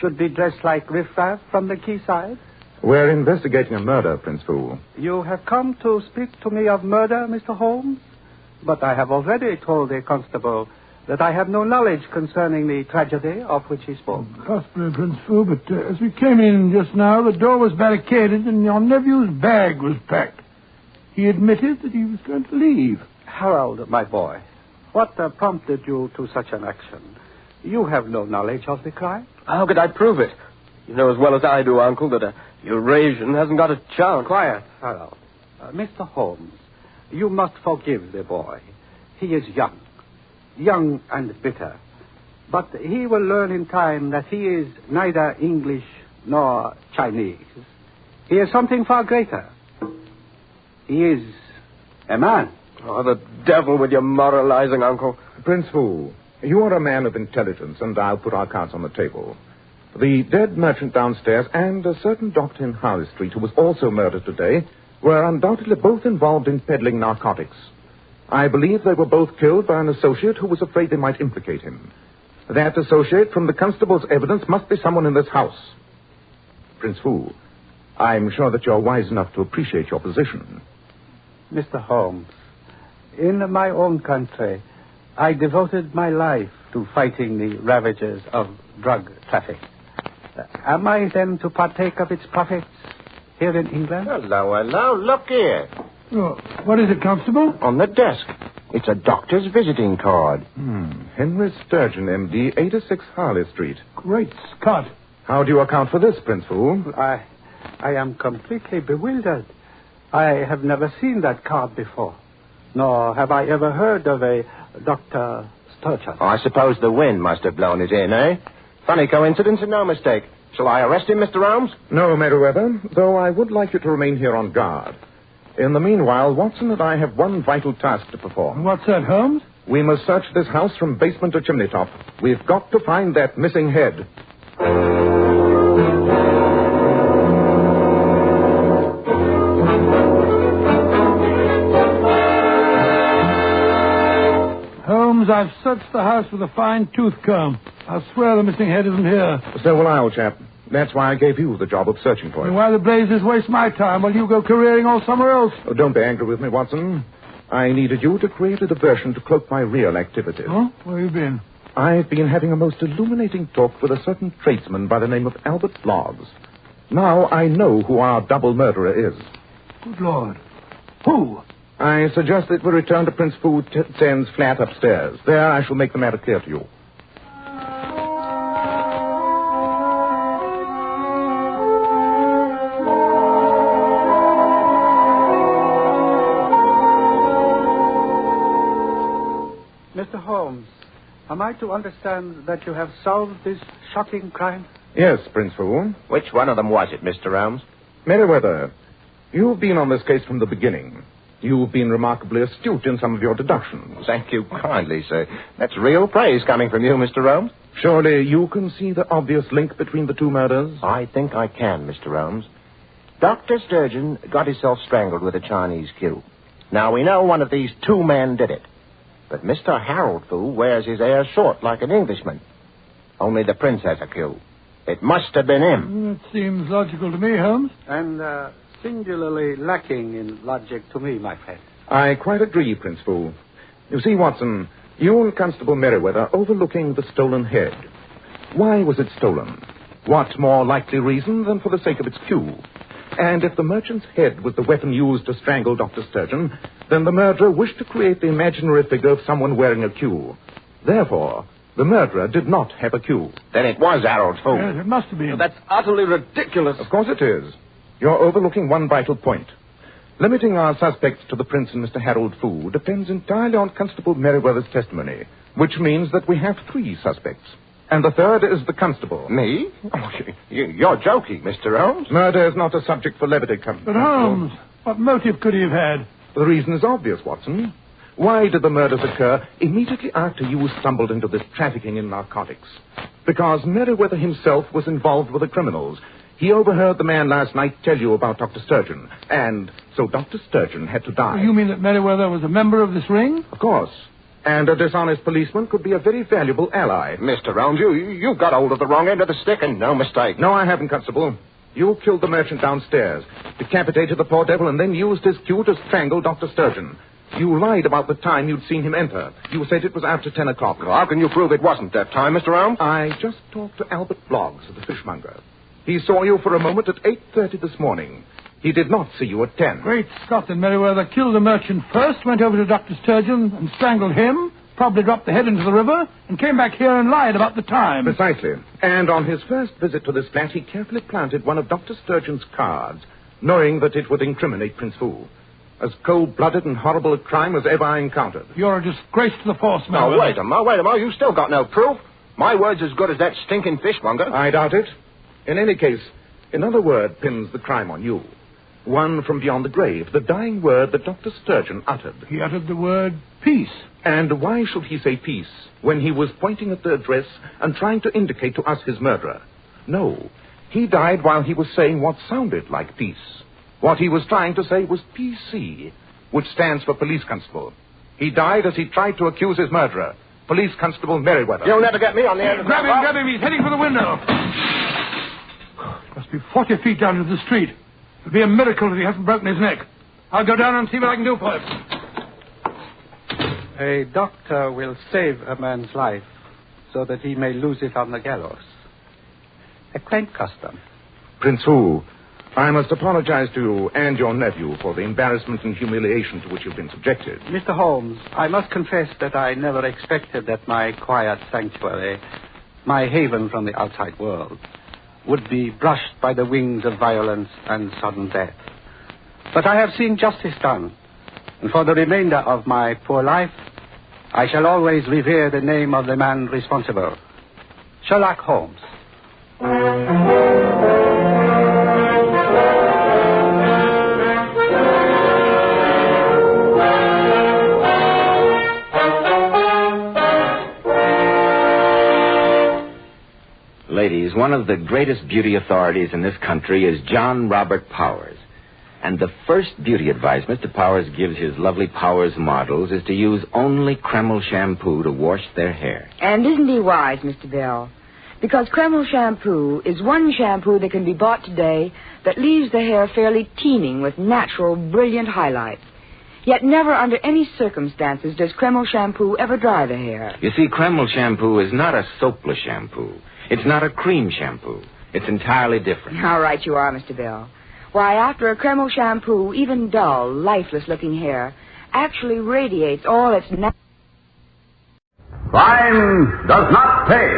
should be dressed like riffraff from the quayside? We're investigating a murder, Prince Fu. You have come to speak to me of murder, Mr. Holmes? But I have already told the constable that I have no knowledge concerning the tragedy of which he spoke. Possibly, Prince Fu, but as we came in just now, the door was barricaded and your nephew's bag was packed. He admitted that he was going to leave. Harold, my boy, what prompted you to such an action? You have no knowledge of the crime. How could I prove it? You know as well as I do, Uncle, that a Eurasian hasn't got a chance. Quiet, Harold. Mr. Holmes, you must forgive the boy. He is young and bitter. But he will learn in time that he is neither English nor Chinese. He is something far greater. He is a man. Oh, the devil with your moralizing, Uncle. Prince Fu, you are a man of intelligence, and I'll put our cards on the table. The dead merchant downstairs and a certain doctor in High Street who was also murdered today were undoubtedly both involved in peddling narcotics. I believe they were both killed by an associate who was afraid they might implicate him. That associate, from the constable's evidence, must be someone in this house. Prince Fu, I'm sure that you're wise enough to appreciate your position. Mr. Holmes, in my own country, I devoted my life to fighting the ravages of drug traffic. Am I then to partake of its profits here in England? Hello. Look here. Oh, what is it, Constable? On the desk. It's a doctor's visiting card. Henry Sturgeon, M.D., 86 Harley Street. Great Scott. How do you account for this, Prince Fu? I am completely bewildered. I have never seen that card before. Nor have I ever heard of a Dr. Sturgeon. I suppose the wind must have blown it in, eh? Funny coincidence and no mistake. Shall I arrest him, Mr. Holmes? No, Meriwether, though I would like you to remain here on guard. In the meanwhile, Watson and I have one vital task to perform. What's that, Holmes? We must search this house from basement to chimney top. We've got to find that missing head. Holmes, I've searched the house with a fine-tooth comb. I swear the missing head isn't here. So will I, old chap. That's why I gave you the job of searching for it. And why the blazes waste my time while you go careering all somewhere else? Oh, don't be angry with me, Watson. I needed you to create a diversion to cloak my real activities. Huh? Where have you been? I've been having a most illuminating talk with a certain tradesman by the name of Albert Bloggs. Now I know who our double murderer is. Good Lord. Who? I suggest that we return to Prince Fu Tsen's flat upstairs. There I shall make the matter clear to you. Mr. Holmes, am I to understand that you have solved this shocking crime? Yes, Prince Fu. Which one of them was it, Mr. Holmes? Meriwether, you've been on this case from the beginning. You've been remarkably astute in some of your deductions. Thank you kindly, sir. That's real praise coming from you, Mr. Holmes. Surely you can see the obvious link between the two murders? I think I can, Mr. Holmes. Dr. Sturgeon got himself strangled with a Chinese queue. Now, we know one of these two men did it. But Mr. Harold Fu wears his hair short like an Englishman. Only the prince has a queue. It must have been him. It seems logical to me, Holmes. And singularly lacking in logic to me, my friend. I quite agree, Prince Fu. You see, Watson, you and Constable Merriweather overlooking the stolen head. Why was it stolen? What more likely reason than for the sake of its queue? And if the merchant's head was the weapon used to strangle Dr. Sturgeon, then the murderer wished to create the imaginary figure of someone wearing a queue. Therefore, the murderer did not have a queue. Then it was Harold Fu. Yes, it must have been. That's utterly ridiculous. Of course it is. You're overlooking one vital point. Limiting our suspects to the prince and Mr. Harold Fu depends entirely on Constable Merriweather's testimony, which means that we have 3 suspects. And the third is the constable. Me? Oh, you're joking, Mr. Holmes. Murder is not a subject for levity, Constable. But Holmes, what motive could he have had? The reason is obvious, Watson. Why did the murders occur immediately after you stumbled into this trafficking in narcotics? Because Merriweather himself was involved with the criminals. He overheard the man last night tell you about Dr. Sturgeon, and so Dr. Sturgeon had to die. You mean that Merriweather was a member of this ring? Of course. And a dishonest policeman could be a very valuable ally. Mr. Holmes, you got hold of the wrong end of the stick, and no mistake. No, I haven't, Constable. You killed the merchant downstairs, decapitated the poor devil, and then used his cue to strangle Dr. Sturgeon. You lied about the time you'd seen him enter. You said it was after 10 o'clock. Well, how can you prove it wasn't that time, Mr. Holmes? I just talked to Albert Bloggs, the fishmonger. He saw you for a moment at 8:30 this morning. He did not see you at 10. Great Scott, then Merriweather killed the merchant first, went over to Dr. Sturgeon and strangled him, probably dropped the head into the river, and came back here and lied about the time. Precisely. And on his first visit to this flat, he carefully planted one of Dr. Sturgeon's cards, knowing that it would incriminate Prince Fu. As cold-blooded and horrible a crime as ever I encountered. You're a disgrace to the force, Merriweather. Now, wait a moment. You still got no proof. My word's as good as that stinking fishmonger. I doubt it. In any case, another word pins the crime on you. One from beyond the grave, the dying word that Dr. Sturgeon uttered. He uttered the word peace. And why should he say peace when he was pointing at the address and trying to indicate to us his murderer? No, he died while he was saying what sounded like peace. What he was trying to say was PC, which stands for Police Constable. He died as he tried to accuse his murderer, Police Constable Merriweather. You'll never get me on the end of Grab him, he's heading for the window. Must be 40 feet down to the street. It'll be a miracle if he hasn't broken his neck. I'll go down and see what I can do for him. A doctor will save a man's life so that he may lose it on the gallows. A quaint custom. Prince Fu, I must apologize to you and your nephew for the embarrassment and humiliation to which you've been subjected. Mr. Holmes, I must confess that I never expected that my quiet sanctuary, my haven from the outside world, would be brushed by the wings of violence and sudden death. But I have seen justice done, and for the remainder of my poor life, I shall always revere the name of the man responsible, Sherlock Holmes. Ladies, one of the greatest beauty authorities in this country is John Robert Powers. And the first beauty advice Mr. Powers gives his lovely Powers models is to use only Kreml shampoo to wash their hair. And isn't he wise, Mr. Bell? Because Kreml shampoo is one shampoo that can be bought today that leaves the hair fairly teeming with natural, brilliant highlights. Yet never under any circumstances does Kreml shampoo ever dry the hair. You see, Kreml shampoo is not a soapless shampoo. It's not a cream shampoo. It's entirely different. How right you are, Mr. Bell. Why, after a Kreml shampoo, even dull, lifeless-looking hair actually radiates all its natural... Crime does not pay.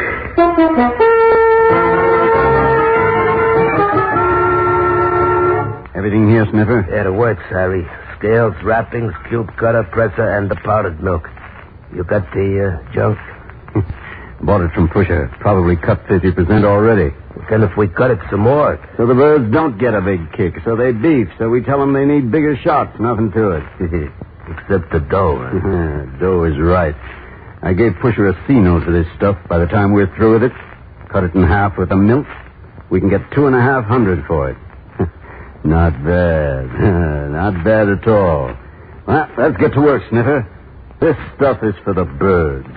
Everything here, Sniffer? Yeah, the works, Harry. Scales, wrappings, cube cutter, presser, and the powdered milk. You got the junk? Bought it from Pusher. Probably cut 50% already. And if we cut it some more? So the birds don't get a big kick. So they beef. So we tell them they need bigger shots. Nothing to it. Except the dough. Huh? Dough is right. I gave Pusher a C-note for this stuff. By the time we're through with it, cut it in half with the milk, we can get $2,500 for it. Not bad. Not bad at all. Well, let's get to work, Sniffer. This stuff is for the birds.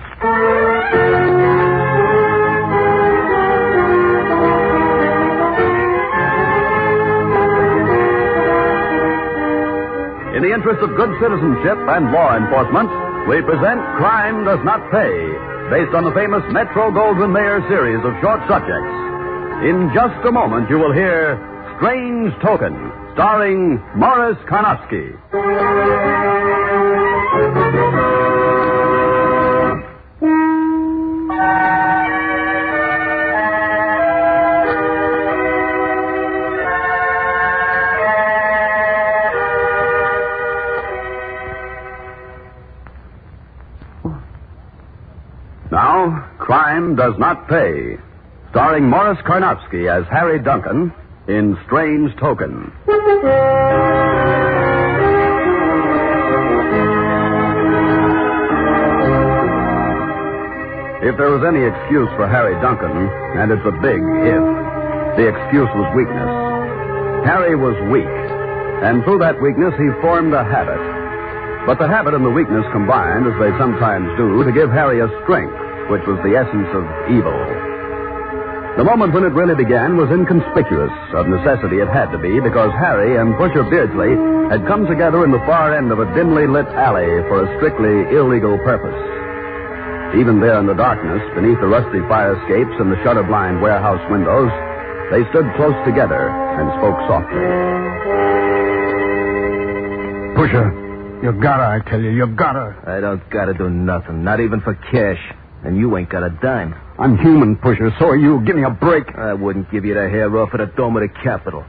In the interest of good citizenship and law enforcement, we present Crime Does Not Pay, based on the famous Metro-Goldwyn-Mayer series of short subjects. In just a moment, you will hear Strange Token, starring Morris Karnofsky. Now, Crime Does Not Pay, starring Morris Karnofsky as Harry Duncan in Strange Token. If there was any excuse for Harry Duncan, and it's a big if, the excuse was weakness. Harry was weak, and through that weakness he formed a habit. But the habit and the weakness combined, as they sometimes do, to give Harry a strength, which was the essence of evil. The moment when it really began was inconspicuous. Of necessity it had to be, because Harry and Pusher Beardsley had come together in the far end of a dimly lit alley for a strictly illegal purpose. Even there in the darkness, beneath the rusty fire escapes and the shutter-blind warehouse windows, they stood close together and spoke softly. Pusher, you gotta, I tell you, you gotta. I don't gotta do nothing, not even for cash. And you ain't got a dime. I'm human, Pusher, so are you. Give me a break. I wouldn't give you the hair off of the dome of the Capitol.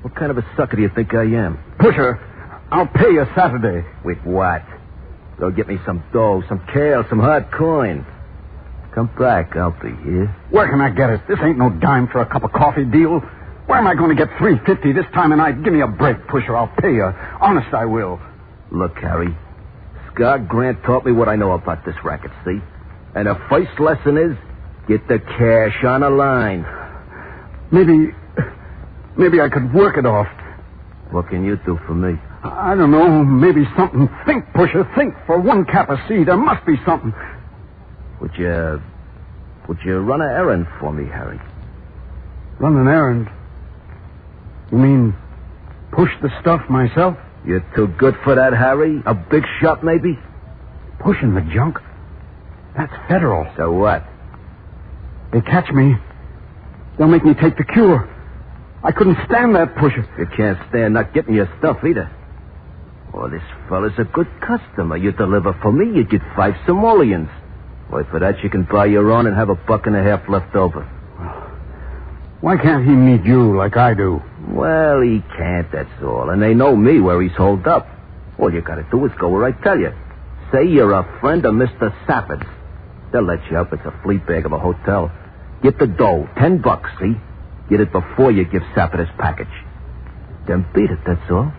What kind of a sucker do you think I am? Pusher, I'll pay you Saturday. With what? Go get me some dough, some kale, some hard coin. Come back, I'll be here. Where can I get it? This ain't no dime for a cup of coffee deal. Where am I going to get $3.50 this time of night? Give me a break, Pusher. I'll pay you. Honest, I will. Look, Harry, Scott Grant taught me what I know about this racket, see? And the first lesson is, get the cash on the line. Maybe I could work it off. What can you do for me? I don't know. Maybe something. Think, Pusher. Think. For one cap of seed, there must be something. Would you run an errand for me, Harry? Run an errand? You mean push the stuff myself? You're too good for that, Harry? A big shot, maybe? Pushing the junk? That's federal. So what? They catch me. They'll make me take the cure. I couldn't stand that, Pusher. You can't stand not getting your stuff either. Oh, this fella's a good customer. You deliver for me, you get 5 simoleons. Why, for that you can buy your own and have $1.50 left over. Why can't he meet you like I do? Well, he can't, that's all. And they know me where he's holed up. All you gotta do is go where I tell you. Say you're a friend of Mr. Sappers. They'll let you up. It's a flea bag of a hotel. Get the dough, $10, see? Get it before you give Sapper his package. Then beat it, that's all.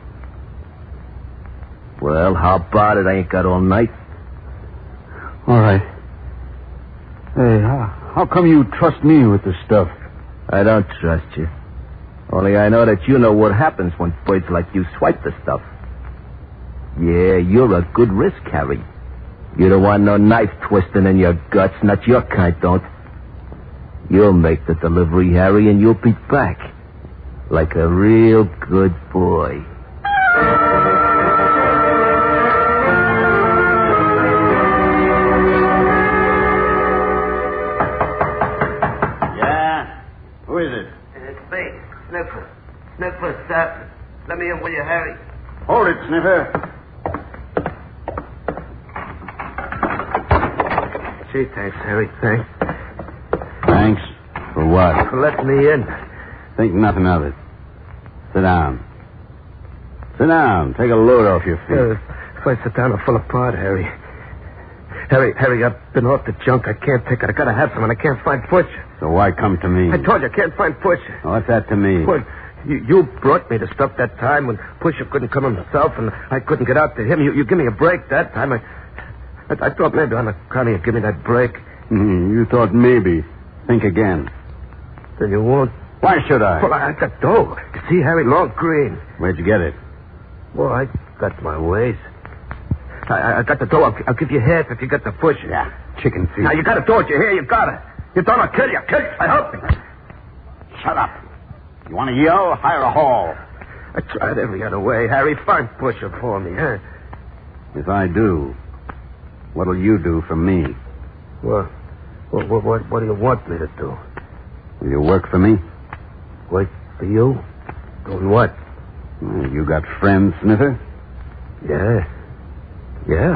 Well, how about it? I ain't got all night. All right. Hey, how come you trust me with this stuff? I don't trust you. Only I know that you know what happens when birds like you swipe the stuff. Yeah, you're a good risk, Harry. You don't want no knife twisting in your guts, not your kind, don't. You'll make the delivery, Harry, and you'll be back. Like a real good boy. Yeah? Who is it? It's me, Sniffer. Sniffer, stop. Let me in, will you, Harry? Hold it, Sniffer. Gee, thanks, Harry, thanks. Thanks? For what? For letting me in. Think nothing of it. Sit down. Sit down. Take a load off your feet. If I sit down, I'll fall apart, Harry. Harry, I've been off the junk. I can't take it. I gotta have some, and I can't find Push. So why come to me? I told you, I can't find Push. What's that to me? Well, you brought me the stuff that time when Pusher couldn't come himself, and I couldn't get out to him. You give me a break that time. I thought maybe on account of you give me that break. You thought maybe. Think again. Then you won't? Why should I? Well, I got dough. You see, Harry, long green. Where'd you get it? Well, I got my ways. I got the dough. I'll give you half if you got the push. Yeah, chicken feet. Now, you got to do it. You hear? You got it. You don't, I'll kill you. Kill you. I help you. Shut up. You want to yell? Hire a hall. I tried every other way, Harry. Find pusher for me, huh? If I do, what'll you do for me? What do you want me to do? Will you work for me? Work for you? Doing what? You got friends, Sniffer? Yeah,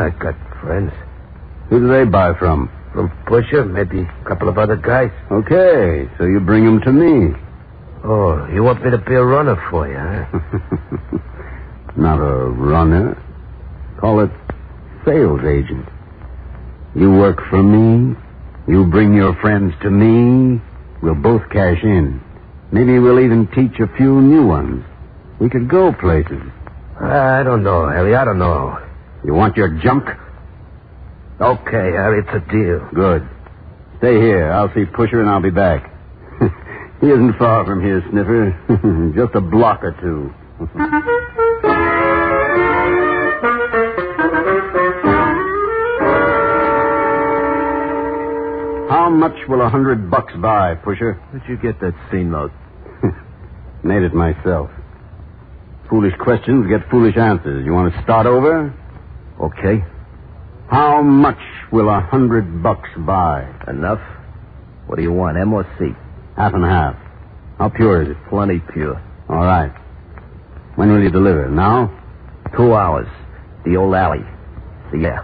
I got friends. Who do they buy from? From Pusher, maybe a couple of other guys. Okay, so you bring them to me. Oh, you want me to be a runner for you, huh? Not a runner. Call it sales agent. You work for me. You bring your friends to me. We'll both cash in. Maybe we'll even teach a few new ones. We could go places. I don't know, Harry. I don't know. You want your junk? Okay, Harry, it's a deal. Good. Stay here. I'll see Pusher and I'll be back. He isn't far from here, Sniffer. Just a block or two. How much will $100 buy, Pusher? Where'd you get that scene note? Made it myself. Foolish questions get foolish answers. You want to start over? Okay. How much will $100 buy? Enough? What do you want, M or C? Half and half. How pure is it? Plenty pure. All right. When will you deliver? Now? 2 hours. The old alley. See ya.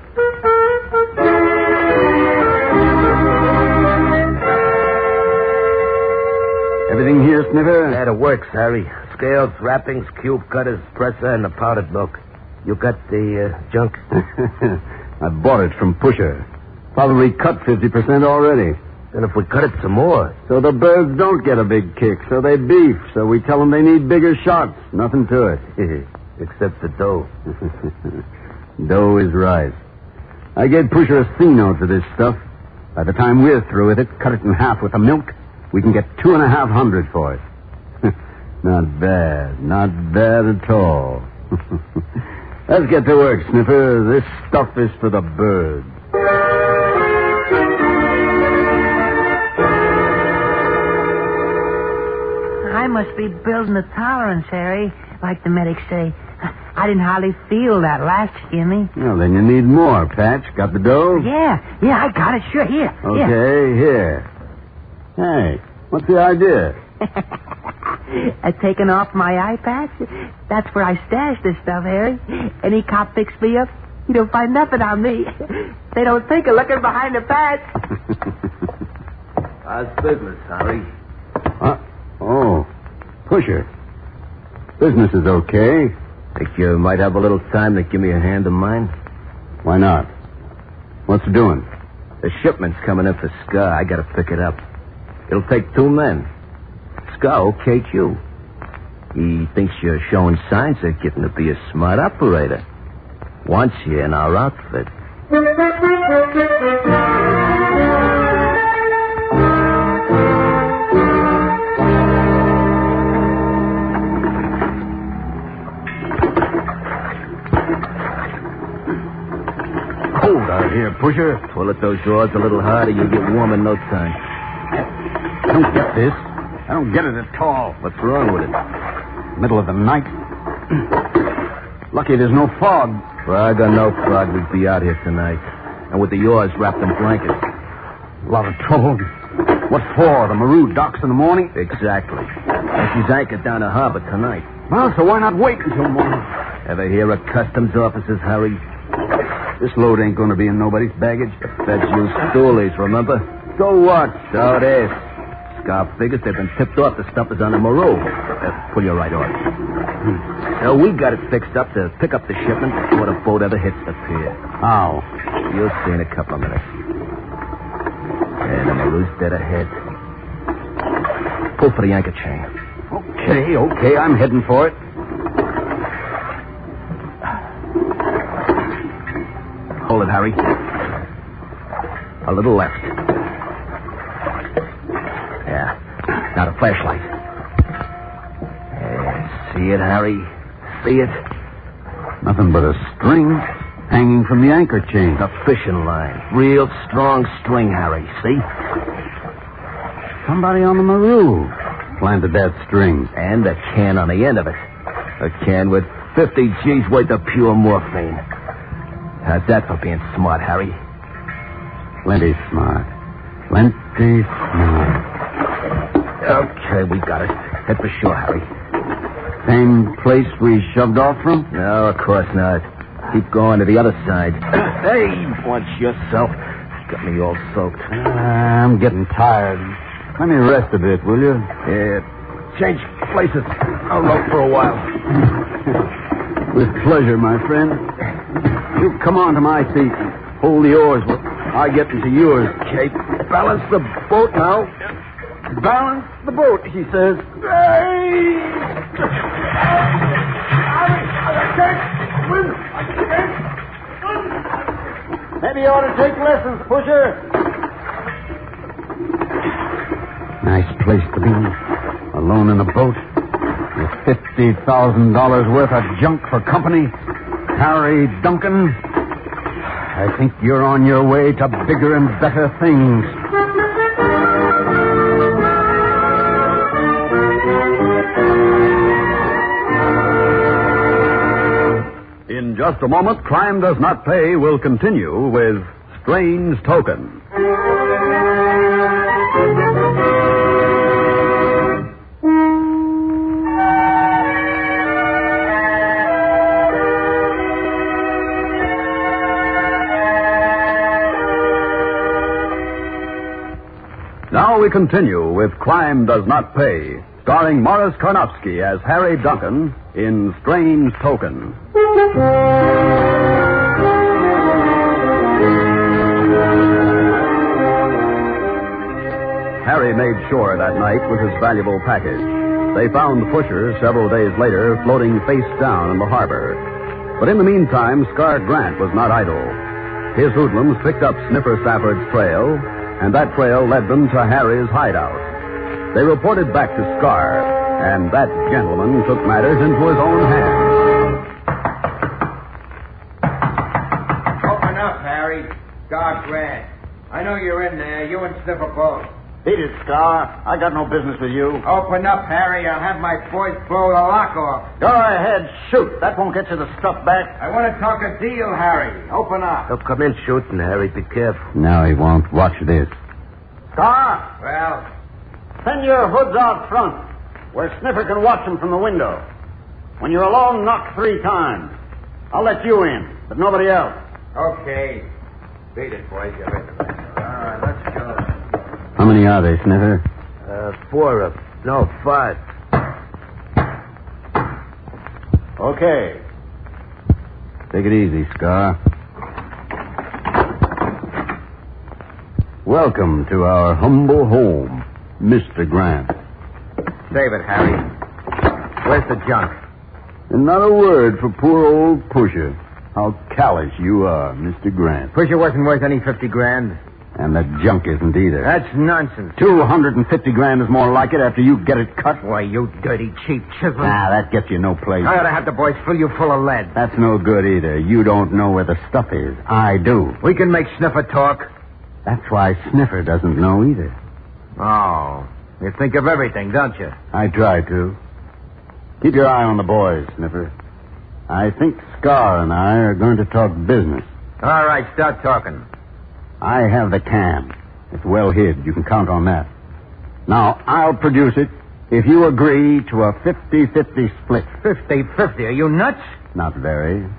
Everything here, Sniffer? Yeah, it works, Harry. Scales, wrappings, cube cutters, presser, and the powdered milk. You got the junk? I bought it from Pusher. Probably cut 50% already. And if we cut it some more? So the birds don't get a big kick, so they beef. So we tell them they need bigger shots. Nothing to it. Except the dough. Dough is right. I gave Pusher a C-note for this stuff. By the time we're through with it, cut it in half with the milk, we can get $2,500 for it. Not bad. Not bad at all. Let's get to work, Sniffer. This stuff is for the birds. I must be building a tolerance, Harry, like the medics say. I didn't hardly feel that last shimmy. Well, then you need more, Patch. Got the dough? Yeah, I got it. Sure, here. Okay, here. Hey, what's the idea? Taking off my eye patch? That's where I stash this stuff, Harry. Any cop picks me up, he don't find nothing on me. They don't think of looking behind the patch. How's business, Harry? Oh, Pusher. Business is okay. Think you might have a little time to give me a hand of mine? Why not? What's it doing? The shipment's coming in for Scar. I gotta pick it up. It'll take 2 men. Scar okayed you. He thinks you're showing signs of getting to be a smart operator. Wants you in our outfit. Cold out here, Pusher. Pull at those drawers a little harder. You'll get warm in no time. I don't get this. I don't get it at all. What's wrong with it? Middle of the night. Lucky there's no fog. Fog or no fog, we'd be out here tonight. And with the oars wrapped in blankets. A lot of trouble. What for? The Maru docks in the morning? Exactly. And she's anchored down the harbor tonight. Well, so why not wait until morning? Ever hear of customs officers, Harry? This load ain't going to be in nobody's baggage. The feds use stoolies, remember? So what? So it is. Scar figures they've been tipped off the stuff is on the Marlowe. Pull your right oar. So we got it fixed up to pick up the shipment before the boat ever hits the pier. How? You'll see in a couple of minutes. And the Maru's dead ahead. Pull for the anchor chain. Okay, I'm heading for it. Hold it, Harry. A little left. Yeah. Now the flashlight. See it, Harry? See it? Nothing but a string hanging from the anchor chain. A fishing line. Real strong string, Harry. See? Somebody on the Marlowe planted that string. And a can on the end of it. A can with 50 G's worth of pure morphine. How's that for being smart, Harry? Plenty smart. Plenty smart. Okay, we got it. Head for shore, Harry. Same place we shoved off from? No, of course not. Keep going to the other side. Hey, watch yourself. Got me all soaked. I'm getting tired. Let me rest a bit, will you? Yeah. Change places. I'll rope for a while. With pleasure, my friend. You come on to my seat. Hold the oars while I get into yours. Okay, balance the boat now. Balance the boat, he says. Hey! Maybe you ought to take lessons, Pusher. Nice place to be. Alone in a boat. With $50,000 worth of junk for company. Harry Duncan. I think you're on your way to bigger and better things. In just a moment, Crime Does Not Pay will continue with Strange Token. Now we continue with Crime Does Not Pay, starring Morris Karnofsky as Harry Duncan in Strange Token. Harry made shore that night with his valuable package. They found Pusher several days later floating face down in the harbor. But in the meantime, Scar Grant was not idle. His hoodlums picked up Sniffer Stafford's trail, and that trail led them to Harry's hideout. They reported back to Scar, and that gentleman took matters into his own hands. Open up, Harry. Scar Grant. I know you're in there. You and Sniffer both. Beat it, Scar. I got no business with you. Open up, Harry. I'll have my boys blow the lock off. Go ahead, shoot. That won't get you the stuff back. I want to talk a deal, Harry. Open up. He'll come in shooting, Harry. Be careful. Now he won't. Watch this. Scar, Well, send your hoods out front, where Sniffer can watch them from the window. When you're alone, knock 3 times. I'll let you in, but nobody else. okay. Beat it, boys. You're in. All right, let's go. How many are they, Sniffer? 4 of them. No, 5. Okay. Take it easy, Scar. Welcome to our humble home, Mr. Grant. David, Harry. Where's the junk? And not a word for poor old Pusher. How callous you are, Mr. Grant. Pusher wasn't worth any 50 grand. And the junk isn't either. That's nonsense. 250 grand is more like it after you get it cut. Why, you dirty, cheap chisel. Ah, that gets you no place. I ought to have the boys fill you full of lead. That's no good either. You don't know where the stuff is. I do. We can make Sniffer talk. That's why Sniffer doesn't know either. Oh, you think of everything, don't you? I try to. Keep your eye on the boys, Sniffer. I think Scar and I are going to talk business. All right, start talking. I have the can. It's well hid. You can count on that. Now, I'll produce it if you agree to a 50-50 split. 50-50? Are you nuts? Not very.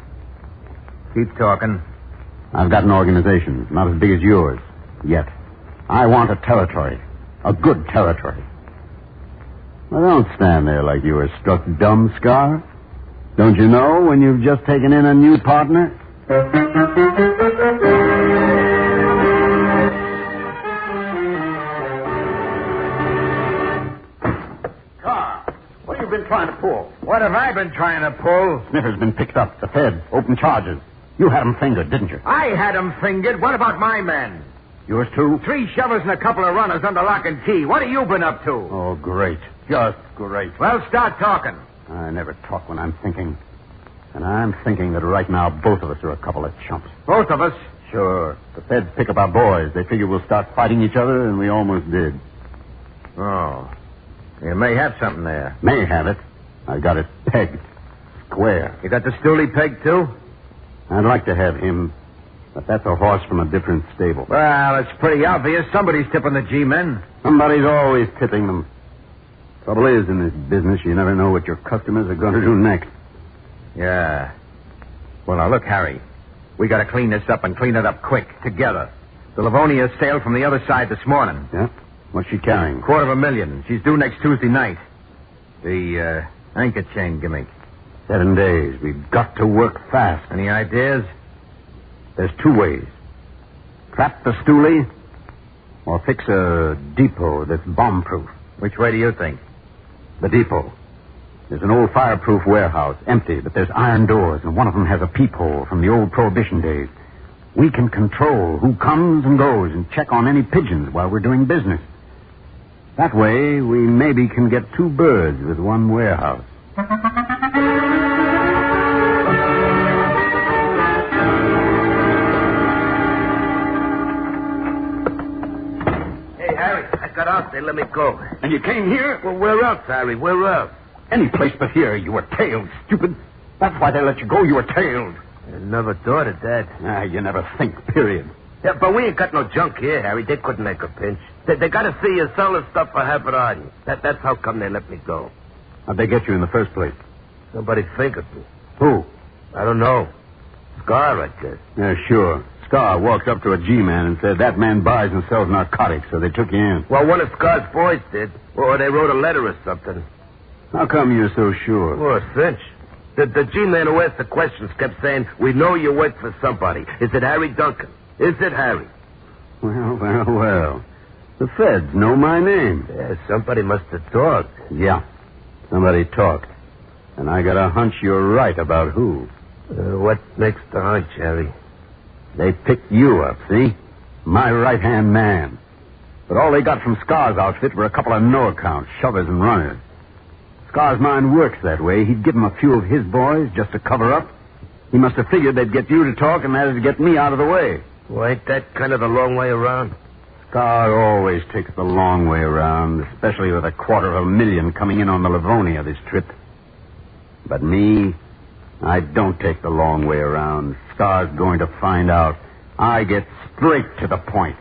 Keep talking. I've got an organization, not as big as yours, yet. I want a territory. A good territory. Well, don't stand there like you were struck dumb, Scar. Don't you know when you've just taken in a new partner? What have you been trying to pull? What have I been trying to pull? Sniffer's been picked up. The Fed. Open charges. You had him fingered, didn't you? I had him fingered. What about my men? Yours too? 3 shovers and a couple of runners under lock and key. What have you been up to? Oh, great. Just great. Well, start talking. I never talk when I'm thinking. And I'm thinking that right now both of us are a couple of chumps. Both of us? Sure. The feds pick up our boys. They figure we'll start fighting each other, and we almost did. Oh. You may have something there. May have it. I got it pegged. Square. You got the stoolie pegged, too? I'd like to have him, but that's a horse from a different stable. Well, it's pretty obvious. Somebody's tipping the G-men. Somebody's always tipping them. Trouble is, in this business, you never know what your customers are going to do next. Yeah. Well, now, look, Harry. We got to clean this up and clean it up quick, together. The Livonia sailed from the other side this morning. Yeah? What's she carrying? $250,000. She's due next Tuesday night. The anchor chain gimmick. 7 days. We've got to work fast. Any ideas? There's 2 ways. Trap the stoolie or fix a depot that's bomb-proof. Which way do you think? The depot. There's an old fireproof warehouse, empty, but there's iron doors, and one of them has a peephole from the old Prohibition days. We can control who comes and goes and check on any pigeons while we're doing business. That way, we maybe can get 2 birds with one warehouse. Hey, Harry, I got out. They let me go. And you came here? Well, where else, Harry? Where else? Any place but here. You were tailed, stupid. That's why they let you go. You were tailed. I never thought of that. You never think, period. Yeah, but we ain't got no junk here, Harry. They couldn't make a pinch. They got to see you sell the stuff for half an iron. That's how come they let me go. How'd they get you in the first place? Somebody fingered me. Who? I don't know. Scar, I guess. Yeah, sure. Scar walked up to a G-man and said, that man buys and sells narcotics, so they took you in. Well, one of Scar's boys did. Or they wrote a letter or something. How come you're so sure? Oh, a cinch. The G-man who asked the questions kept saying, we know you work for somebody. Is it Harry Duncan? Is it Harry? Well. The feds know my name. Yeah, somebody must have talked. Yeah, somebody talked. And I got a hunch you're right about who. What makes the hunch, Harry? They picked you up, see? My right-hand man. But all they got from Scar's outfit were a couple of no-account shovers and runners. Scar's mind works that way. He'd give them a few of his boys just to cover up. He must have figured they'd get you to talk and that'd get me out of the way. Well, ain't that kind of the long way around? Scar always takes the long way around, especially with $250,000 coming in on the Livonia this trip. But me, I don't take the long way around. Scar's going to find out. I get straight to the point.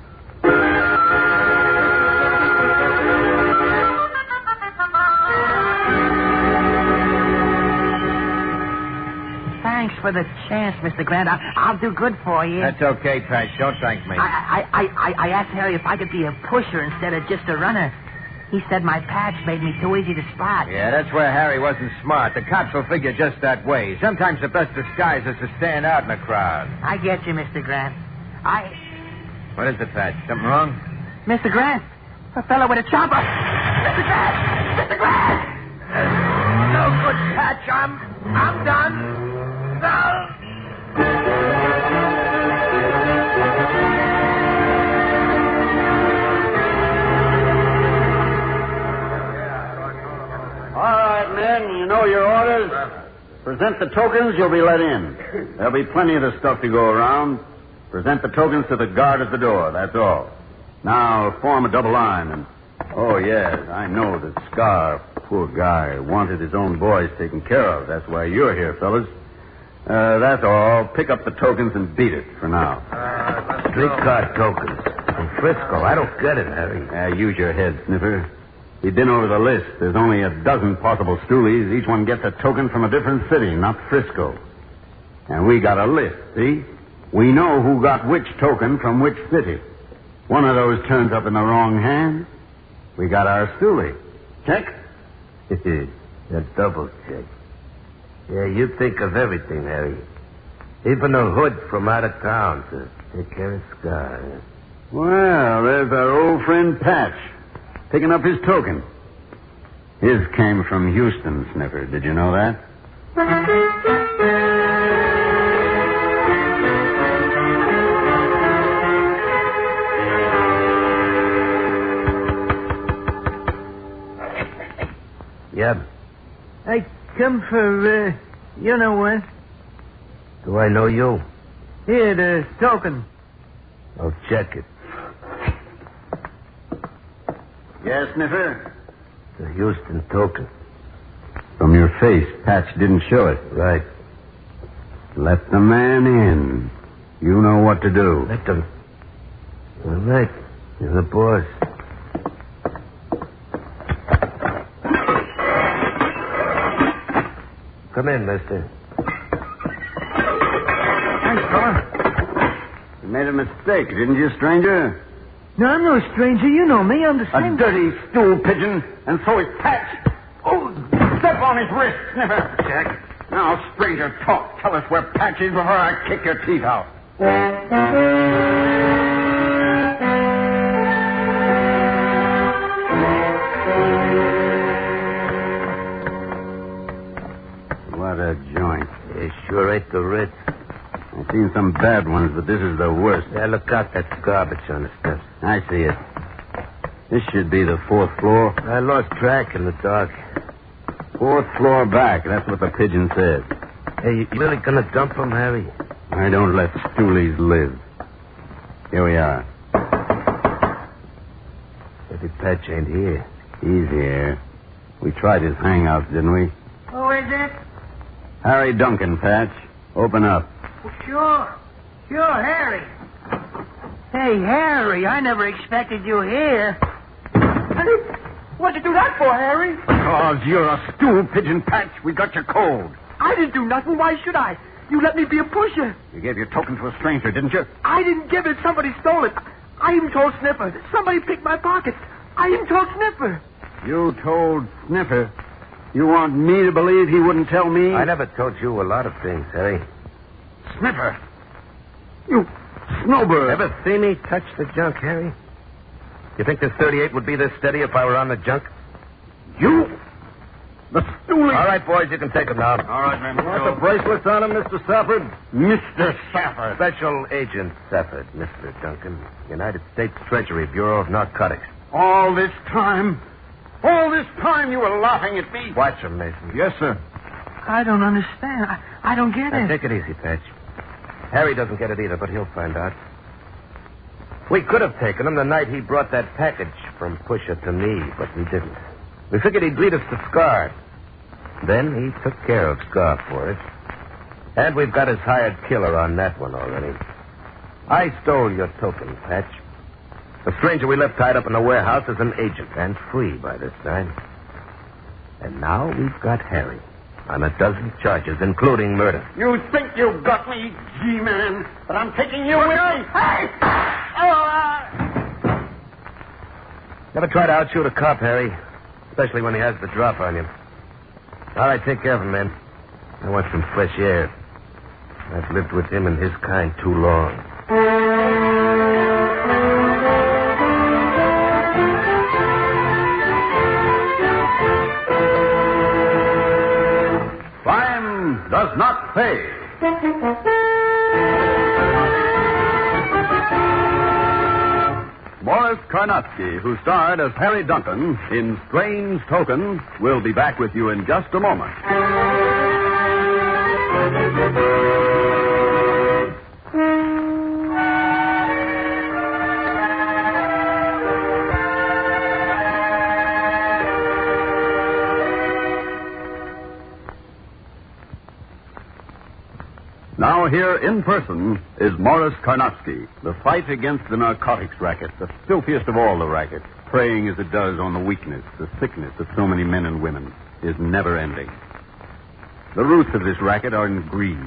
Thanks for the chance, Mr. Grant. I'll do good for you. That's okay, Patch. Don't thank me. I asked Harry if I could be a pusher instead of just a runner. He said my patch made me too easy to spot. Yeah, that's where Harry wasn't smart. The cops will figure just that way. Sometimes the best disguise is to stand out in a crowd. I get you, Mr. Grant. What is it, Patch? Something wrong? Mr. Grant, a fellow with a chopper. Mr. Grant! Mr. Grant! No good, Patch. I'm done. No. All right, men, you know your orders. Present the tokens, you'll be let in. There'll be plenty of the stuff to go around. Present the tokens to the guard at the door, that's all. Now, form a double line and... Oh, yes, I know that Scar, poor guy, wanted his own boys taken care of. That's why you're here, fellas. That's all. Pick up the tokens and beat it for now. Streetcar tokens. From Frisco. I don't get it, Harry. Use your head, Sniffer. We've been over the list. There's only a dozen possible stoolies. Each one gets a token from a different city, not Frisco. And we got a list, see? We know who got which token from which city. One of those turns up in the wrong hand. We got our stoolie. Check? A double check. Yeah, you think of everything, Harry. Even a hood from out of town to take care of Scar. Well, there's our old friend Patch, picking up his token. His came from Houston, Sniffer. Did you know that? Yeah. Hey, Come for, you know what? Do I know you? Here, the token. I'll check it. Yes, Sniffer? The Houston token. From your face, Patch didn't show it. Right. Let the man in. You know what to do. Let them. All right. You're the boss. Come in, mister. Thanks, fella. You made a mistake, didn't you, stranger? No, I'm no stranger. You know me. I'm the same. A dirty stool pigeon, and so is Patch. Oh, step on his wrist, Sniffer. Jack. Now, stranger, talk. Tell us where Patch is before I kick your teeth out. What a joint. It sure ain't the Ritz. I've seen some bad ones, but this is the worst. Yeah, look out. That's garbage on the steps. I see it. This should be the 4th floor. I lost track in the dark. 4th floor back. That's what the pigeon said. Hey, you really gonna dump him, Harry? I don't let stoolies live. Here we are. Maybe Patch ain't here. He's here. We tried his hangout, didn't we? Who is it? Harry Duncan, Patch. Open up. Well, sure. Sure, Harry. Hey, Harry, I never expected you here. What'd you do that for, Harry? Because you're a stool pigeon, Patch. We got you cold. I didn't do nothing. Why should I? You let me be a pusher. You gave your token to a stranger, didn't you? I didn't give it. Somebody stole it. I even told Sniffer. Somebody picked my pockets. I even told Sniffer. You told Sniffer? You want me to believe he wouldn't tell me? I never told you a lot of things, Harry. Sniffer! You snowbird! Ever see me touch the junk, Harry? You think this 38 would be this steady if I were on the junk? You? The stoolie... All right, boys, you can take him now. All right, man. Want the bracelets on him, Mr. Safford? Mr. Safford. Special Agent Safford, Mr. Duncan. United States Treasury, Bureau of Narcotics. All this time you were laughing at me. Watch him, Mason. Yes, sir. I don't understand. I don't get Now, it. take it easy, Patch. Harry doesn't get it either, but he'll find out. We could have taken him the night he brought that package from Pusher to me, but we didn't. We figured he'd lead us to Scar. Then he took care of Scar for us. And we've got his hired killer on that one already. I stole your token, Patch. The stranger we left tied up in the warehouse is an agent, and free by this time. And now we've got Harry on a dozen charges, including murder. You think you've got me, G-Man, but I'm taking you with me. Hey! Oh, Never try to outshoot a cop, Harry, especially when he has the drop on you. All right, take care of him, man. I want some fresh air. I've lived with him and his kind too long. Crime does not pay. Morris Karnatsky, who starred as Harry Duncan in Strange Token, will be back with you in just a moment. Now here in person is Morris Karnatsky. The fight against the narcotics racket, the filthiest of all the rackets, preying as it does on the weakness, the sickness of so many men and women, is never ending. The roots of this racket are in greed.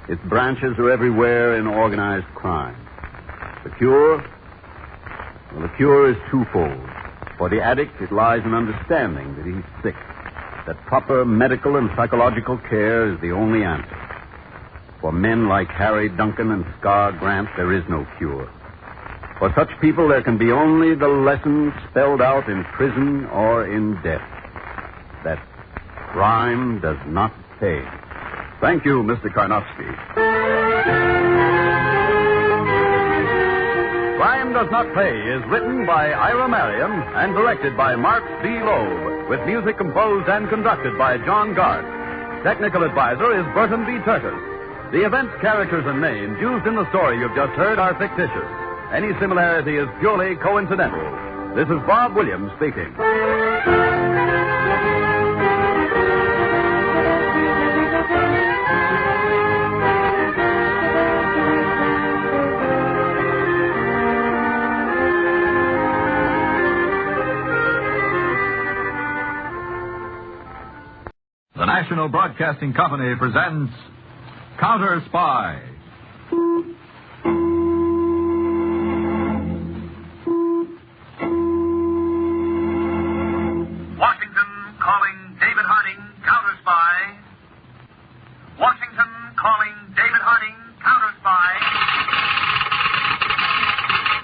Its branches are everywhere in organized crime. The cure? Well, the cure is twofold. For the addict, it lies in understanding that he's sick, that proper medical and psychological care is the only answer. For men like Harry Duncan and Scar Grant, there is no cure. For such people, there can be only the lesson spelled out in prison or in death. That crime does not pay. Thank you, Mr. Karnatsky. Crime Does Not Pay is written by Ira Mariam and directed by Mark B. Loeb. with music composed and conducted by John Garth. Technical advisor is Burton B. Turtis. The events, characters, and names used in the story you've just heard are fictitious. Any similarity is purely coincidental. This is Bob Williams speaking. The National Broadcasting Company presents Counterspy. Washington calling David Harding, Counterspy. Washington calling David Harding, Counterspy.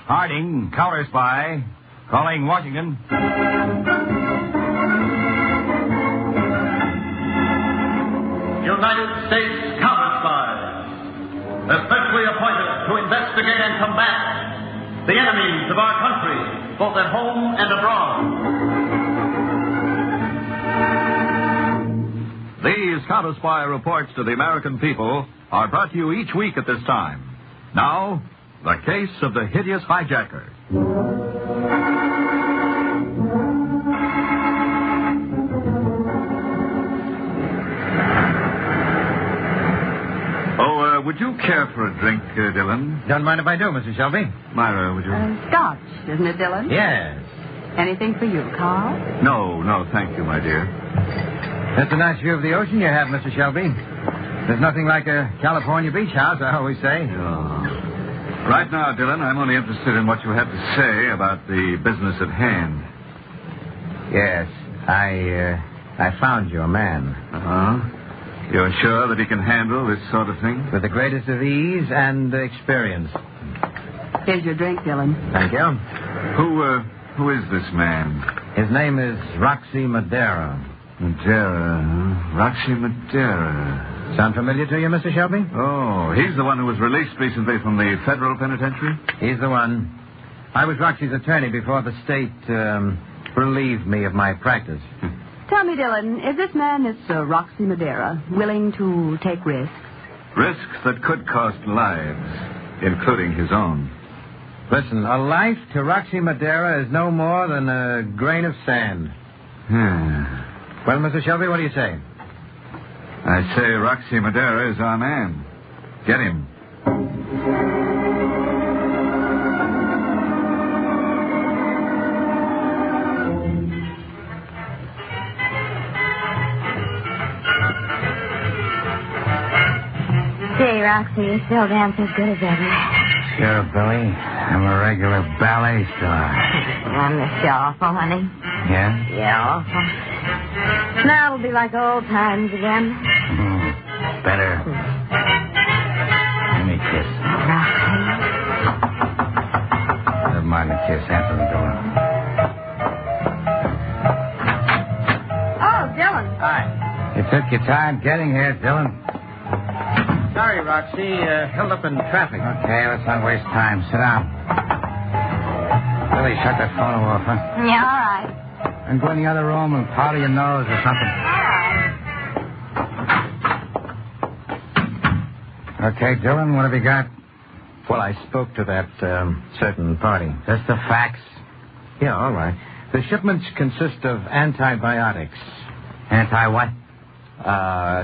Harding, Counterspy. Calling Washington. United States Counterspy, especially appointed to investigate and combat the enemies of our country, both at home and abroad. These Counterspy reports to the American people are brought to you each week at this time. Now, the case of the hideous hijacker. Would you care for a drink, Dillon? Don't mind if I do, Mr. Shelby. Myra, would you? Scotch, isn't it, Dillon? Yes. Anything for you, Carl? No, thank you, my dear. That's a nice view of the ocean you have, Mr. Shelby. There's nothing like a California beach house, I always say. Oh. Right now, Dillon, I'm only interested in what you have to say about the business at hand. Yes, I found your man. Uh-huh. You're sure that he can handle this sort of thing? With the greatest of ease and experience. Here's your drink, Dillon. Thank you. Who is this man? His name is Roxy Madera. Madera, huh? Roxy Madera. Sound familiar to you, Mr. Shelby? Oh, he's the one who was released recently from the federal penitentiary? He's the one. I was Roxy's attorney before the state relieved me of my practice. Tell me, Dillon, is this man, this Roxy Madera, willing to take risks? Risks that could cost lives, including his own. Listen, a life to Roxy Madera is no more than a grain of sand. Well, Mr. Shelby, what do you say? I say Roxy Madera is our man. Get him. Say, Roxy, you still dance as good as ever. Sure, Billy. I'm a regular ballet star. I'm the show awful, honey. Yeah? Yeah, awful. Now it'll be like old times again. Better. Give me a kiss. Never mind the kiss. Answer the door. Oh, Dillon. Hi. You took your time getting here, Dillon. Sorry, Roxy. Held up in traffic. Okay, let's not waste time. Sit down. Billy, shut that phone off, huh? Yeah, all right. And go in the other room and powder your nose or something. All right. Okay, Dillon, what have you got? Well, I spoke to that certain party. Just the facts? Yeah, all right. The shipments consist of antibiotics. Anti-what?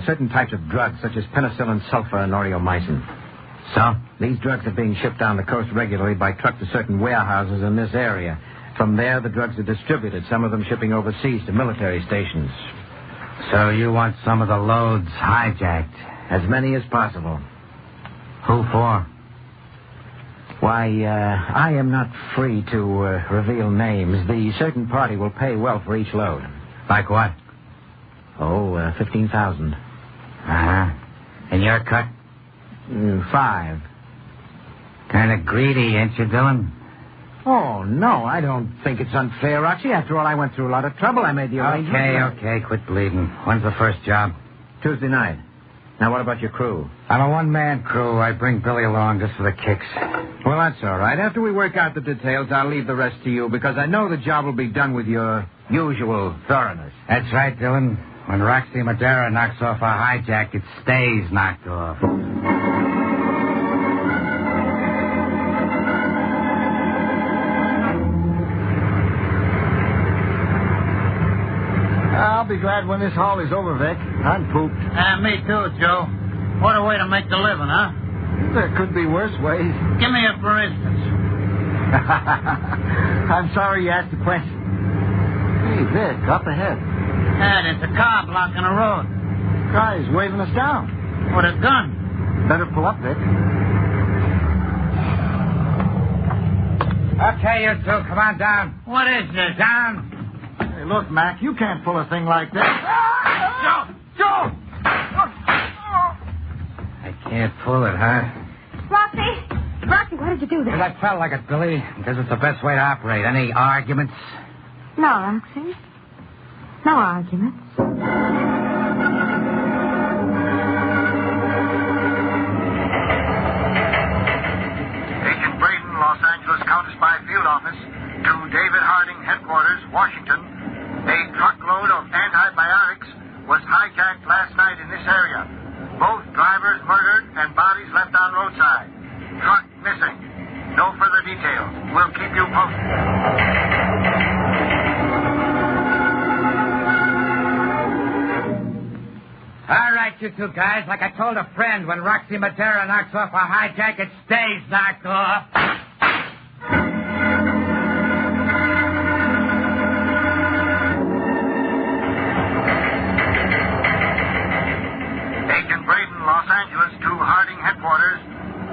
Certain types of drugs, such as penicillin, sulfur, and aureomycin. So? These drugs are being shipped down the coast regularly by truck to certain warehouses in this area. From there, the drugs are distributed, some of them shipping overseas to military stations. So you want some of the loads hijacked? As many as possible. Who for? Why, I am not free to reveal names. The certain party will pay well for each load. Like what? Oh, 15,000. Uh-huh. And your cut? 5. Kind of greedy, ain't you, Dillon? Oh, no, I don't think it's unfair, Roxy. After all, I went through a lot of trouble. I made the arrangement. Okay, quit bleeding. When's the first job? Tuesday night. Now, what about your crew? I'm a one-man crew. I bring Billy along just for the kicks. Well, that's all right. After we work out the details, I'll leave the rest to you because I know the job will be done with your usual thoroughness. That's right, Dylan. When Roxy Madera knocks off a hijack, it stays knocked off. I'll be glad when this haul is over, Vic. I'm pooped. Me too, Joe. What a way to make the living, huh? There could be worse ways. Give me a for instance. I'm sorry you asked the question. Hey, Vic, up ahead. There's a car blocking the road. Guy's waving us down. With a gun. Better pull up, Vic. Okay, you two, come on down. What is this? Down. Hey, look, Mac, you can't pull a thing like that. Joe! I can't pull it, huh? Roxy, why did you do that? Because I felt like it, Billy. Because it's the best way to operate. Any arguments? No, Roxy. No arguments. Agent Braden, Los Angeles Counterspy Field Office, to David Harding, Headquarters, Washington. A truckload of antibiotics was hijacked last night in this area. Both drivers murdered and bodies left on roadside. Truck missing. No further details. We'll keep you posted. All right, you two guys. Like I told a friend, when Roxy Madera knocks off a hijack, it stays knocked off. Agent Braden, Los Angeles to Harding Headquarters.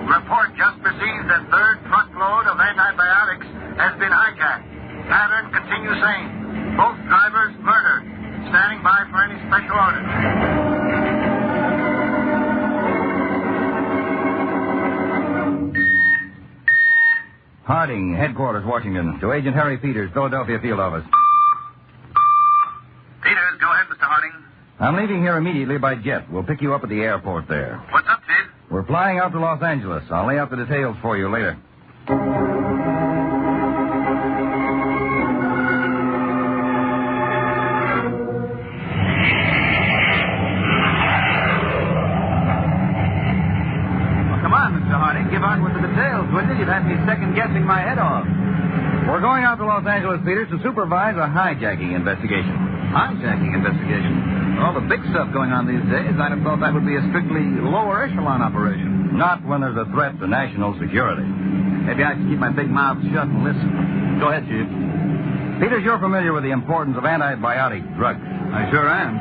Report just received that third truckload of antibiotics has been hijacked. Pattern continues same. Both drivers murdered. Standing by for any special orders. Harding, Headquarters, Washington. To Agent Harry Peters, Philadelphia Field Office. Peters, go ahead, Mr. Harding. I'm leaving here immediately by jet. We'll pick you up at the airport there. What's up, Sid? We're flying out to Los Angeles. I'll lay out the details for you later. Give on with the details, will you? You've had me second-guessing my head off. We're going out to Los Angeles, Peters, to supervise a hijacking investigation. Hijacking investigation? All the big stuff going on these days, I'd have thought that would be a strictly lower echelon operation. Not when there's a threat to national security. Maybe I should keep my big mouth shut and listen. Go ahead, Chief. Peters, you're familiar with the importance of antibiotic drugs. I sure am.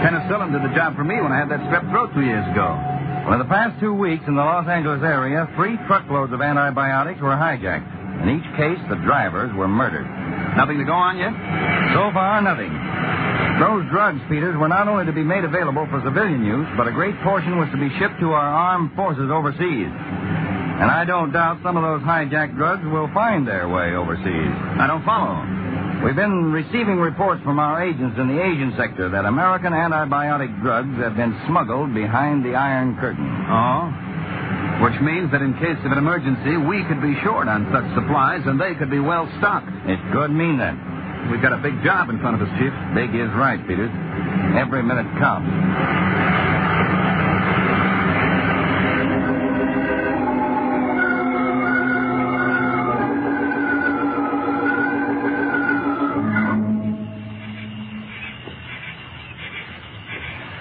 Penicillin did the job for me when I had that strep throat 2 years ago. Well, in the past 2 weeks in the Los Angeles area, 3 truckloads of antibiotics were hijacked. In each case, the drivers were murdered. Nothing to go on yet? So far, nothing. Those drugs, Peters, were not only to be made available for civilian use, but a great portion was to be shipped to our armed forces overseas. And I don't doubt some of those hijacked drugs will find their way overseas. I don't follow. We've been receiving reports from our agents in the Asian sector that American antibiotic drugs have been smuggled behind the Iron Curtain. Oh? Which means that in case of an emergency, we could be short on such supplies and they could be well stocked. It could mean that. We've got a big job in front of us, Chief. Big is right, Peters. Every minute counts.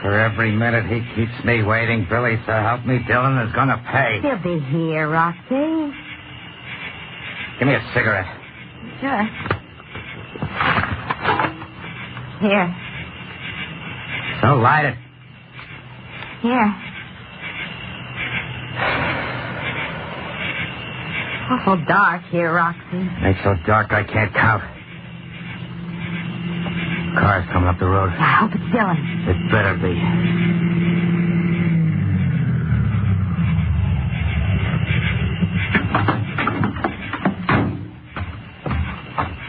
For every minute he keeps me waiting, Billy, so help me, Dylan is going to pay. He'll be here, Roxy. Give me a cigarette. Sure. Here. So light it. Here. Awful dark here, Roxy. It's so dark I can't count. Car's coming up the road. I hope it's Dylan. It better be.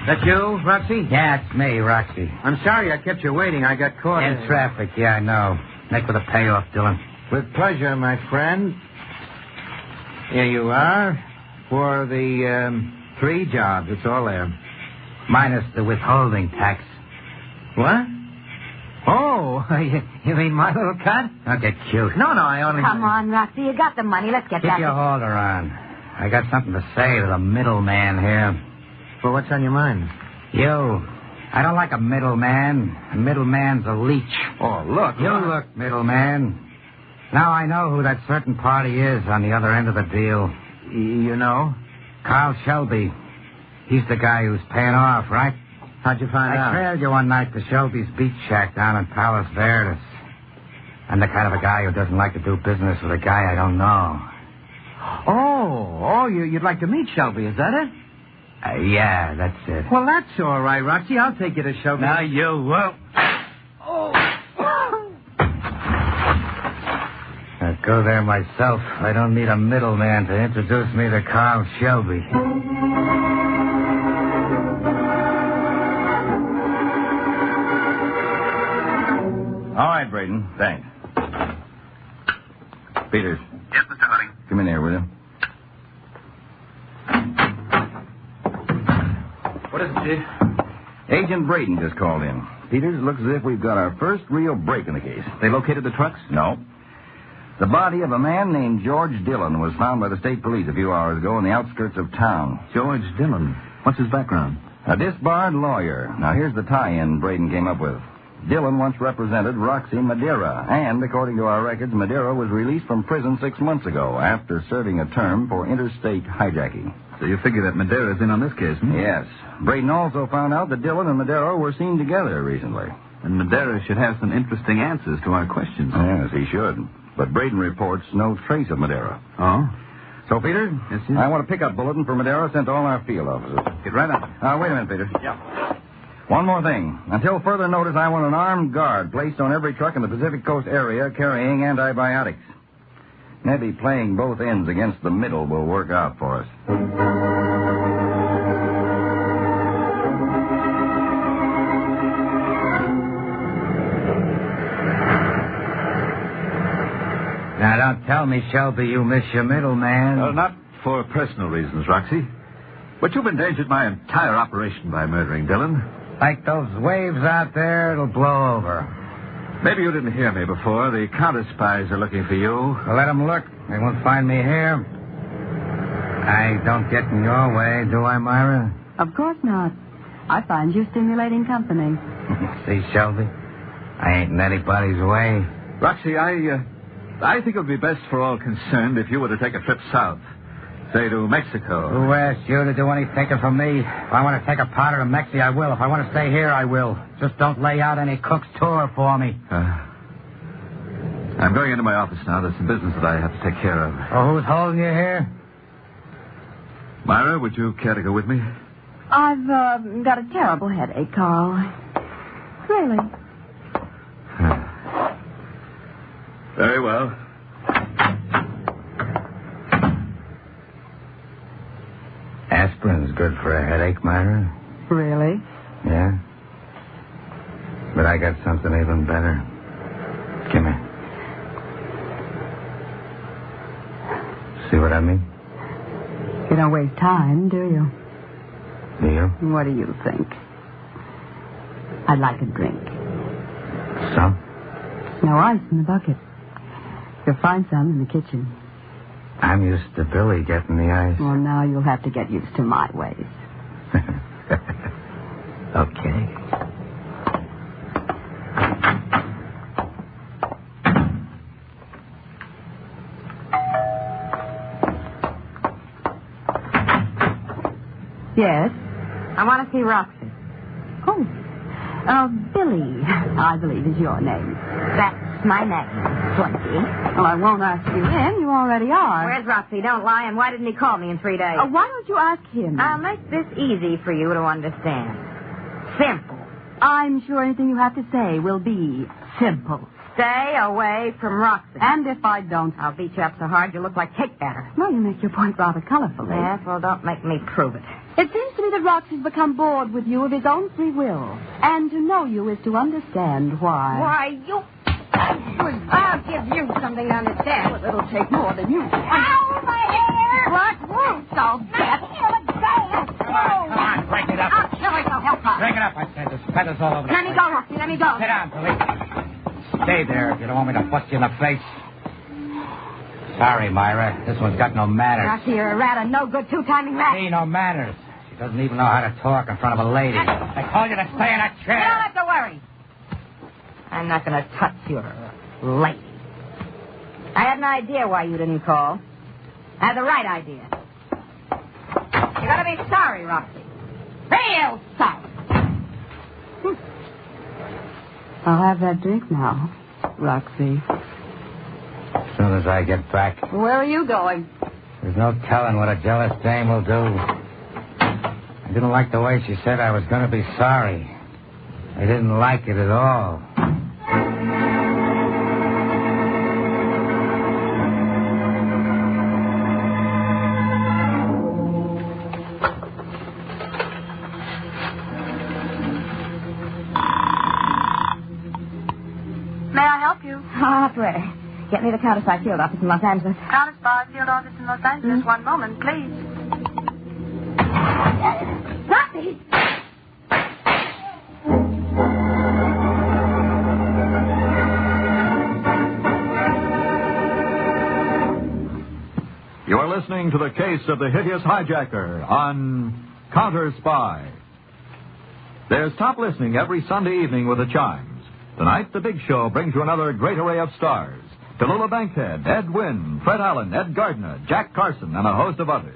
That you, Roxy? Yeah, it's me, Roxy. I'm sorry I kept you waiting. I got caught in traffic. Yeah, I know. Make for the payoff, Dylan. With pleasure, my friend. Here you are. For the 3 jobs. It's all there. Minus the withholding tax. What? Oh, you mean my little cut? Don't get cute. No, I only... Come on, Roxy. You got the money. Let's get Keep back your holder on. I got something to say to the middleman here. Well, what's on your mind? You. I don't like a middleman. A middleman's a leech. Oh, look. You look, middleman. Now I know who that certain party is on the other end of the deal. You know? Carl Shelby. He's the guy who's paying off, right? How'd you find out? I trailed you one night to Shelby's beach shack down in Palos Verdes. I'm the kind of a guy who doesn't like to do business with a guy I don't know. Oh, you'd like to meet Shelby, is that it? Yeah, that's it. Well, that's all right, Roxy. I'll take you to Shelby. Now, you will. I'll go there myself. I don't need a middleman to introduce me to Carl Shelby. All right, Braden. Thanks. Peters. Yes, Mr. Harding. Come in here, will you? What is it, Chief? Agent Braden just called in. Peters, looks as if we've got our first real break in the case. They located the trucks? No. The body of a man named George Dillon was found by the state police a few hours ago in the outskirts of town. George Dillon. What's his background? A disbarred lawyer. Now, here's the tie-in Braden came up with. Dillon once represented Roxy Madeira, and according to our records, Madeira was released from prison 6 months ago after serving a term for interstate hijacking. So you figure that Madeira's in on this case, hmm? Yes. Braden also found out that Dillon and Madeira were seen together recently. And Madeira should have some interesting answers to our questions. Yes, he should. But Braden reports no trace of Madeira. Oh? So, Peter, yes, sir? I want a pickup bulletin for Madeira sent to all our field officers. Get right on. Wait a minute, Peter. Yeah. One more thing. Until further notice, I want an armed guard placed on every truck in the Pacific Coast area carrying antibiotics. Maybe playing both ends against the middle will work out for us. Now, don't tell me, Shelby, you miss your middleman. Well, not for personal reasons, Roxy. But you've endangered my entire operation by murdering Dillon. Like those waves out there, it'll blow over. Maybe you didn't hear me before. The counterspies are looking for you. Well, let them look. They won't find me here. I don't get in your way, do I, Myra? Of course not. I find you stimulating company. See, Shelby? I ain't in anybody's way. Roxy, I think it would be best for all concerned if you were to take a trip south. Say, to Mexico. Who asked you to do any thinking for me? If I want to take a powder to Mexico, I will. If I want to stay here, I will. Just don't lay out any cook's tour for me. I'm going into my office now. There's some business that I have to take care of. Oh, who's holding you here? Myra, would you care to go with me? I've got a terrible headache, Carl. Really. Very well. Aspirin's good for a headache, Myra. Really? Yeah. But I got something even better. Come here. See what I mean? You don't waste time, do you? Do you? What do you think? I'd like a drink. Some? No ice in the bucket. You'll find some in the kitchen. I'm used to Billy getting the ice. Well, now you'll have to get used to my ways. Okay. Yes? I want to see Roxy. Oh. Billy, I believe is your name. That's my name. Blackie. Well, I won't ask you in. You already are. Where's Roxy? Don't lie. And why didn't he call me in 3 days? Why don't you ask him? I'll make this easy for you to understand. Simple. I'm sure anything you have to say will be simple. Stay away from Roxy. And if I don't... I'll beat you up so hard you'll look like cake batter. Well, you make your point rather colorfully. Yes, well, don't make me prove it. It seems to me that Roxy's become bored with you of his own free will. And to know you is to understand why. Why, you... I'll give you something to understand. Well, it'll take more than you. Ow, my hair! What? Won't solve that. Come on, break it up. I'll kill her, so help her. Break it up, I said. There's feathers all over the Let me go, Roxy. Let me go. Sit down, Billy. Stay there if you don't want me to bust you in the face. Sorry, Myra. This one's got no manners. Roxy, you're a rat, a no-good two-timing rat. See, no manners. She doesn't even know how to talk in front of a lady. I told you to stay in that chair. You don't have to worry. I'm not going to touch your lady. I had an idea why you didn't call. I had the right idea. You got to be sorry, Roxy. Real sorry. I'll have that drink now, Roxy. As soon as I get back. Where are you going? There's no telling what a jealous dame will do. I didn't like the way she said I was going to be sorry. I didn't like it at all. May I help you? Operator, get me the Counterspy field office in Los Angeles. Counterspy field office in Los Angeles. 1 moment, please. Roxy! You're listening to the case of the hideous hijacker on Counterspy. There's top listening every Sunday evening with the Chimes. Tonight, the Big Show brings you another great array of stars. Tallulah Bankhead, Ed Wynn, Fred Allen, Ed Gardner, Jack Carson, and a host of others.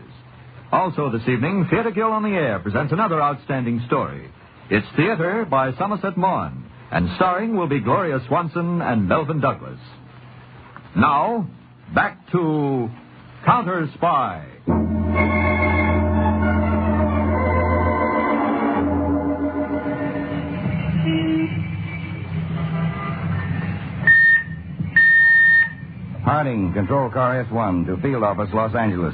Also this evening, Theatre Guild on the Air presents another outstanding story. It's Theatre by Somerset Maugham, and starring will be Gloria Swanson and Melvin Douglas. Now, back to Counterspy. Harding, Control Car S1 to Field Office, Los Angeles.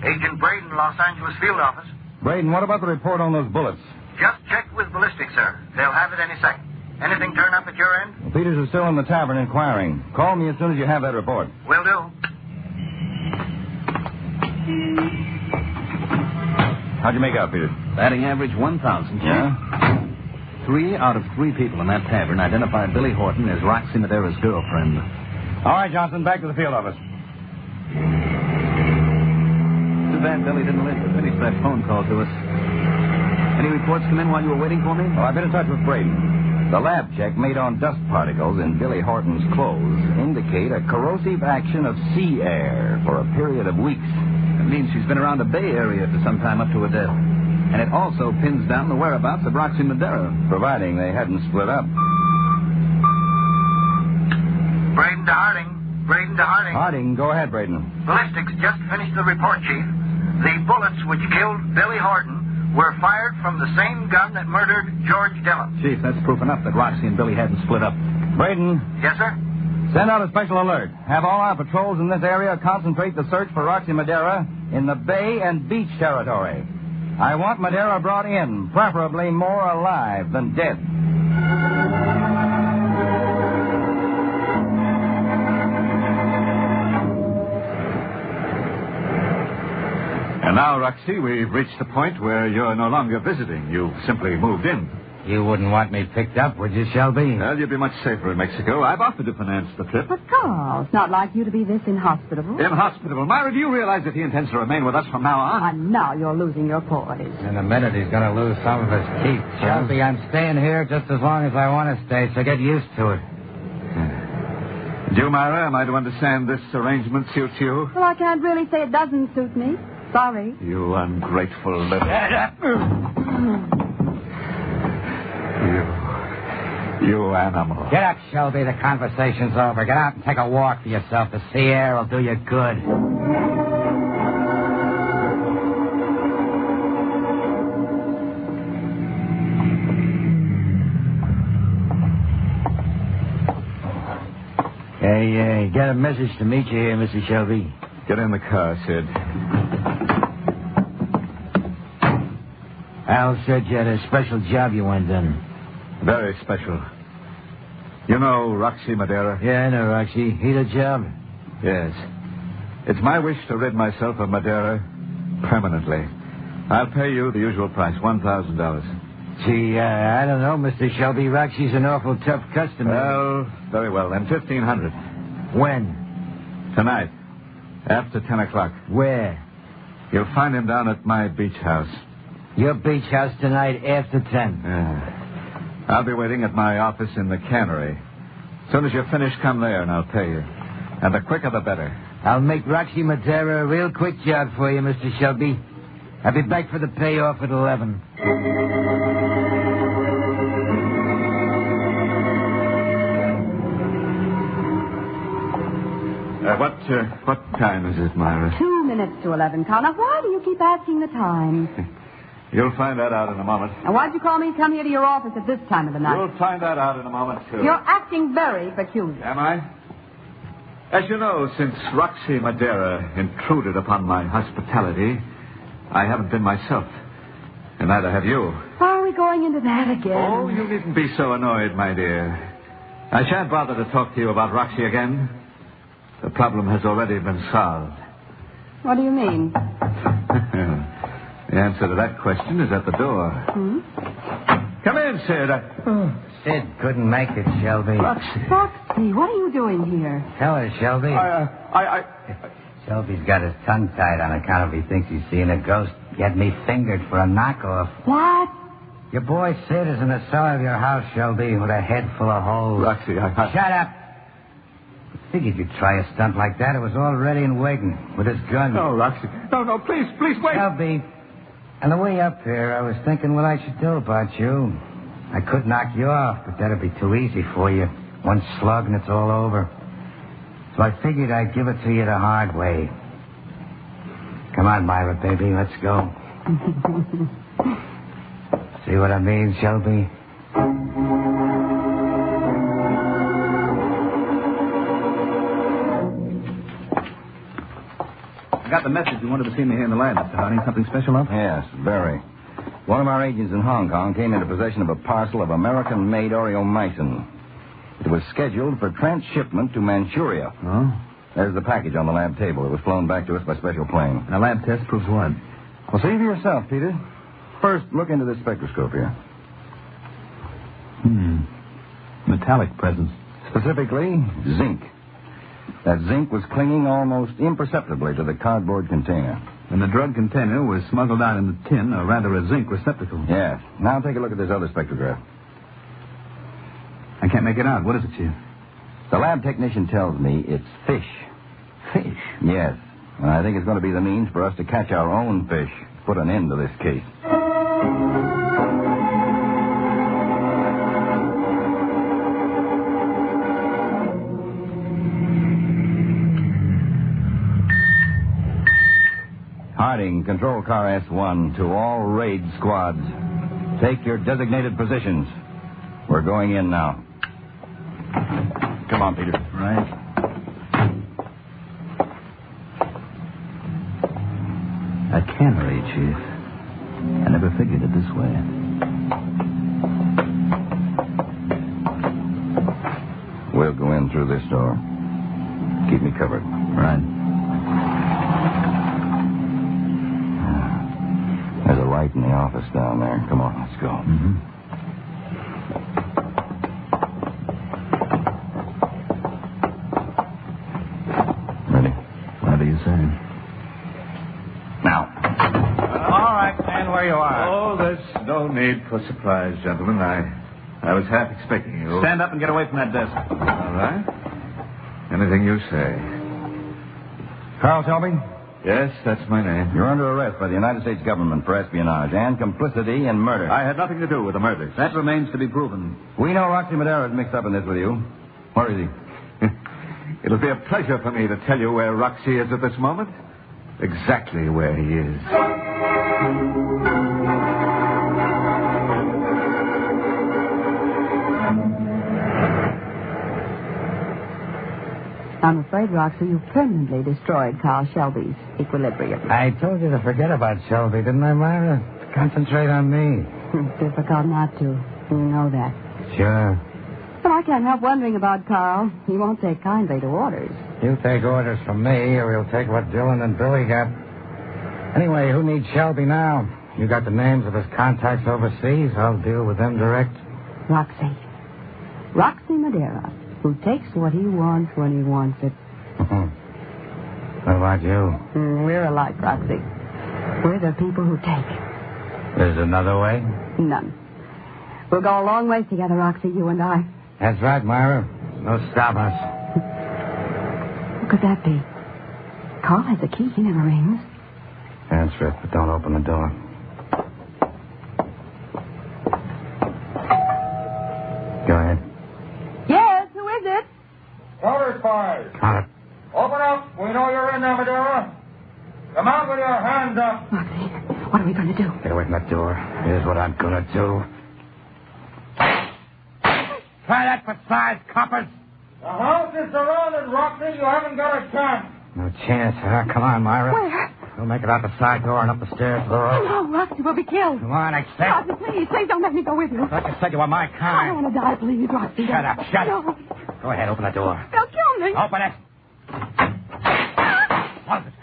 Agent Braden, Los Angeles Field Office. Braden, what about the report on those bullets? Just checked with ballistics, sir. They'll have it any second. Anything turn up at your end? Well, Peters is still in the tavern inquiring. Call me as soon as you have that report. Will do. How'd you make out, Peters? Batting average 1,000. Yeah? 3 out of 3 people in that tavern identified Billy Horton as Roxy Madeira's girlfriend. All right, Johnson, back to the field office. Too bad Billy didn't live to finish that phone call to us. Any reports come in while you were waiting for me? Well, I've been in touch with Braden. The lab check made on dust particles in Billy Horton's clothes indicate a corrosive action of sea air for a period of weeks. It means she's been around the Bay Area for some time up to her death. And it also pins down the whereabouts of Roxy Madeira. Providing they hadn't split up. Braden to Harding. Braden to Harding. Harding, go ahead, Braden. Ballistics just finished the report, Chief. The bullets which killed Billy Horton were fired from the same gun that murdered George Dillon. Chief, that's proof enough that Roxy and Billy hadn't split up. Braden. Yes, sir? Send out a special alert. Have all our patrols in this area concentrate the search for Roxy Madeira in the Bay and Beach territory. I want Madeira brought in, preferably more alive than dead. And now, Roxy, we've reached the point where you're no longer visiting. You've simply moved in. You wouldn't want me picked up, would you, Shelby? Well, you'd be much safer in Mexico. I've offered to finance the trip. But, Carl, it's not like you to be this inhospitable. Inhospitable. Myra, do you realize that he intends to remain with us from now on? And now you're losing your poise. In a minute, he's going to lose some of his teeth. Shelby, I'm staying here just as long as I want to stay, so get used to it. Do you, Myra, am I to understand this arrangement suits you? Well, I can't really say it doesn't suit me. Sorry. You ungrateful little... You animal. Get up, Shelby. The conversation's over. Get out and take a walk for yourself. The sea air will do you good. Hey, got a message to meet you here, Mr. Shelby. Get in the car, Sid. Al said you had a special job you went in. Very special. You know Roxy Madeira? Yeah, I know Roxy. Need a job? Yes. It's my wish to rid myself of Madeira permanently. I'll pay you the usual price, $1,000. Gee, I don't know, Mr. Shelby. Roxy's an awful tough customer. Well, very well, then. $1,500. When? Tonight. After 10 o'clock. Where? You'll find him down at my beach house. Your beach house tonight after 10. Yeah. I'll be waiting at my office in the cannery. As soon as you're finished, come there and I'll pay you. And the quicker the better. I'll make Roxy Madeira a real quick job for you, Mr. Shelby. I'll be back for the payoff at 11. What time is it, Myra? 2 minutes to 11, Carl. Now, why do you keep asking the time? You'll find that out in a moment. And why'd you call me to come here to your office at this time of the night? You'll find that out in a moment, too. You're acting very peculiar. Am I? As you know, since Roxy Madeira intruded upon my hospitality, I haven't been myself. And neither have you. Are we going into that again? Oh, you needn't be so annoyed, my dear. I shan't bother to talk to you about Roxy again. The problem has already been solved. What do you mean? The answer to that question is at the door. Hmm? Come in, Sid. Sid couldn't make it, Shelby. Roxy, what are you doing here? Tell her, Shelby. Shelby's got his tongue tied on account of he thinks he's seeing a ghost. He had me fingered for a knockoff. What? Your boy Sid is in the cellar of your house, Shelby, with a head full of holes. Roxy, Shut up. Figured you'd try a stunt like that. It was all ready and waiting with his gun. No, Roxy. No, please, wait. Shelby, on the way up here, I was thinking what I should do about you. I could knock you off, but that'd be too easy for you. One slug and it's all over. So I figured I'd give it to you the hard way. Come on, Myra, baby, let's go. See what I mean, Shelby? I got the message you wanted to see me here in the lab, Mr. Harding. Something special up? Yes, very. One of our agents in Hong Kong came into possession of a parcel of American-made Oreomycin. It was scheduled for transshipment to Manchuria. Oh? There's the package on the lab table. It was flown back to us by special plane. And a lab test proves what? Well, see for yourself, Peter. First, look into this spectroscope here. Metallic presence. Specifically, zinc. That zinc was clinging almost imperceptibly to the cardboard container. And the drug container was smuggled out in the tin, or rather a zinc receptacle. Yes. Now take a look at this other spectrograph. I can't make it out. What is it, Chief? The lab technician tells me it's fish. Fish? Yes. And I think it's going to be the means for us to catch our own fish. Put an end to this case. Harding, Control Car S1 to all raid squads. Take your designated positions. We're going in now. Come on, Peter. Right. A cannery, Chief. I never figured it this way. We'll go in through this door. Keep me covered. Right. There's a light in the office down there. Come on, let's go. Mm-hmm. Ready? Whatever you say. Now. All right, stand where you are. Oh, there's no need for surprise, gentlemen. I was half expecting you. Stand up and get away from that desk. All right. Anything you say. Carl Shelby? Yes, that's my name. You're under arrest by the United States government for espionage and complicity in murder. I had nothing to do with the murders. That remains to be proven. We know Roxy Madeira is mixed up in this with you. Where is he? It'll be a pleasure for me to tell you where Roxy is at this moment. Exactly where he is. I'm afraid, Roxy, you've permanently destroyed Carl Shelby's equilibrium. I told you to forget about Shelby, didn't I, Myra? Concentrate on me. It's difficult not to. You know that. Sure. But I can't help wondering about Carl. He won't take kindly to orders. You take orders from me, or he'll take what Dylan and Billy got. Anyway, who needs Shelby now? You got the names of his contacts overseas. I'll deal with them direct. Roxy. Roxy Madeira, who takes what he wants when he wants it. What about you? We're alike, Roxy. We're the people who take. There's another way? None. We'll go a long ways together, Roxy, you and I. That's right, Myra. No stopping us. Who could that be? Carl has a key. He never rings. Answer it, but don't open the door. Go ahead. Yes, who is it? Counterspy. Got it. Open up. We know you're in there, Madeira. Come out with your hands up. Roxy, what are we going to do? Get away from that door. Here's what I'm gonna do. Try that for size, coppers. The house is surrounded, Roxy. You haven't got a chance. No chance, huh? Come on, Myra. Where? We'll make it out the side door and up the stairs to the road. Oh, Roxy, we'll be killed. Come on, I said. Roxy, please don't let me go with you. Like I said, you are my I kind. don't want to die, please, Roxy. Shut up, shut No. up. Go ahead, open the door. They'll kill me. Open it. Close it.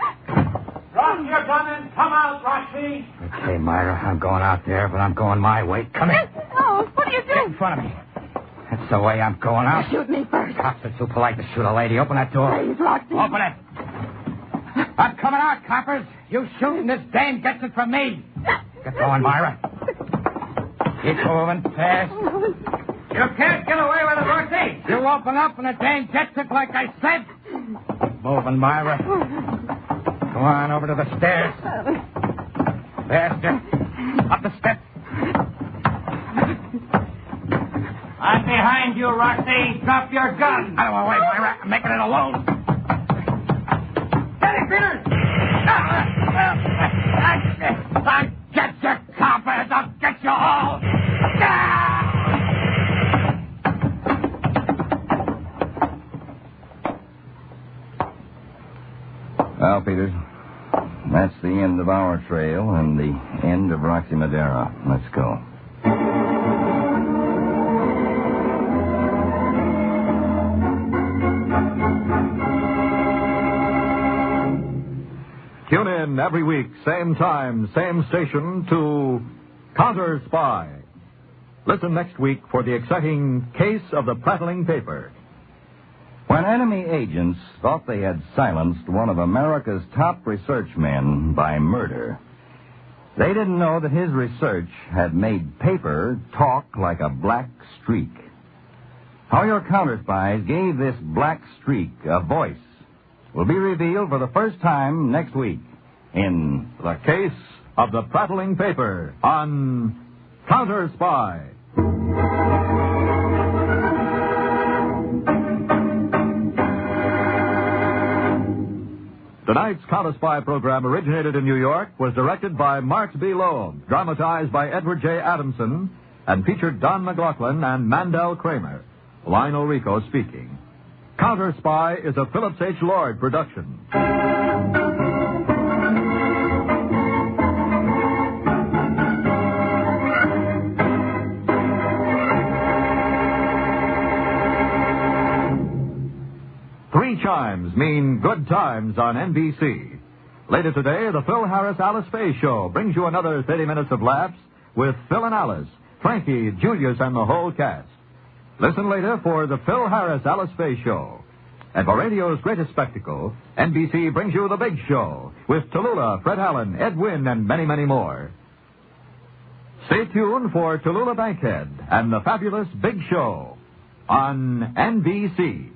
Drop your gun and come out, Roxy. Okay, Myra, I'm going out there, but I'm going my way. Come here. No, what are you Get doing? in front of me. That's the way I'm going out. Shoot me first. Cops are too polite to shoot a lady. Open that door. Please, Roxy. Open it. I'm coming out, coppers. You shoot and this dame gets it from me. Get going, Myra. Keep moving fast. You can't get away with it, Roxy. You open up and the dame gets it like I said. Keep moving, Myra. Come on, over to the stairs. Faster. Up the steps. I'm behind you, Roxy. Drop your gun. Out of my way, Myra. I'm making it alone. Get it, Peters. I'll get you, coppers. I'll get you all. Well, Peters, that's the end of our trail and the end of Roxy Madeira. Let's go. Tune in every week, same time, same station, to Counterspy. Listen next week for the exciting case of the prattling paper. When enemy agents thought they had silenced one of America's top research men by murder, they didn't know that his research had made paper talk like a black streak. How your counterspies gave this black streak a voice will be revealed for the first time next week in The Case of the Prattling Paper on Counterspy. Tonight's Counterspy program originated in New York, was directed by Mark B. Loeb, dramatized by Edward J. Adamson, and featured Don McLaughlin and Mandel Kramer. Lionel Rico speaking. Counterspy is a Phillips H. Lord production. Three chimes mean good times on NBC. Later today, the Phil Harris-Alice Faye Show brings you another 30 minutes of laughs with Phil and Alice, Frankie, Julius, and the whole cast. Listen later for the Phil Harris-Alice Faye Show. And for radio's greatest spectacle, NBC brings you The Big Show with Tallulah, Fred Allen, Ed Wynn, and many, many more. Stay tuned for Tallulah Bankhead and the fabulous Big Show on NBC.